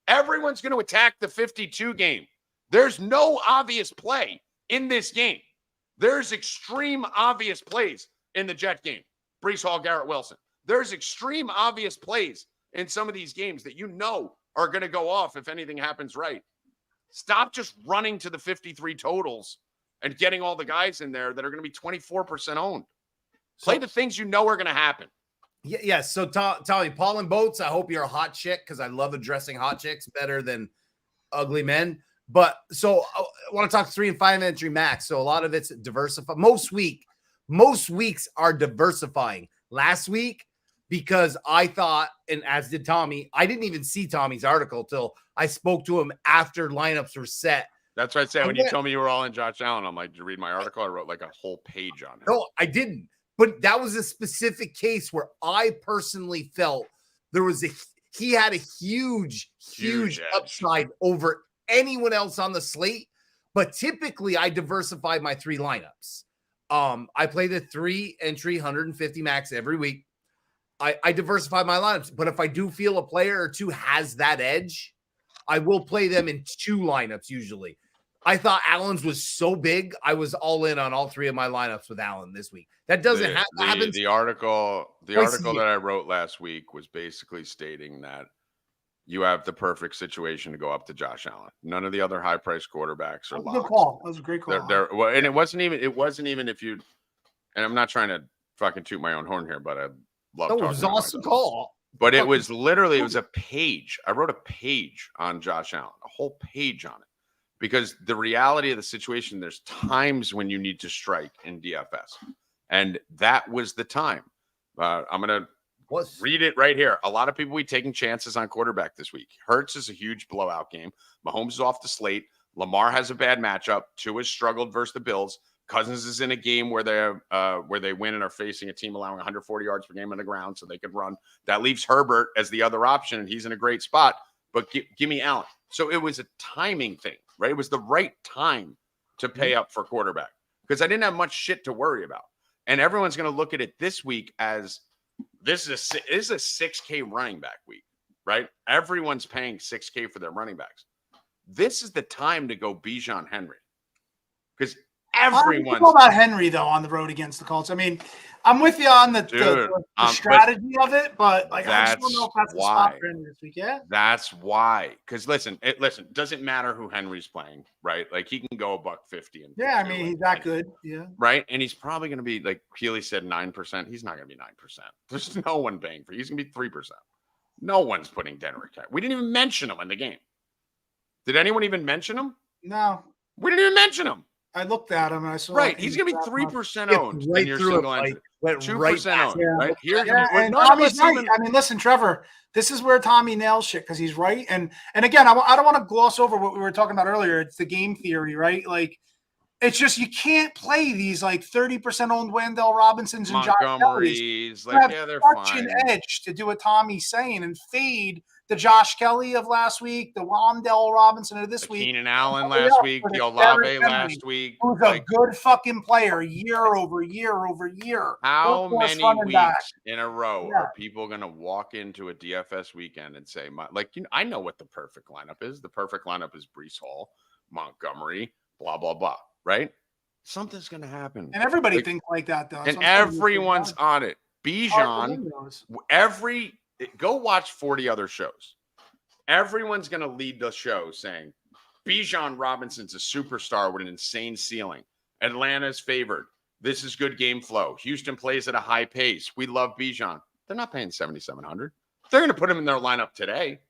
Everyone's going to attack the 52 game. There's no obvious play in this game. There's extreme obvious plays in the Jet game. Breece Hall, Garrett Wilson. There's extreme obvious plays in some of these games that you know are going to go off if anything happens right. Stop just running to the 53 totals and getting all the guys in there that are going to be 24% owned. Play the things you know are going to happen. Yeah. So, Tommy, Paul and Boats, I hope you're a hot chick because I love addressing hot chicks better than ugly men. But so I want to talk 3 and 5 entry max. So a lot of it's diversified. Most weeks are diversifying. Last week, because I thought, and as did Tommy, I didn't even see Tommy's article till I spoke to him after lineups were set. That's what I said when you told me you were all in Josh Allen. I'm like, did you read my article? I wrote like a whole page on it. No, I didn't. But that was a specific case where I personally felt he had a huge upside over anyone else on the slate. But typically I diversified my 3 lineups. I play the 3 entry 150 max every week. I diversify my lineups, but if I do feel a player or two has that edge, I will play them in 2 lineups usually. I thought Allen's was so big. I was all in on all 3 of my lineups with Allen this week. That doesn't happen. The article that I wrote last week was basically stating that you have the perfect situation to go up to Josh Allen. None of the other high-priced quarterbacks are locked. Good call. That was a great call. Well, and it wasn't even if you. And I'm not trying to fucking toot my own horn here, but I love. It was an awesome call. But it was literally a page. I wrote a page on Josh Allen, a whole page on it, because the reality of the situation, there's times when you need to strike in DFS, and that was the time. I'm gonna read it right here. A lot of people be taking chances on quarterback this week. Hurts is a huge blowout game. Mahomes is off the slate. Lamar has a bad matchup. Tua has struggled versus the Bills. Cousins is in a game where they win and are facing a team allowing 140 yards per game on the ground, so they could run. That leaves Herbert as the other option, and he's in a great spot. But give me Allen. So it was a timing thing, right? It was the right time to pay up for quarterback because I didn't have much shit to worry about. And everyone's going to look at it this week as this is a 6K running back week, right? Everyone's paying 6K for their running backs. This is the time to go Bijan Henry because everyone's about Henry though on the road against the Colts. I mean, I'm with you on the strategy of it, but like I just don't know if that's the spot for Henry this week. Yeah, that's why. Because listen, doesn't matter who Henry's playing, right? Like he can go $150 and I mean he's that good, yeah, right. And he's probably going to be like Keely said 9%. He's not going to be 9%. There's no one paying for. He's going to be 3%. No one's putting Denver. We didn't even mention him in the game. Did anyone even mention him? No, we didn't even mention him. I looked at him and I saw he's going to be 3% owned right in your through single entry. 2% owned. Yeah. Right here. And Tommy's right. I mean, listen, Trevor, this is where Tommy nails shit because he's right. And again, I don't want to gloss over what we were talking about earlier. It's the game theory, right? Like, it's just you can't play these like 30% owned Wandale Robinsons and Montgomery's. Like, they're such an edge to do what Tommy's saying and fade the Josh Kelly of last week, the Wandale Robinson of this week, Keenan Allen last week, the Olave last week. Who's a good fucking player year over year over year. How many weeks in a row are people going to walk into a DFS weekend and say, I know what the perfect lineup is. The perfect lineup is Breece Hall, Montgomery, blah, blah, blah. Right? Something's going to happen. And everybody thinks like that, though. And everyone's on it. Bijan, go watch 40 other shows. Everyone's going to lead the show saying, Bijan Robinson's a superstar with an insane ceiling. Atlanta's favored. This is good game flow. Houston plays at a high pace. We love Bijan. They're not paying $7,700. They're going to put him in their lineup today.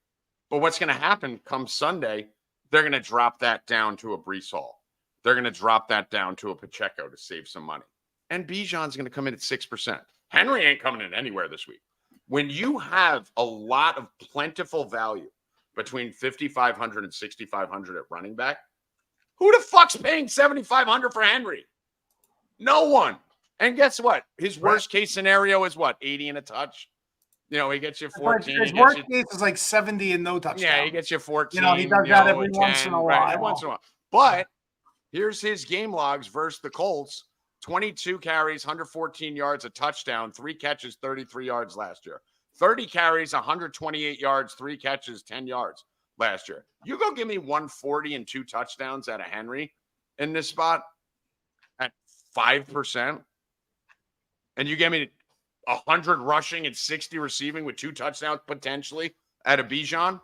But what's going to happen come Sunday, they're going to drop that down to a Breece Hall. They're going to drop that down to a Pacheco to save some money. And Bijan's going to come in at 6%. Henry ain't coming in anywhere this week. When you have a lot of plentiful value between 5,500 and 6,500 at running back, who the fuck's paying 7,500 for Henry? No one. And guess what? His worst case scenario is what? 80 and a touch. You know, he gets you 14. His worst case is like 70 and no touchdown. Yeah, he gets you 14. You know, he does that every 10, once in a while. Right, every once in a while. But here's his game logs versus the Colts. 22 carries, 114 yards, a touchdown, 3 catches, 33 yards last year. 30 carries, 128 yards, 3 catches, 10 yards last year. You go give me 140 and 2 touchdowns out of Henry in this spot at 5%, and you give me 100 rushing and 60 receiving with 2 touchdowns potentially out of Bijan,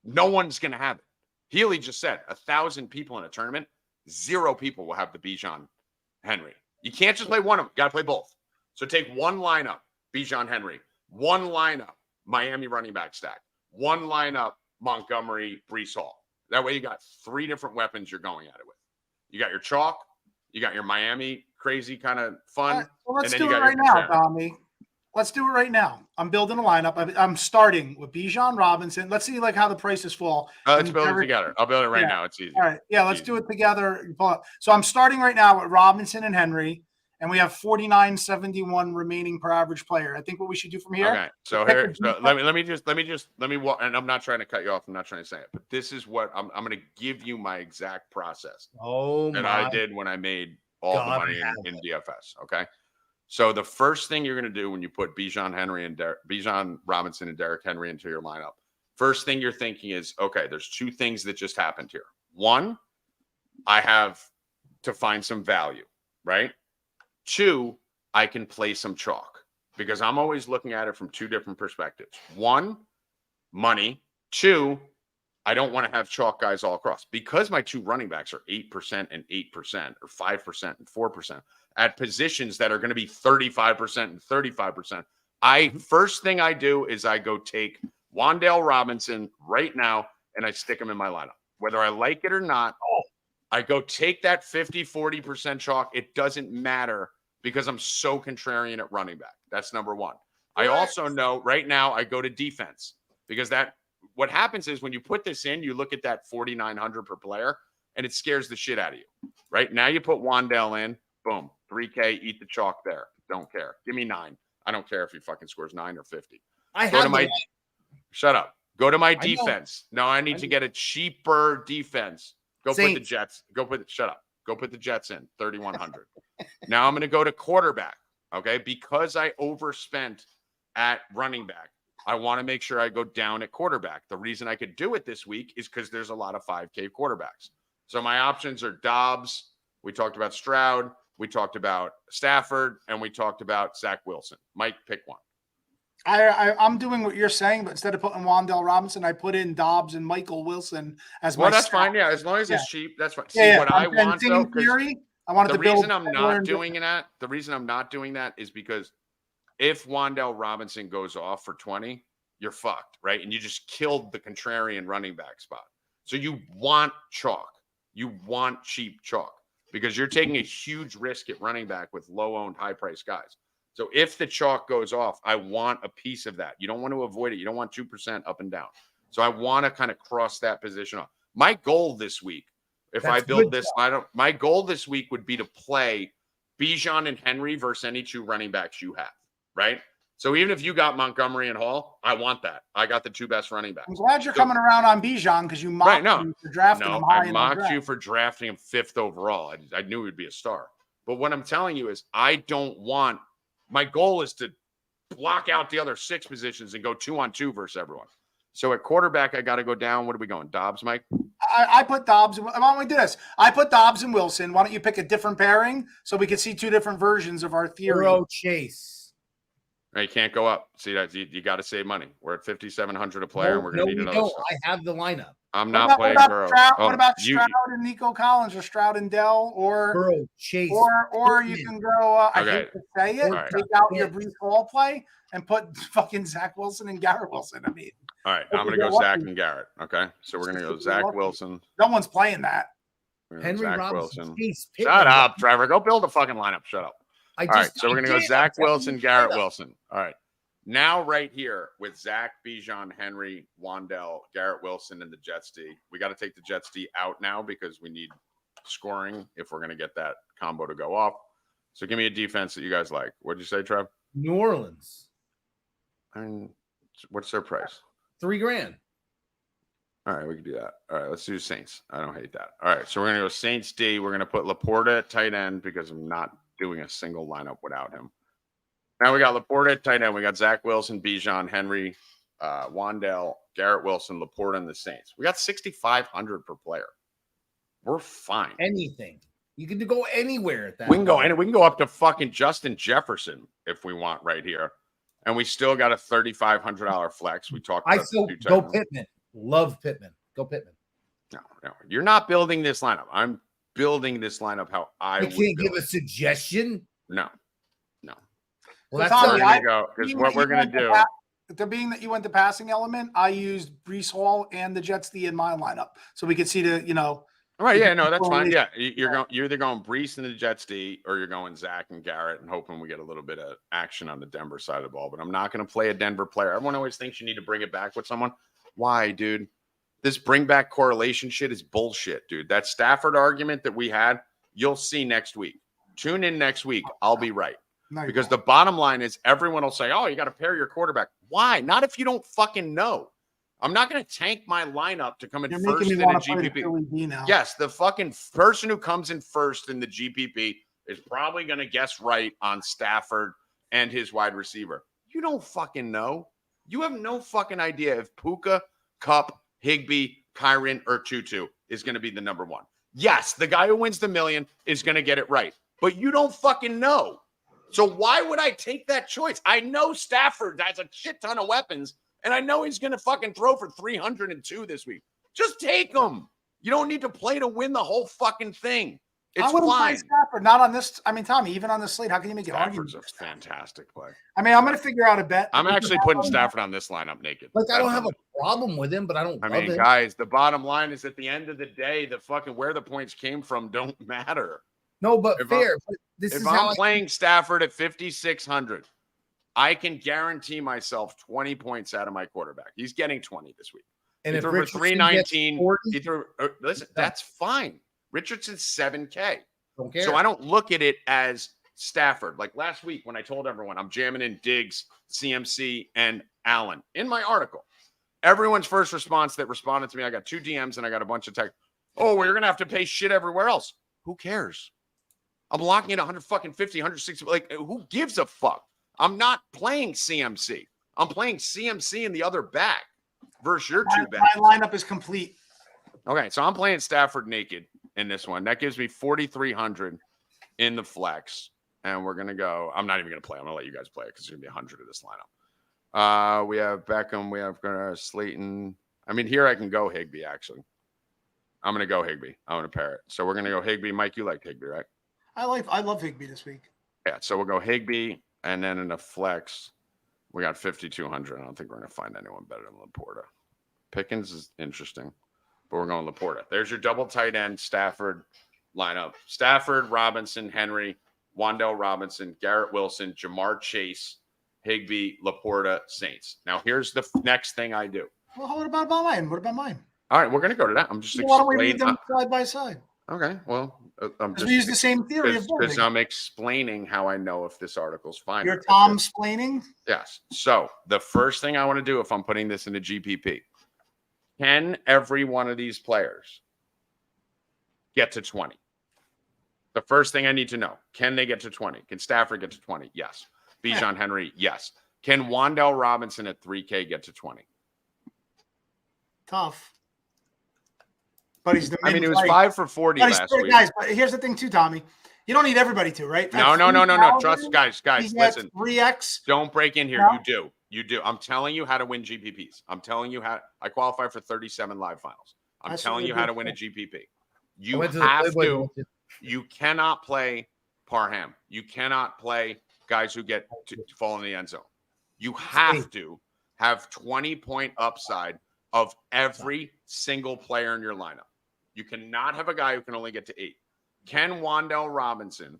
no one's going to have it. Healy just said 1,000 people in a tournament, 0 people will have the Bijan Henry. You can't just play one of them. You got to play both. So take one lineup, Bijan Henry, one lineup, Miami running back stack, one lineup, Montgomery, Breece Hall. That way you got 3 different weapons you're going at it with. You got your chalk, you got your Miami crazy kind of fun. Right, well, let's do it right now, Tommy. Let's do it right now. I'm building a lineup. I'm starting with Bijan Robinson. Let's see how the prices fall. Let's build it together. I'll build it right now. It's easy. All right. Yeah, let's do it together. So I'm starting right now with Robinson and Henry, and we have 49.71 remaining per average player. I think what we should do from here. Okay. So here, let me walk. And I'm not trying to cut you off. I'm not trying to say it, but this is what I'm going to give you my exact process. That I did when I made all the money in DFS. Okay. So the first thing you're going to do when you put Bijan Robinson and Derrick Henry into your lineup, first thing you're thinking is, okay, there's 2 things that just happened here. One, I have to find some value, right? 2, I can play some chalk because I'm always looking at it from 2 different perspectives. 1, money. 2, I don't want to have chalk guys all across because my 2 running backs are 8% and 8% or 5% and 4% at positions that are going to be 35% and 35%. First thing I do is I go take Wan'Dale Robinson right now and I stick him in my lineup. Whether I like it or not, I go take that 50-40% chalk. It doesn't matter because I'm so contrarian at running back. That's number 1. I also know right now I go to defense because what happens is when you put this in, you look at that 4,900 per player and it scares the shit out of you. Right now you put Wan'Dale in, boom, 3K, eat the chalk there. Don't care. Give me 9. I don't care if he fucking scores 9 or 50. Shut up. Go to my defense. No, I need to get a cheaper defense. Go put the Jets. Shut up. Go put the Jets in 3,100. Now I'm going to go to quarterback. Okay. Because I overspent at running back, I want to make sure I go down at quarterback. The reason I could do it this week is because there's a lot of 5K quarterbacks. So my options are Dobbs. We talked about Stroud. We talked about Stafford, and we talked about Zach Wilson. Mike, pick one. I'm doing what you're saying, but instead of putting Wan'Dale Robinson, I put in Dobbs and Michael Wilson as my. Well, that's fine. Yeah, as long as it's cheap, that's fine. What I want though, theory, I wanted to build. The reason I'm not doing that is because if Wan'Dale Robinson goes off for 20, you're fucked, right? And you just killed the contrarian running back spot. So you want chalk. You want cheap chalk because you're taking a huge risk at running back with low-owned, high-priced guys. So if the chalk goes off, I want a piece of that. You don't want to avoid it. You don't want 2% up and down. So I want to kind of cross that position off. My goal this week, my goal this week would be to play Bijan and Henry versus any 2 running backs you have, right? So even if you got Montgomery and Hall, I want that. I got the 2 best running backs. I'm glad you're coming around on Bijan because you mocked me for drafting him high. I mocked you for drafting him 5th overall. I knew he'd be a star. But what I'm telling you is I don't want – my goal is to block out the other 6 positions and go 2-on-2 versus everyone. So at quarterback, I got to go down. What are we going? Dobbs, Mike? I put Dobbs. Why don't we do this? I put Dobbs and Wilson. Why don't you pick a different pairing so we can see 2 different versions of our theory? Burrow, Chase. You can't go up. See that you got to save money. We're at 5,700 a player, and we're going to need another. I have the lineup. I'm not playing Burrow. What about Stroud and Nico Collins, or Stroud and Dell, or Burrow, Chase, or you can go. I hate to say it. Take out your Breece Hall play and put fucking Zach Wilson and Garrett Wilson. I mean, all right, I'm going to go Zach and Garrett. Okay, so we're going to go Zach Wilson. No one's playing that. Henry Zach Robinson. Wilson. Shut up, Trevor. Go build a fucking lineup. Shut up. All right, so we're going to go Zach Wilson, Garrett Wilson. All right. Now, right here with Zach, Bijan, Henry, Wan'Dale, Garrett Wilson, and the Jets D. We got to take the Jets D out now because we need scoring if we're going to get that combo to go off. So give me a defense that you guys like. What'd you say, Trev? New Orleans. I mean, what's their price? $3,000. All right, we can do that. All right, let's do Saints. I don't hate that. All right, so we're going to go Saints D. We're going to put Laporta at tight end because I'm not doing a single lineup without him. Now we got Laporta at tight end. We got Zach Wilson, Bijan, Henry, Wandell, Garrett Wilson, Laporta, and the Saints. We got 6,500 per player. We're fine. Anything. You can go anywhere at that. We can go we can go up to fucking Justin Jefferson if we want right here. And we still got a $3,500 flex. We talked about go Pittman. Love Pittman. Go Pittman. No. You're not building this lineup. I'm building this lineup how I would. You can't give a suggestion? No. Well, that's Tommy, where we're going to go. Because what we're going to do. Being that you went the passing element, I used Breece Hall and the Jets D in my lineup. So we could see All right, yeah, no, that's fine. Yeah, you're either going Breece and the Jets D, or you're going Zach and Garrett and hoping we get a little bit of action on the Denver side of the ball. But I'm not going to play a Denver player. Everyone always thinks you need to bring it back with someone. Why, dude? This bring back correlation shit is bullshit, dude. That Stafford argument that we had, you'll see next week. Tune in next week. I'll be right. Because the bottom line is everyone will say, oh, you got to pair your quarterback. Why? Not if you don't fucking know. I'm not going to tank my lineup to come in first in a GPP. Yes, the fucking person who comes in first in the GPP is probably going to guess right on Stafford and his wide receiver. You don't fucking know. You have no fucking idea if Puka, Kupp, Higbee, Kyren, or Tutu is going to be the number one. Yes, the guy who wins the million is going to get it right, but you don't fucking know. So why would I take that choice? I know Stafford has a shit ton of weapons, and I know he's going to fucking throw for 302 this week. Just take him. You don't need to play to win the whole fucking thing. It's fine. Stafford, not on this. I mean, Tommy, even on the slate, how can you make it argument? Stafford's a fantastic play. I mean, I'm going to figure out a bet. I'm actually putting Stafford on this lineup naked. Like, I don't have a problem with him, but I don't love him. Guys, the bottom line is at the end of the day, the fucking where the points came from don't matter. No, but fair. If I'm playing Stafford at 5,600, I can guarantee myself 20 points out of my quarterback. He's getting 20 this week. And he if threw for 319, 40, listen, that's fine. Richardson's $7K. Don't care. So I don't look at it as Stafford. Like last week when I told everyone I'm jamming in Diggs, CMC, and Allen in my article. Everyone's first response that responded to me, I got 2 DMs and I got a bunch of text. Oh, well, you're going to have to pay shit everywhere else. Who cares? I'm locking in 150, 160. Like, who gives a fuck? I'm not playing CMC. I'm playing CMC in the other back versus your two backs. My lineup is complete. Okay, so I'm playing Stafford naked in this one. That gives me 4,300 in the flex. And we're going to go. I'm not even going to play. I'm going to let you guys play it because there's going to be 100 of this lineup. We have Beckham. We have Slayton. I mean, here I can go Higbee, actually. I'm going to go Higbee. I'm going to pair it. So we're going to go Higbee. Mike, you like Higbee, right? I love Higbee this week. Yeah, so we'll go Higbee, and then in the flex, we got 5,200. I don't think we're going to find anyone better than Laporta. Pickens is interesting, but we're going Laporta. There's your double tight end Stafford lineup. Stafford, Robinson, Henry, Wandell Robinson, Garrett Wilson, Jamar Chase, Higbee, Laporta, Saints. Now, here's the next thing I do. Well, what about mine? All right, we're going to go to that. I'm just explaining. Why don't we read them side by side? Okay, well, we use the same theory of because I'm explaining how I know if this article's fine. You're Tom-splaining? Yes. So the first thing I want to do if I'm putting this into GPP, can every one of these players get to 20? The first thing I need to know, can they get to 20? Can Stafford get to 20? Yes. Bijan Henry, yes. Can Wandell Robinson at 3K get to 20? Tough. But he's the he was 5 for 40 last week. Guys, but here's the thing too, Tommy. You don't need everybody to, right? No. Trust, guys, listen. 3X. Don't break in here. No? You do. I'm telling you how to win GPPs. I'm telling you how. I qualify for 37 live finals. I'm telling you how to win a GPP. You have to. You cannot play Parham. You cannot play guys who get to fall in the end zone. You have to have 20-point upside of every single player in your lineup. You cannot have a guy who can only get to 8. Can Wandell Robinson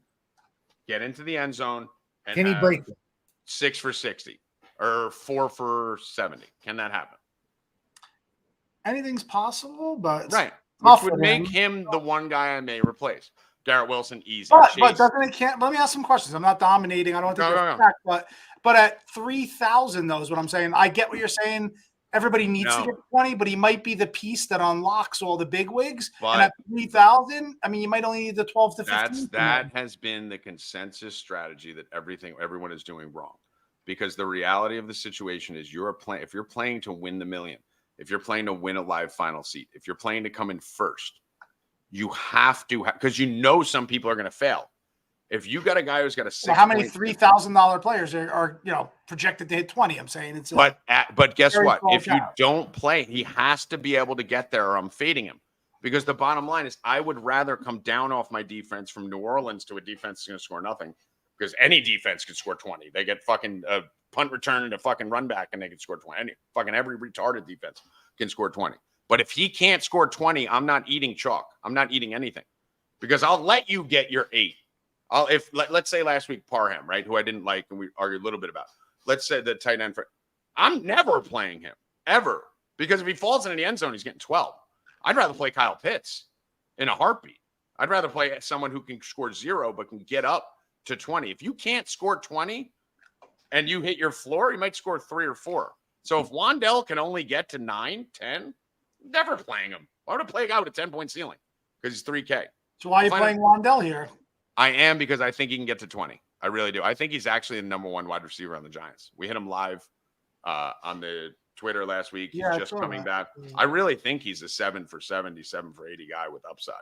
get into the end zone and can he break it? 6 for 60 or 4 for 70? Can that happen? Anything's possible, but right. which would make him the one guy I may replace. Garrett Wilson, easy. But doesn't it can't? Let me ask some questions. I'm not dominating. I don't want to take back, but at 3,000, though, is what I'm saying. I get what you're saying. Everybody needs to get 20, but he might be the piece that unlocks all the big wigs. But and at 3,000, I mean, you might only need the 12 to 15. That has been the consensus strategy that everyone is doing wrong. Because the reality of the situation is if you're playing to win the million, if you're playing to win a live final seat, if you're playing to come in first, you have to, because some people are going to fail. If you got a guy who's got a $6, how many $3,000 players are projected to hit 20? I'm saying it's but guess what? If you don't play, he has to be able to get there, or I'm fading him. Because the bottom line is, I would rather come down off my defense from New Orleans to a defense that's going to score nothing. Because any defense could score 20. They get fucking a punt return and a fucking run back, and they can score 20. Every retarded defense can score 20. But if he can't score 20, I'm not eating chalk. I'm not eating anything, because I'll let you get your 8. Let's say last week Parham, right, who I didn't like, and we argued a little bit about. Let's say the tight end I'm never playing him ever, because if he falls into the end zone, he's getting 12. I'd rather play Kyle Pitts in a heartbeat. I'd rather play someone who can score 0 but can get up to 20. If you can't score 20 and you hit your floor, you might score 3 or 4. So if Wandell can only get to 9, 10, never playing him. Why would I play a guy with a 10-point ceiling? Because he's 3K. So why are you playing Wandell here? I am, because I think he can get to 20. I really do. I think he's actually the number 1 wide receiver on the Giants. We hit him live on the Twitter last week. He's just coming back. I really think he's a 7 for 70, 7 for 80 guy with upside.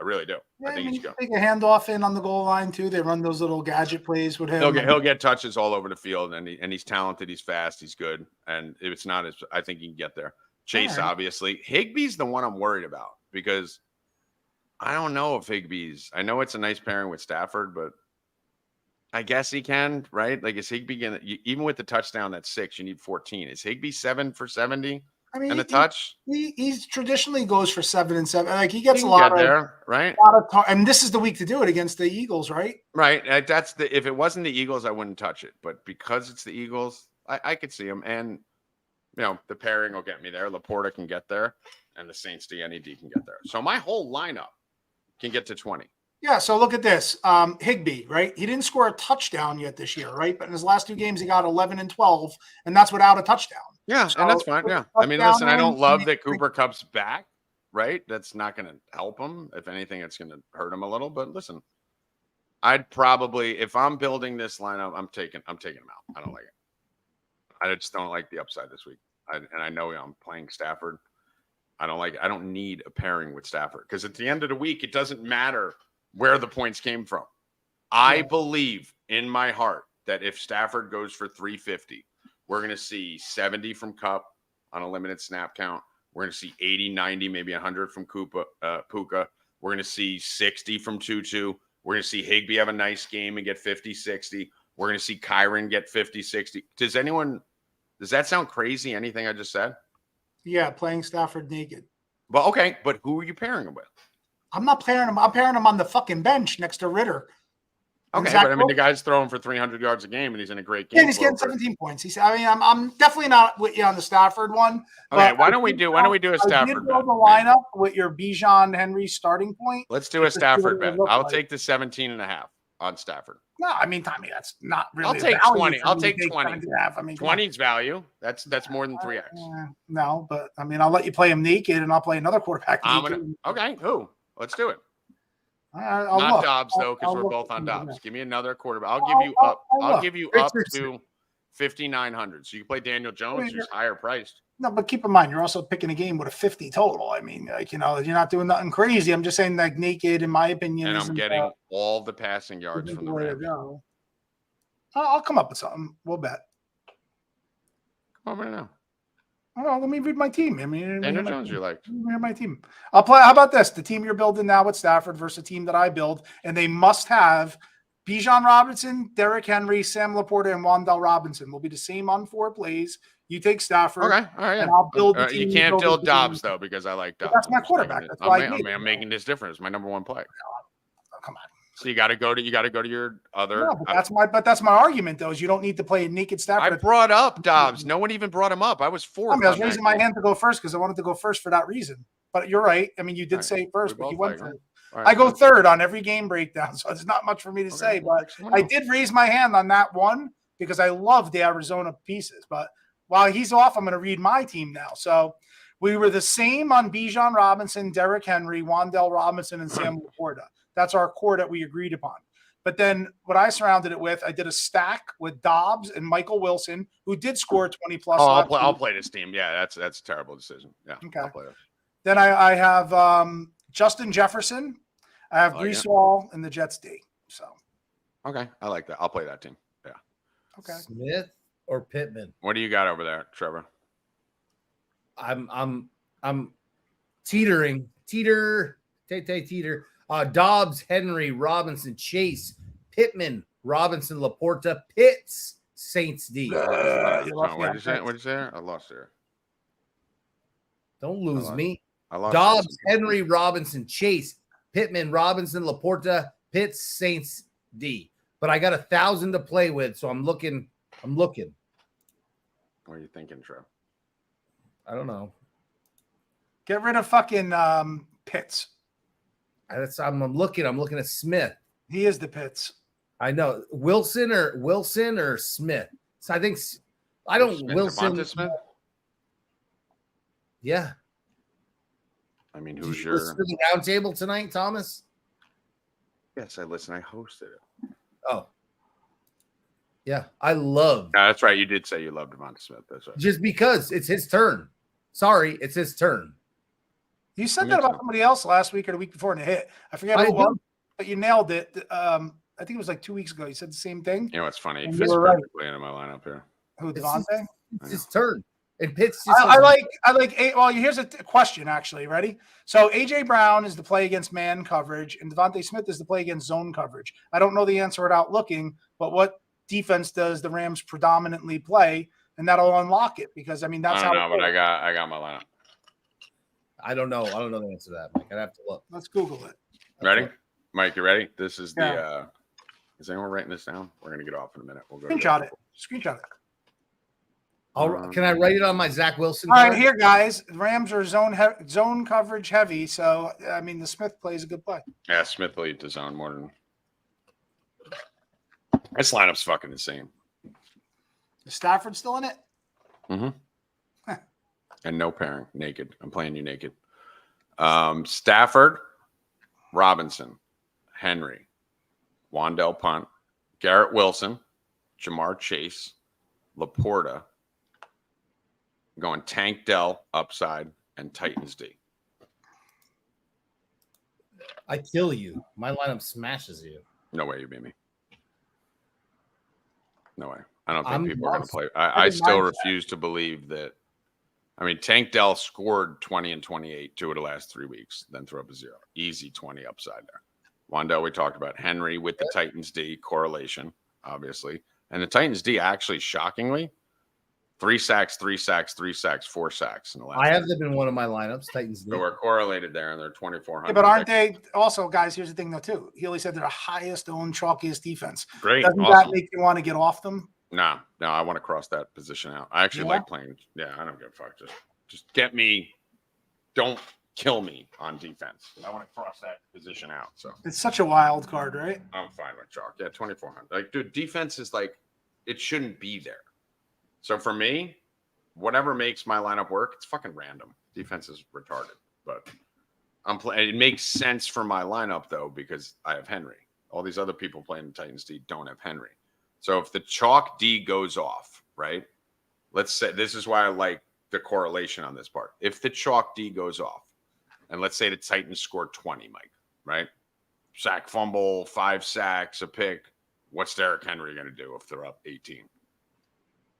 I really do. Yeah, I think he's good. Take a handoff in on the goal line too. They run those little gadget plays with him. He'll get touches all over the field, and he's talented. He's fast. He's good. And if it's not, I think he can get there. Chase, obviously. Higbee's the one I'm worried about, because I don't know if I know it's a nice pairing with Stafford, but I guess he can, right? Like, is Higbee going to, even with the touchdown that's 6, you need 14. Is Higbee 7 for 70? I mean, and the touch? He's traditionally goes for 7 and 7. Like, he gets a lot of there, right? And this is the week to do it against the Eagles, right? Right. If it wasn't the Eagles, I wouldn't touch it. But because it's the Eagles, I could see him. And, the pairing will get me there. Laporta can get there, and the Saints DNED can get there. So my whole lineup can get to 20. Yeah, so look at this. Higbee, right? He didn't score a touchdown yet this year, right? But in his last 2 games, he got 11 and 12, and that's without a touchdown. Yeah, so, and that's fine. Yeah. I mean, listen, I don't love that Cooper Kupp's back, right? That's not going to help him. If anything, it's going to hurt him a little. But listen, I'd probably, if I'm building this lineup, I'm taking him out. I don't like it. I just don't like the upside this week. And I know I'm playing Stafford. I don't like it. I don't need a pairing with Stafford, because at the end of the week, it doesn't matter where the points came from. I believe in my heart that if Stafford goes for 350, we're going to see 70 from Kupp on a limited snap count. We're going to see 80, 90, maybe 100 from Puka. We're going to see 60 from Tutu. We're going to see Higbee have a nice game and get 50, 60. We're going to see Kyron get 50, 60. Does that sound crazy, anything I just said? Yeah, playing Stafford naked. But okay, but who are you pairing him with? I'm not pairing him. I'm pairing him on the fucking bench next to Ritter. Okay, but I mean, the guy's throwing for 300 yards a game, and he's in a great game. Yeah, he's getting 17 points. I'm definitely not with you on the Stafford one. Okay, why don't we do a Stafford bet? Build the lineup with your Bijan Henry starting point. Let's do a Stafford bet. I'll take the 17.5 on Stafford. No, I mean, Tommy, that's not really. I'll take 20. I'll take 20. I mean, 20's value. That's more than 3x. No, but I mean, I'll let you play him naked, and I'll play another quarterback. Okay, who? Let's do it. Not look. Dobbs though, because we're both on Dobbs. Give me another quarterback. I'll give you up to 5,900. So you can play Daniel Jones, who's higher priced. No, but keep in mind, you're also picking a game with a 50 total. I mean, you're not doing nothing crazy. I'm just saying, like, naked, in my opinion. And I'm getting all the passing yards from the Rams. I'll come up with something. We'll bet. Come on right now. Well, let me read my team. I mean, Daniel Jones, you like. Read my team. I'll play. How about this? The team you're building now with Stafford versus a team that I build, and they must have Bijan Robinson, Derrick Henry, Sam Laporta, and Wandell Robinson. Will be the same on 4 plays. You take Stafford. Okay, all right. And I'll build. You can't build Dobbs though, because I like Dobbs. That's my quarterback. That's why I'm making this difference. It's my number 1 play. Oh, come on. So you got to go to your other. No, that's my argument though. Is you don't need to play a naked Stafford. I brought up Dobbs. No one even brought him up. I was 4th. I was raising my hand to go first because I wanted to go first for that reason. But you're right. I mean, you did Right. say first, We but you both went like third. All right, I go fine. third on every game breakdown, so it's not much for me to say. Okay, well, But pick someone I else. did raise my hand on that one because I love the Arizona pieces. But while he's off, I'm going to read my team now. So we were the same on Bijan Robinson, Derrick Henry, Wan'Dale Robinson, and Sam Laporta. That's our core that we agreed upon. But then what I surrounded it with, I did a stack with Dobbs and Michael Wilson, who did score 20 plus. Oh, last I'll week. play this team. Yeah, that's a terrible decision. Yeah, Okay. I'll play it. Then I have Justin Jefferson. I have like Brees it. Hall and the Jets D. So Okay, I like that. I'll play that team. Yeah. okay. Smith or Pittman? What do you got over there, Trevor? I'm teetering. Teeter. Dobbs, Henry, Robinson, Chase, Pittman, Robinson, Laporta, Pitts, Saints D. You What lost me did on you say? Pitts. What did you say? I lost there. Don't lose lost- me. I lost. Dobbs, Jason. Henry, Robinson, Chase, Pittman, Robinson, Laporta, Pitts, Saints D. But I got 1,000 to play with, so I'm looking. What are you thinking, Trev? I don't know. Get rid of fucking Pitts. I'm looking. I'm looking at Smith. He is the Pitts. I know Wilson or Smith. So I think Wilson. Devonta Smith? Yeah. I mean, Did who's you listen your? to the roundtable tonight, Thomas? Yes, I listen. I hosted it. Oh. Yeah, I love That's right. You did say you loved Devonta Smith. That's right. just because it's his turn. Sorry, it's his turn. You said Me that about too. somebody else last week or the week before in the hit. I forget who I it was, do. but you nailed it. I think it was like 2 weeks ago. You said the same thing. You know what's funny? It And fits you were right. perfectly into my lineup here. Who, It's Devontae? It's his turn. And Pitts just I like. Well, here's a question. Actually, ready? So AJ Brown is the play against man coverage, and Devontae Smith is the play against zone coverage. I don't know the answer without looking, but what defense does the Rams predominantly play, and that'll unlock it because I mean that's I don't how. know, but I got my lineup. I don't know. I don't know the answer to that, Mike. I'd have to look. Let's Google it. Ready, Okay. Mike? You ready? This is Yeah. the. Is anyone writing this down? We're gonna get off in a minute. We'll go. Screenshot it. Screenshot it. Can I write it on my Zach Wilson? All right, card? here, guys. The Rams are zone coverage heavy, so I mean the Smith plays a good play. Yeah, Smith lead to zone more than. This lineup's fucking insane. Is Stafford still in it? And no pairing. Naked. I'm playing you naked. Stafford, Robinson, Henry, Wan'Dale Punt, Garrett Wilson, Jamar Chase, Laporta. I'm going Tank Dell upside and Titans D. I kill you. My lineup smashes you. No way you beat me. No way. I don't think I'm people are going to lost. play. I I didn't still mind refuse to believe that. I mean, Tank Dell scored 20 and 28 2 of the last 3 weeks, then threw up a 0. Easy 20 upside there. Wan'Dale, we talked about. Henry with the Titans D correlation, obviously. And the Titans D actually, shockingly, 3 sacks, 3 sacks, 3 sacks, 4 sacks in the last. I have them in one of my lineups. Titans. So we're correlated there, and they're 2,400. Yeah, but aren't they also, guys? Here's the thing, though, too. He only said they're the highest owned, chalkiest defense. Great. Doesn't that Awesome. make you want to get off them? No, I want to cross that position out. I actually Yeah? like playing. Yeah, I don't give a fuck. Just get me. Don't kill me on defense. I want to cross that position out. So It's such a wild card, right? I'm fine with chalk. Yeah, 2,400. Like, dude, defense is like, it shouldn't be there. So for me, whatever makes my lineup work, it's fucking random. Defense is retarded, but I'm playing. It makes sense for my lineup though because I have Henry. All these other people playing the Titans D don't have Henry. So if the chalk D goes off, right? Let's say this is why I like the correlation on this part. If the chalk D goes off, and let's say the Titans scored 20, Mike, right? Sack, fumble, 5 sacks, a pick. What's Derrick Henry going to do if they're up 18?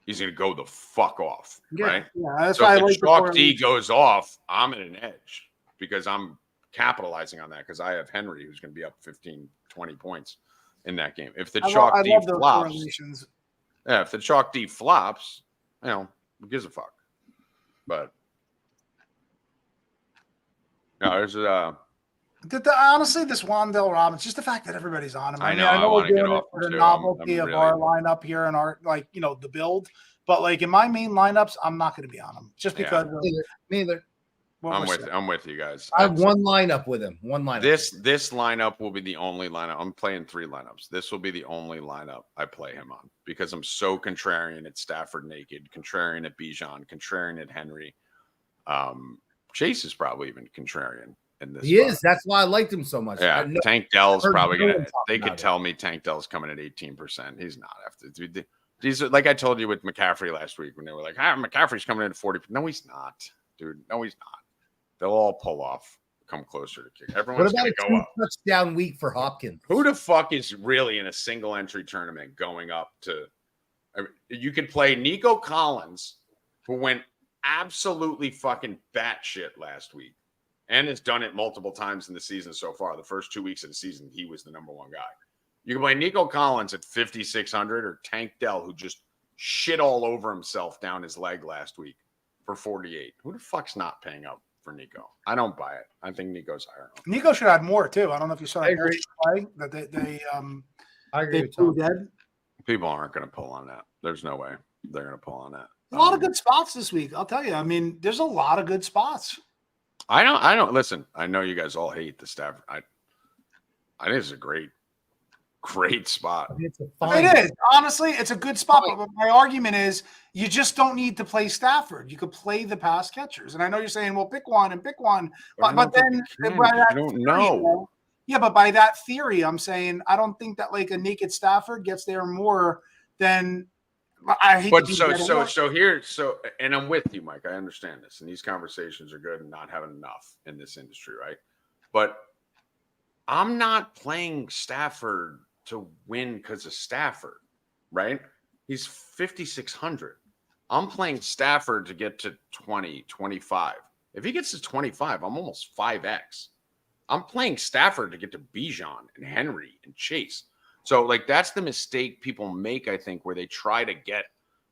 He's going to go the fuck off, right? Yeah, that's So why I if the like the chalk D correlation. goes off, I'm at an edge because I'm capitalizing on that because I have Henry who's going to be up 15, 20 points in that game. If the chalk I D love those flops, correlations. yeah, if the chalk D flops, who gives a fuck? But no, there's Honestly, this Wan'Dale Robinson, just the fact that everybody's on him. I mean, know, I we're wanna get doing it off for him the too. I'm novelty of really- our lineup here and our the build. But like in my main lineups, I'm not going to be on them just Yeah. because. Neither. I'm with you guys. I have one lineup with him. One lineup. This lineup will be the only lineup. I'm playing 3 lineups. This will be the only lineup I play him on because I'm so contrarian at Stafford naked, contrarian at Bijan, contrarian at Henry. Chase is probably even contrarian in this. He is. That's why I liked him so much. Yeah, Tank Dell's probably gonna. They could tell me Tank Dell's coming at 18%. He's not after. These are like I told you with McCaffrey last week when they were like, McCaffrey's coming in at 40%. No, he's not, dude. No, he's not. They'll all pull off, come closer to kick. Everyone's going to go up. Touchdown week for Hopkins. Who the fuck is really in a single entry tournament going up to? I mean, you could play Nico Collins, who went absolutely fucking batshit last week and has done it multiple times in the season so far. The first 2 weeks of the season, he was the number 1 guy. You can play Nico Collins at 5,600 or Tank Dell, who just shit all over himself down his leg last week for 48. Who the fuck's not paying up for Nico? I don't buy it. I think Nico's higher. Nico should add more too. I don't know if you saw that play that they I agree with Tom. Dead. People aren't going to pull on that. There's no way they're going to pull on that. A lot of good spots this week. I'll tell you. I mean, there's a lot of good spots. I don't listen. I know you guys all hate the Stafford. I think it's a great spot. It is. Honestly, it's a good spot. But my argument is you just don't need to play Stafford. You could play the pass catchers. And I know you're saying, well, pick one. But then I don't know. Yeah, but by that theory, I'm saying I don't think that like a naked Stafford gets there more than I hate. And I'm with you, Mike. I understand this. And these conversations are good and not having enough in this industry, right? But I'm not playing Stafford to win because of Stafford, right? He's 5,600. I'm playing Stafford to get to 20, 25. If he gets to 25, I'm almost 5x. I'm playing Stafford to get to Bijan and Henry and Chase. So, like, that's the mistake people make, I think, where they try to get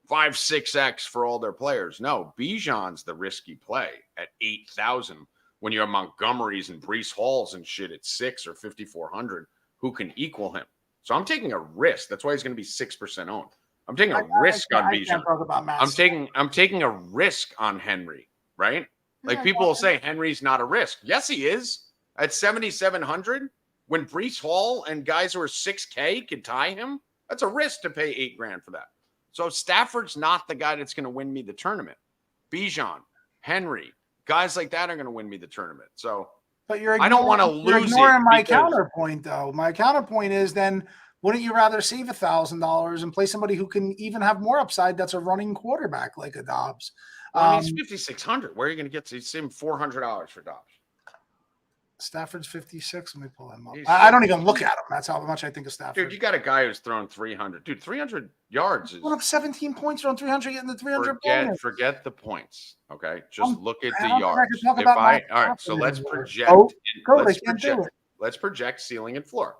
5, 6x for all their players. No, Bijan's the risky play at 8,000 when you have Montgomery's and Breece Hall's and shit at 6 or 5,400 who can equal him. So I'm taking a risk. That's why he's going to be 6% owned. I'm taking a risk on Bijan. I'm taking a risk on Henry, right? Like people will say Henry's not a risk. Yes, he is. At 7,700, when Breece Hall and guys who are 6K can tie him, that's a risk to pay $8,000 for that. So Stafford's not the guy that's going to win me the tournament. Bijan, Henry, guys like that are going to win me the tournament. So, but I don't want to lose. You're ignoring my counterpoint, though. My counterpoint is then wouldn't you rather save $1,000 and play somebody who can even have more upside? That's a running quarterback like a Dobbs. Well, he's 5,600. Where are you going to get to? He's saving $400 for Dobbs. Stafford's 56. Let me pull him up. I don't even look at him. That's how much I think of Stafford. Dude, you got a guy who's thrown 300. Dude, 300 yards is. Put up 17 points on 300, getting the 300. Forget the points. Okay, just look at the yards. All right, so let's project. Let's project ceiling and floor.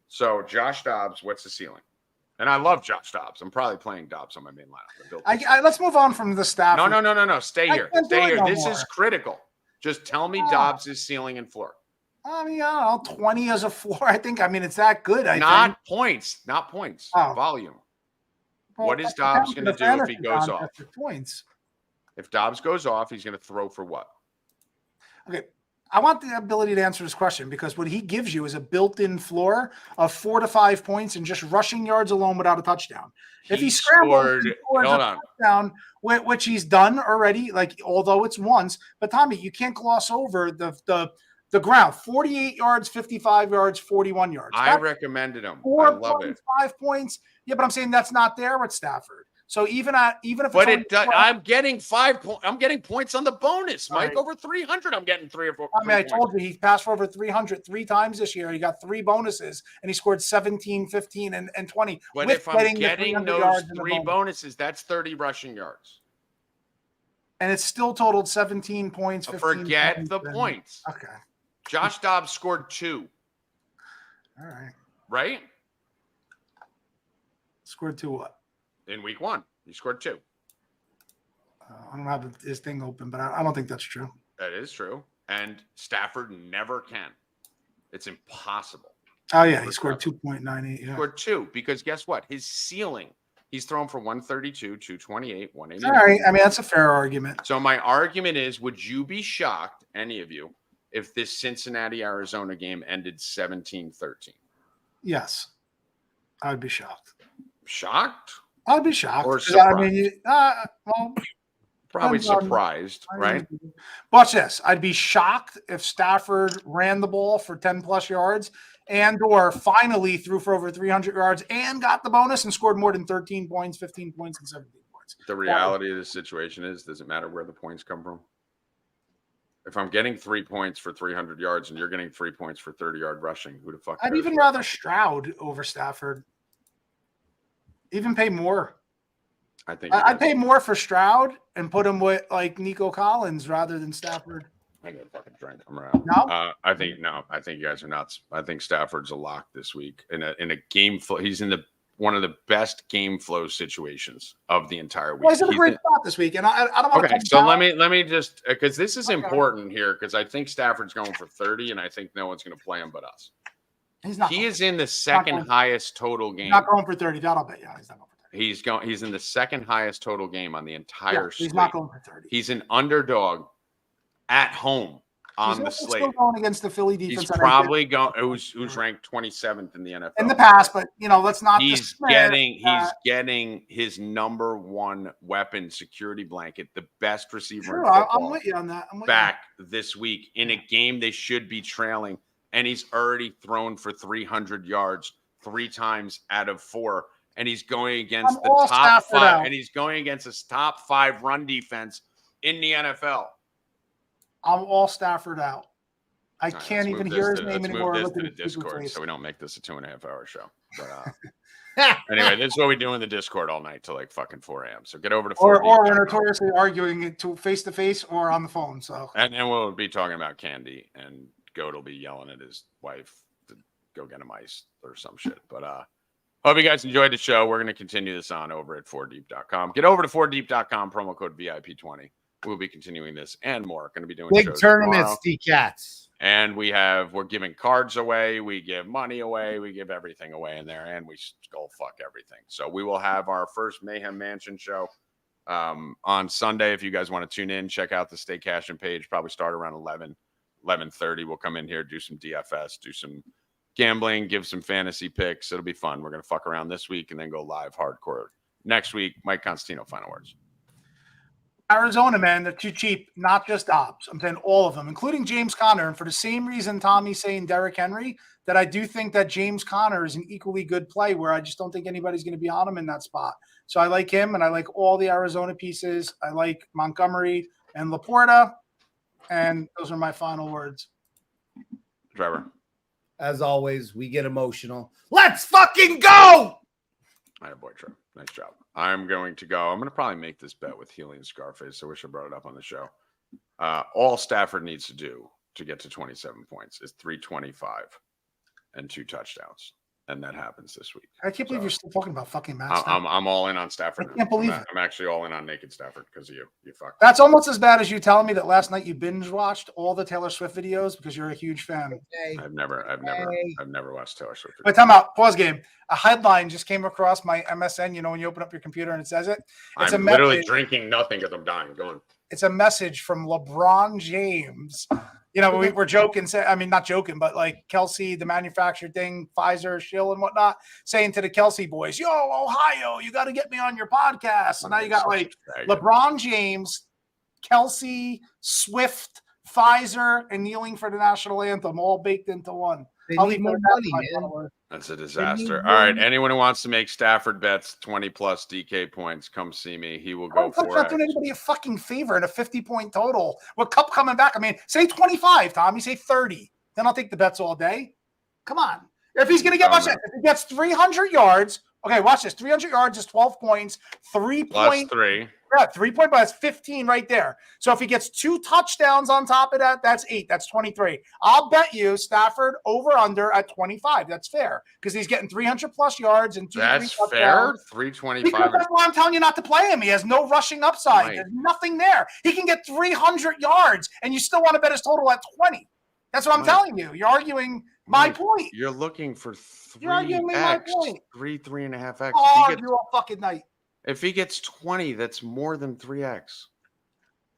So Josh Dobbs, what's the ceiling? And I love Josh Dobbs. I'm probably playing Dobbs on my main lineup. Let's move on from the Stafford. No. Stay here. This is critical. Just tell me Dobbs' ceiling and floor. I mean, I don't know, 20 as a floor. I think, it's that good. Not points. Oh. Volume. Well, what is Dobbs going to do if he goes off? Points. If Dobbs goes off, he's going to throw for what? Okay. I want the ability to answer this question because what he gives you is a built-in floor of 4 to 5 points and just rushing yards alone without a touchdown. If he scrambles a touchdown, which he's done already, like although it's once, but Tommy, you can't gloss over the ground. 48 yards, 55 yards, 41 yards. I recommended him. I love it. 5 points. Yeah, but I'm saying that's not there with Stafford. So even if I'm getting 5 points. I'm getting points on the bonus, Mike. Right. Over 300, I'm getting 3 or 4. I told you he passed for over 300 3 times this year. He got 3 bonuses, and he scored 17, 15, and 20. But if I'm getting those 3 bonuses, that's 30 rushing yards. And it's still totaled 17 points. 15 forget the points. Okay. Josh Dobbs scored 2. All right. Right? Scored 2 what? In week 1, he scored 2. I don't have his thing open, but I don't think that's true. That is true. And Stafford never can. It's impossible. Oh, yeah. He scored 2.98. Yeah. Scored 2 because guess what? His ceiling He's thrown for 132, 228, 180. All right. I mean, that's a fair argument. So my argument is, would you be shocked, any of you, if this Cincinnati-Arizona game ended 17-13? Yes. I would be shocked. Shocked? I'd be shocked. Or I mean, well, probably surprised, right? Watch this. I'd be shocked if Stafford ran the ball for 10 plus yards and or finally threw for over 300 yards and got the bonus and scored more than 13 points, 15 points, and 17 points. The reality of the situation is, does it matter where the points come from? If I'm getting 3 points for 300 yards and you're getting 3 points for 30-yard rushing, who the fuck? I'd even rather Stroud over Stafford. Even pay more. I think I'd pay more for Stroud and put him with like Nico Collins rather than Stafford. I got a fucking drink. I'm around. No, I think you guys are nuts. I think Stafford's a lock this week in a game flow. He's in one of the best game flow situations of the entire week. Well, he's in a great spot this week, and I don't want to. Okay, so let me just, because this is important here, because I think Stafford's going for 30, and I think no one's going to play him but us. He's not. He is in the second highest total game. He's not going for 30. That'll bet you. He's not going for 30. He's in the second highest total game on the entire slate. He's not going for 30. He's an underdog at home on the slate. Still going against the Philly defense. He's probably going who's ranked 27th in the NFL in the past, but let's not. He's getting his number one weapon, security blanket, the best receiver. Sure, in football, I'm with you on that. back this week in a game they should be trailing, and he's already thrown for 300 yards 3 times out of 4, and he's going against the top 5, and he's going against his top 5 run defense in the NFL. I'm all Stafford out. I right, can't even hear his name anymore. Let's move this to the Discord so we don't make this a 2.5-hour show. But anyway, this is what we do in the Discord all night till like fucking 4 a.m. So get over to 4Deep. Or we're notoriously arguing it to face to face or on the phone. So and we'll be talking about candy, and Goat will be yelling at his wife to go get him ice or some shit. But hope you guys enjoyed the show. We're going to continue this on over at 4Deep.com. Get over to 4Deep.com, promo code VIP20. We'll be continuing this and more. Going to be doing big shows tournaments, tomorrow. D-Cats. And we're giving cards away. We give money away. We give everything away in there. And we skull fuck everything. So we will have our first Mayhem Mansion show on Sunday. If you guys want to tune in, check out the Stay Cashin' page. Probably start around 11:30. We'll come in here, do some DFS, do some gambling, give some fantasy picks. It'll be fun. We're going to fuck around this week and then go live hardcore next week. Mike Constantino, final words. Arizona, man, they're too cheap. Not just Dobbs. I'm saying all of them, including James Conner. And for the same reason Tommy's saying Derrick Henry, that I do think that James Conner is an equally good play where I just don't think anybody's going to be on him in that spot. So I like him, and I like all the Arizona pieces. I like Montgomery and Laporta. And those are my final words. Trevor. As always, we get emotional. Let's fucking go! All right, boy, Trevor. Nice job. I'm going to probably make this bet with Healy and Scarface. I wish I brought it up on the show. All Stafford needs to do to get to 27 points is 325 and 2 touchdowns. And that happens this week. I can't believe you're still talking about fucking Matt Stafford. I'm all in on Stafford. I can't believe it. I'm actually all in on naked Stafford because of you. You fucked. That's almost as bad as you telling me that last night you binge watched all the Taylor Swift videos because you're a huge fan. Okay. I've never watched Taylor Swift. But time out. Pause game. A headline just came across my MSN. You know when you open up your computer and it says it. I'm literally drinking nothing because I'm dying. Go on. It's a message from LeBron James. You know, we were joking, not joking, but like Kelsey, the manufacturer thing, Pfizer, shill and whatnot, saying to the Kelsey boys, yo, Ohio, you got to get me on your podcast. So now you got like LeBron James, Kelsey, Swift, Pfizer, and kneeling for the national anthem all baked into one. I'll leave more money, man. That's a disaster. All right. Anyone who wants to make Stafford bets, 20+ DK points, come see me. He will go for it. I'm not doing anybody a fucking favor in a 50-point total. With Cup coming back, say 25, Tommy. Say 30. Then I'll take the bets all day. Come on. If he's going to get, if he gets 300 yards, okay, watch this. 300 yards is 12 points. 3 points. 3. Yeah, 3 point, but that's 15 right there. So if he gets 2 touchdowns on top of that, that's 8. That's 23. I'll bet you Stafford over under at 25. That's fair because he's getting 300+ yards and 2. That's fair. 325. Because that's why I'm telling you not to play him. He has no rushing upside. Right. There's nothing there. He can get 300 yards, and you still want to bet his total at 20. That's what I'm telling you. You're arguing My point. You're looking for You're arguing me my 3x, point. 3.5x. I'll argue all fucking night. If he gets 20, that's more than 3x.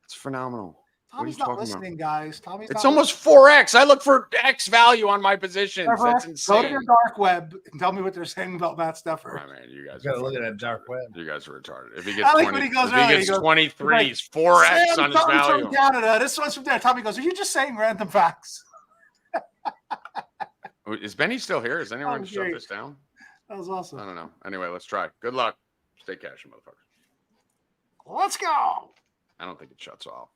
It's phenomenal. Tommy's not listening, guys. It's almost 4x. I look for X value on my positions. Trevor, That's insane. go to your dark web and tell me what they're saying about Matt Stafford. Oh, man, you guys gotta are look at fucking that dark retarded. web. You guys are retarded. If he gets, I like 20, when he goes if he early, gets he goes, 23, he's 4x Sam, on his value. from Canada. This one's from there. Tommy goes, are you just saying random facts? Is Benny still here? Has anyone shut great. this down? That was awesome. I don't know. Anyway, let's try. Good luck. Stay cash, motherfuckers. Let's go. I don't think it shuts off.